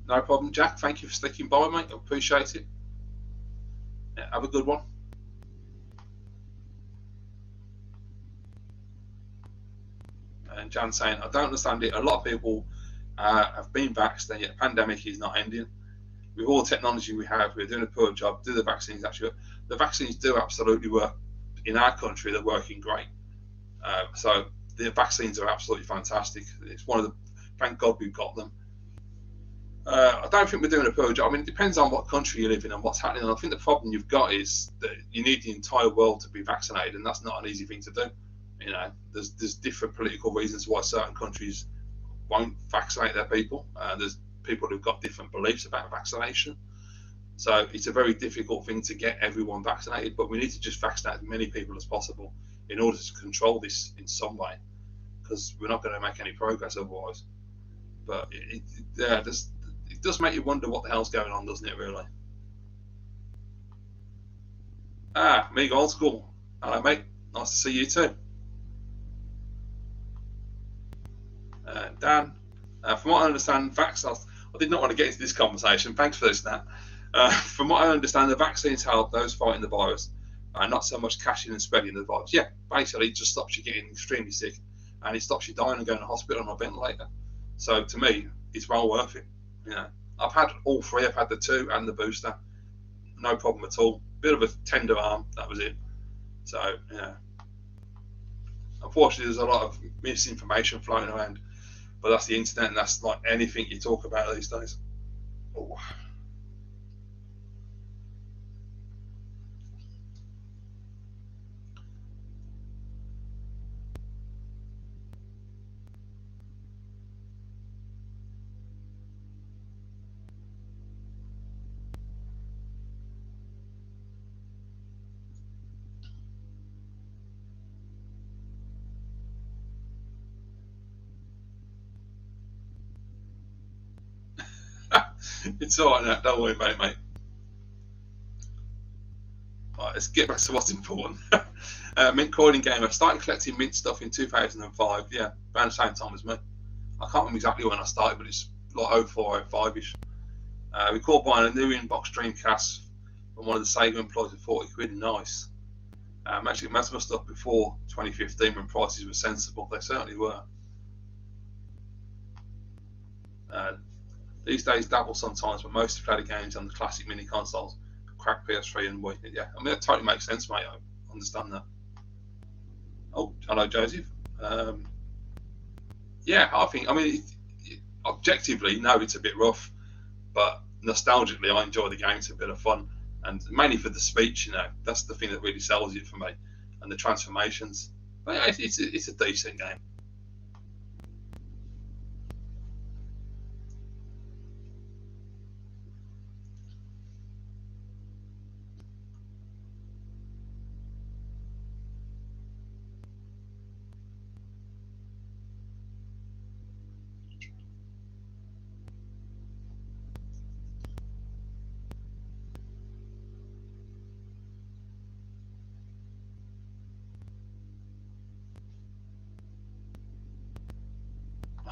No problem, Jack. Thank you for sticking by, mate. I appreciate it. Yeah, have a good one. And Jan saying, I don't understand it. A lot of people have been vaxxed, and yet the pandemic is not ending. With all the technology we have, we're doing a poor job. Do the vaccines actually work? The vaccines do absolutely work. In our country, they're working great. So the vaccines are absolutely fantastic. It's one of the, thank God we've got them. I don't think we're doing a poor job. I mean, it depends on what country you live in and what's happening. And I think the problem you've got is that you need the entire world to be vaccinated, and that's not an easy thing to do. There's different political reasons why certain countries won't vaccinate their people. There's people who've got different beliefs about vaccination. So it's a very difficult thing to get everyone vaccinated, but we need to just vaccinate as many people as possible in order to control this in some way, because we're not going to make any progress otherwise. But it does make you wonder what the hell's going on, doesn't it, really? Me, old school. Hello, mate. Nice to see you too. Dan, from what I understand, vaccines. I did not want to get into this conversation. Thanks for this, Nat. From what I understand, the vaccines help those fighting the virus, not so much catching and spreading the virus. Yeah, basically, it just stops you getting extremely sick, and it stops you dying and going to hospital on a ventilator. So to me, it's well worth it. I've had all 3. I've had the 2 and the booster. No problem at all. Bit of a tender arm. That was it. So yeah. Unfortunately, there's a lot of misinformation floating around, but that's the internet, and that's like anything you talk about these days. Oh. It's alright now, don't worry about it, mate. Right, let's get back to what's important. Mint Coin Gamer. Started collecting mint stuff in 2005. Yeah, around the same time as me. I can't remember exactly when I started, but it's like 04, 05-ish. Recall buying a new inbox Dreamcast from one of the Sega employees for 40 quid. Nice. Actually, most of my stuff before 2015 when prices were sensible. They certainly were. These days dabble sometimes, but mostly play the games on the classic mini consoles, crack PS3 and Wii. Yeah, I mean that totally makes sense, mate. I understand that. Oh, hello, Joseph. Yeah, I mean, objectively, no, it's a bit rough, but nostalgically, I enjoy the game. It's a bit of fun, and mainly for the speech. That's the thing that really sells it for me, and the transformations. But yeah, it's a decent game.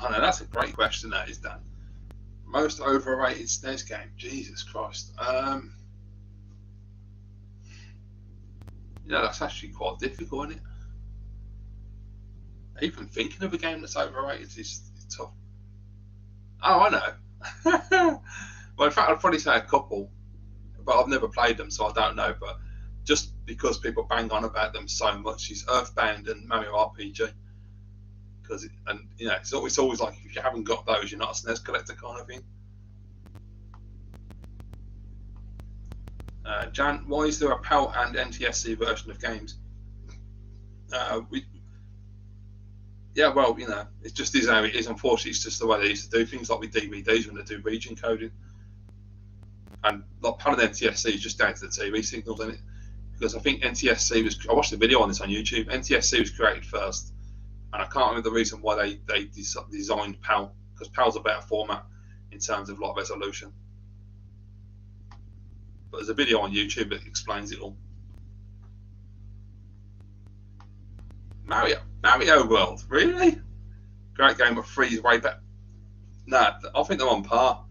I know that's a great question. That is, Dan. Most overrated SNES game. Jesus Christ. That's actually quite difficult, isn't it? Even thinking of a game that's overrated is tough. Oh, I know. Well, in fact, I'd probably say a couple, but I've never played them, so I don't know. But just because people bang on about them so much, is Earthbound and Mario RPG. It's always like if you haven't got those, you're not a SNES collector kind of thing. Jan, why is there a PAL and NTSC version of games? Well, it just is how it is. Unfortunately, it's just the way they used to do things, like with DVDs when they do region coding. And like PAL and NTSC is just down to the TV signals, isn't it? Because I think NTSC was. I watched a video on this on YouTube. NTSC was created first, and I can't remember the reason why they designed PAL, because PAL's a better format in terms of like resolution. But there's a video on YouTube that explains it all. Mario World, really? Great game, but freeze way back. Nah, I think they're on par.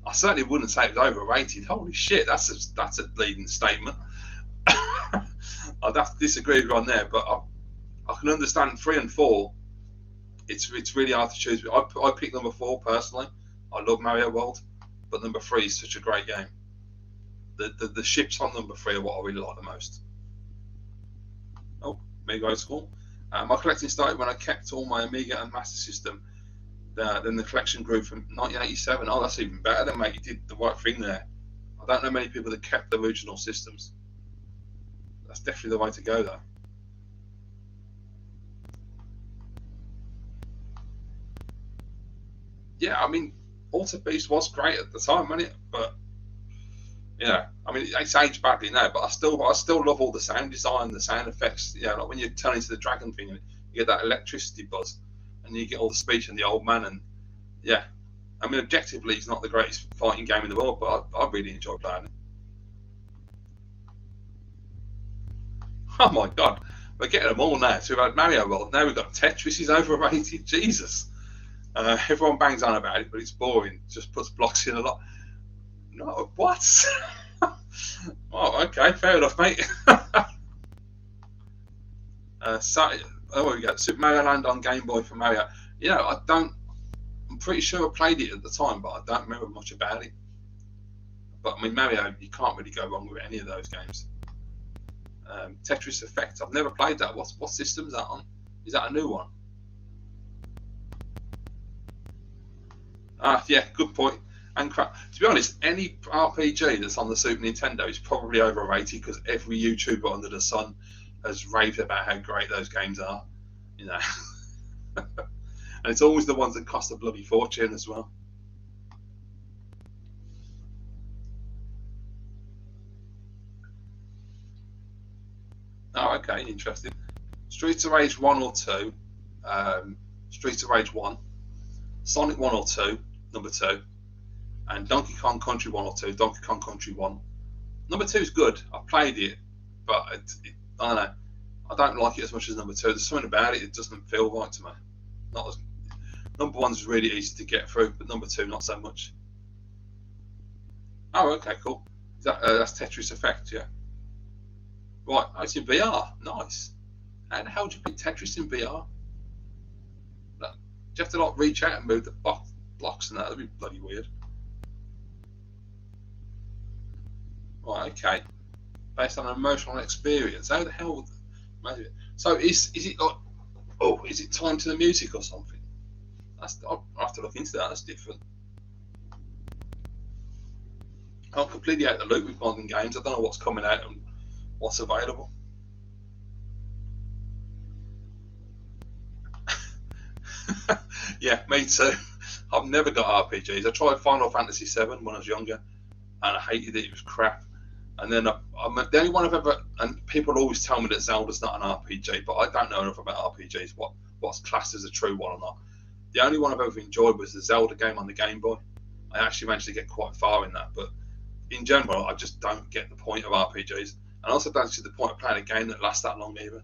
I certainly wouldn't say it was overrated. Holy shit, that's a leading statement. I'd have to disagree with you on there, but I can understand 3 and 4. It's really hard to choose. I pick number 4 personally. I love Mario World, but number 3 is such a great game. The ships on number 3 are what I really like the most. Oh, Amiga Old School. My collecting started when I kept all my Amiga and Master System. Then the collection grew from 1987. Oh, that's even better then, mate. You did the right thing there. I don't know many people that kept the original systems. That's definitely the way to go, though. Yeah, I mean, Alter Beast was great at the time, wasn't it? But I mean, it's aged badly now, but I still love all the sound design, the sound effects. Like when you turn into the dragon thing, you get that electricity buzz, and you get all the speech and the old man, and I mean, objectively, it's not the greatest fighting game in the world, but I really enjoy playing it. Oh my god, we're getting them all now. So we've had Mario World, now we've got Tetris is overrated. Jesus, everyone bangs on about it, but it's boring. Just puts blocks in a lot. No, what? Oh, okay, fair enough, mate. We got Super Mario Land on Game Boy for Mario. I'm pretty sure I played it at the time, but I don't remember much about it. But I mean, Mario, you can't really go wrong with any of those games. Tetris Effect, I've never played that. What system is that on? Is that a new one? Yeah, good point. And to be honest, any RPG that's on the Super Nintendo is probably overrated because every YouTuber under the sun has raved about how great those games are. And it's always the ones that cost a bloody fortune as well. Oh, okay, interesting. Streets of Rage 1 or 2, Streets of Rage 1, Sonic 1 or 2, number 2, and Donkey Kong Country 1 or 2, Donkey Kong Country 1. Number 2 is good. I've played it, but I don't know. I don't like it as much as number 2. There's something about it doesn't feel right to me. Not as, number 1's really easy to get through, but number 2 not so much. Oh, okay, cool. That's Tetris Effect, yeah. Right, it's in VR. Nice. How the hell do you pick Tetris in VR? Do you have to like reach out and move the blocks and that? That'd be bloody weird. Right, okay. Based on an emotional experience. How the hell would so is it like, oh, is it timed to the music or something? I'll have to look into that. That's different. I'm completely out of the loop with modern games. I don't know what's coming out and what's available. Yeah, me too. I've never got RPGs. I tried Final Fantasy VII when I was younger, and I hated it. It was crap. And then I'm the only one I've ever. And people always tell me that Zelda's not an RPG, but I don't know enough about RPGs. What's classed as a true one or not? The only one I've ever enjoyed was the Zelda game on the Game Boy. I actually managed to get quite far in that, but in general, I just don't get the point of RPGs, and I also don't see the point of playing a game that lasts that long either.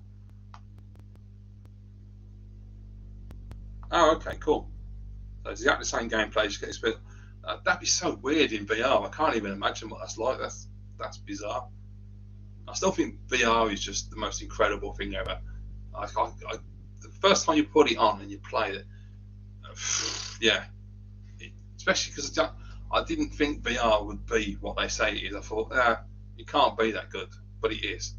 Oh, okay, cool. So it's exactly the same gameplay. Just get experience. That'd be so weird in VR. I can't even imagine what that's like. That's bizarre. I still think VR is just the most incredible thing ever. The first time you put it on and you play it, yeah, especially because I didn't think VR would be what they say it is. I thought, it can't be that good, but it is.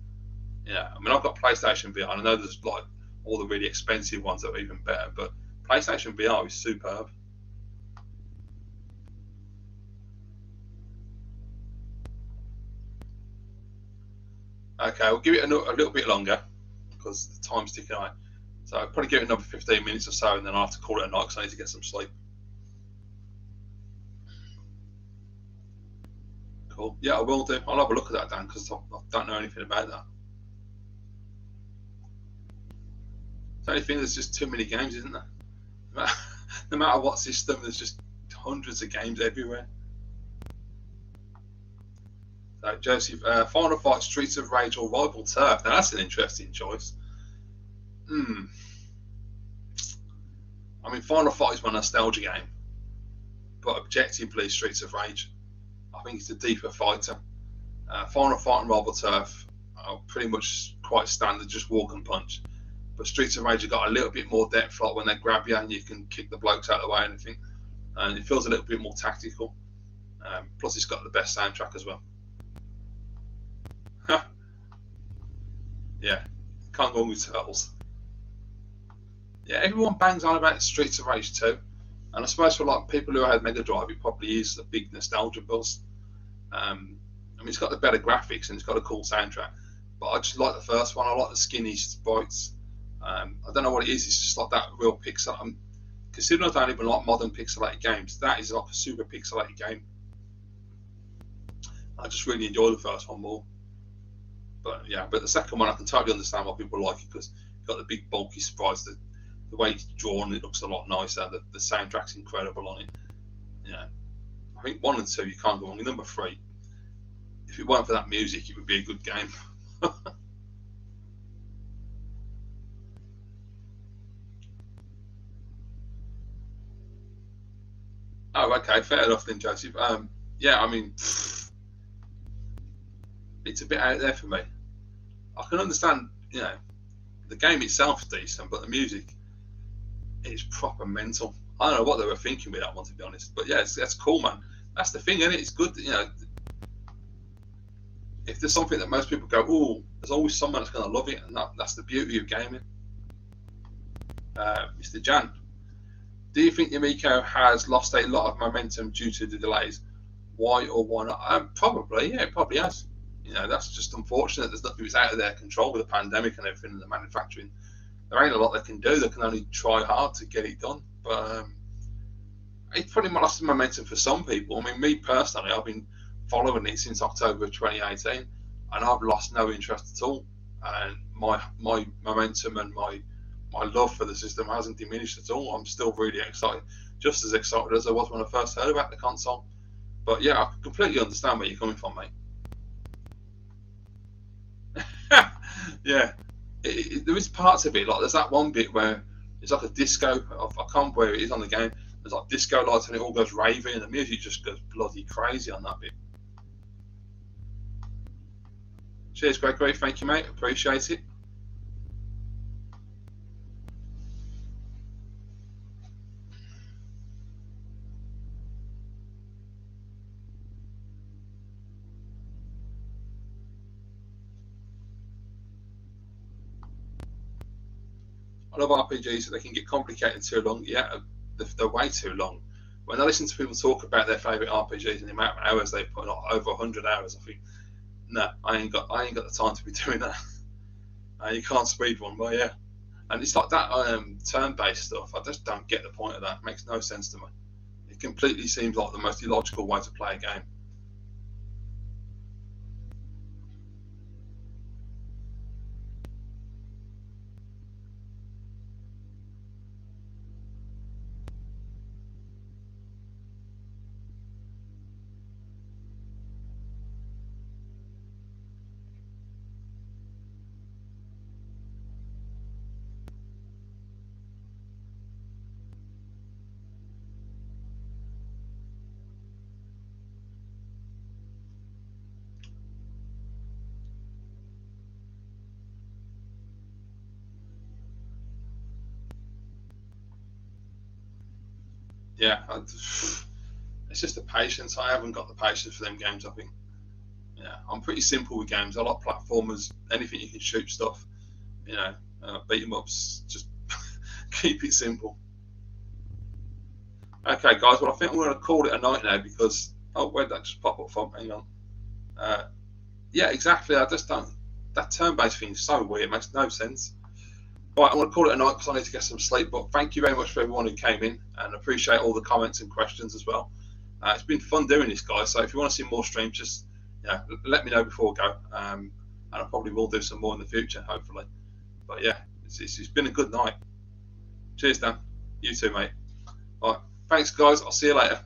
Yeah, I mean, I've got PlayStation VR, and I know there's like all the really expensive ones that are even better, but PlayStation VR is superb. Okay, we'll give it a little bit longer because the time's ticking away. So I'll probably give it another 15 minutes or so, and then I'll have to call it a night because I need to get some sleep. Cool. Yeah, I will do. I'll have a look at that, Dan, because I don't know anything about that. The only thing, there's just too many games, isn't there? No matter what system, there's just hundreds of games everywhere. So, Joseph, Final Fight, Streets of Rage, or Rival Turf? Now, that's an interesting choice. I mean, Final Fight is my nostalgia game, but objectively, Streets of Rage. I think it's a deeper fighter. Final Fight and Rival Turf are pretty much quite standard, just walk and punch. But Streets of Rage have got a little bit more depth, like when they grab you and you can kick the blokes out of the way and everything. And it feels a little bit more tactical. Plus, it's got the best soundtrack as well. Yeah, can't go on with Turtles. Yeah, everyone bangs on about Streets of Rage 2. And I suppose for like people who had Mega Drive, it probably is a big nostalgia buzz. I mean, it's got the better graphics and it's got a cool soundtrack. But I just like the first one. I like the skinny sprites. I don't know what it is. It's just like that real pixel. Considering I don't even like modern pixelated games, that is like a super pixelated game. I just really enjoy the first one more. But yeah, but the second one I can totally understand why people like it because it's got the big bulky sprites. The way it's drawn, it looks a lot nicer. The soundtrack's incredible on it. Yeah, I think 1 and 2 you can't go wrong. Number 3, if it weren't for that music, it would be a good game. Oh, okay, fair enough then, Joseph. Yeah, I mean, it's a bit out there for me. I can understand, the game itself is decent, but the music is proper mental. I don't know what they were thinking with that one, to be honest. But yeah, that's cool, man. That's the thing, isn't it? It's good, if there's something that most people go, oh, there's always someone that's going to love it, and that's the beauty of gaming. Mr. Jan, do you think Yumiko has lost a lot of momentum due to the delays? Why or why not? Probably, yeah, it probably has. That's just unfortunate. There's nothing that's out of their control with the pandemic and everything and the manufacturing. There ain't a lot they can do. They can only try hard to get it done. But it's probably lost momentum for some people. I mean, me personally, I've been following it since October of 2018, and I've lost no interest at all. And my momentum and my love for the system hasn't diminished at all. I'm still really excited, just as excited as I was when I first heard about the console. But yeah, I completely understand where you're coming from, mate. Yeah, there is parts of it, like there's that one bit where it's like a disco. I can't remember where it is on the game. There's like disco lights and it all goes raving, and the music just goes bloody crazy on that bit. Cheers, Gregory. Thank you, mate. Appreciate it. I love RPGs, they can get complicated too long. Yeah, they're way too long. When I listen to people talk about their favourite RPGs and the amount of hours they put on, over 100 hours, I think, no, I ain't got the time to be doing that. You can't speed one, but yeah. And it's like that turn-based stuff. I just don't get the point of that. It makes no sense to me. It completely seems like the most illogical way to play a game. Yeah, it's just the patience. I haven't got the patience for them games. I think. Yeah, I'm pretty simple with games. I like platformers, anything you can shoot stuff. You know, beat 'em ups. Just keep it simple. Okay, guys. Well, I think I'm going to call it a night now because where'd that just pop up from? Hang on. Uh, yeah, exactly. I just don't. That turn-based thing is so weird. It makes no sense. Right, I'm going to call it a night because I need to get some sleep. But thank you very much for everyone who came in and appreciate all the comments and questions as well. It's been fun doing this, guys. So if you want to see more streams, just let me know before we go. And I probably will do some more in the future, hopefully. But yeah, it's been a good night. Cheers, Dan. You too, mate. All right. Thanks, guys. I'll see you later.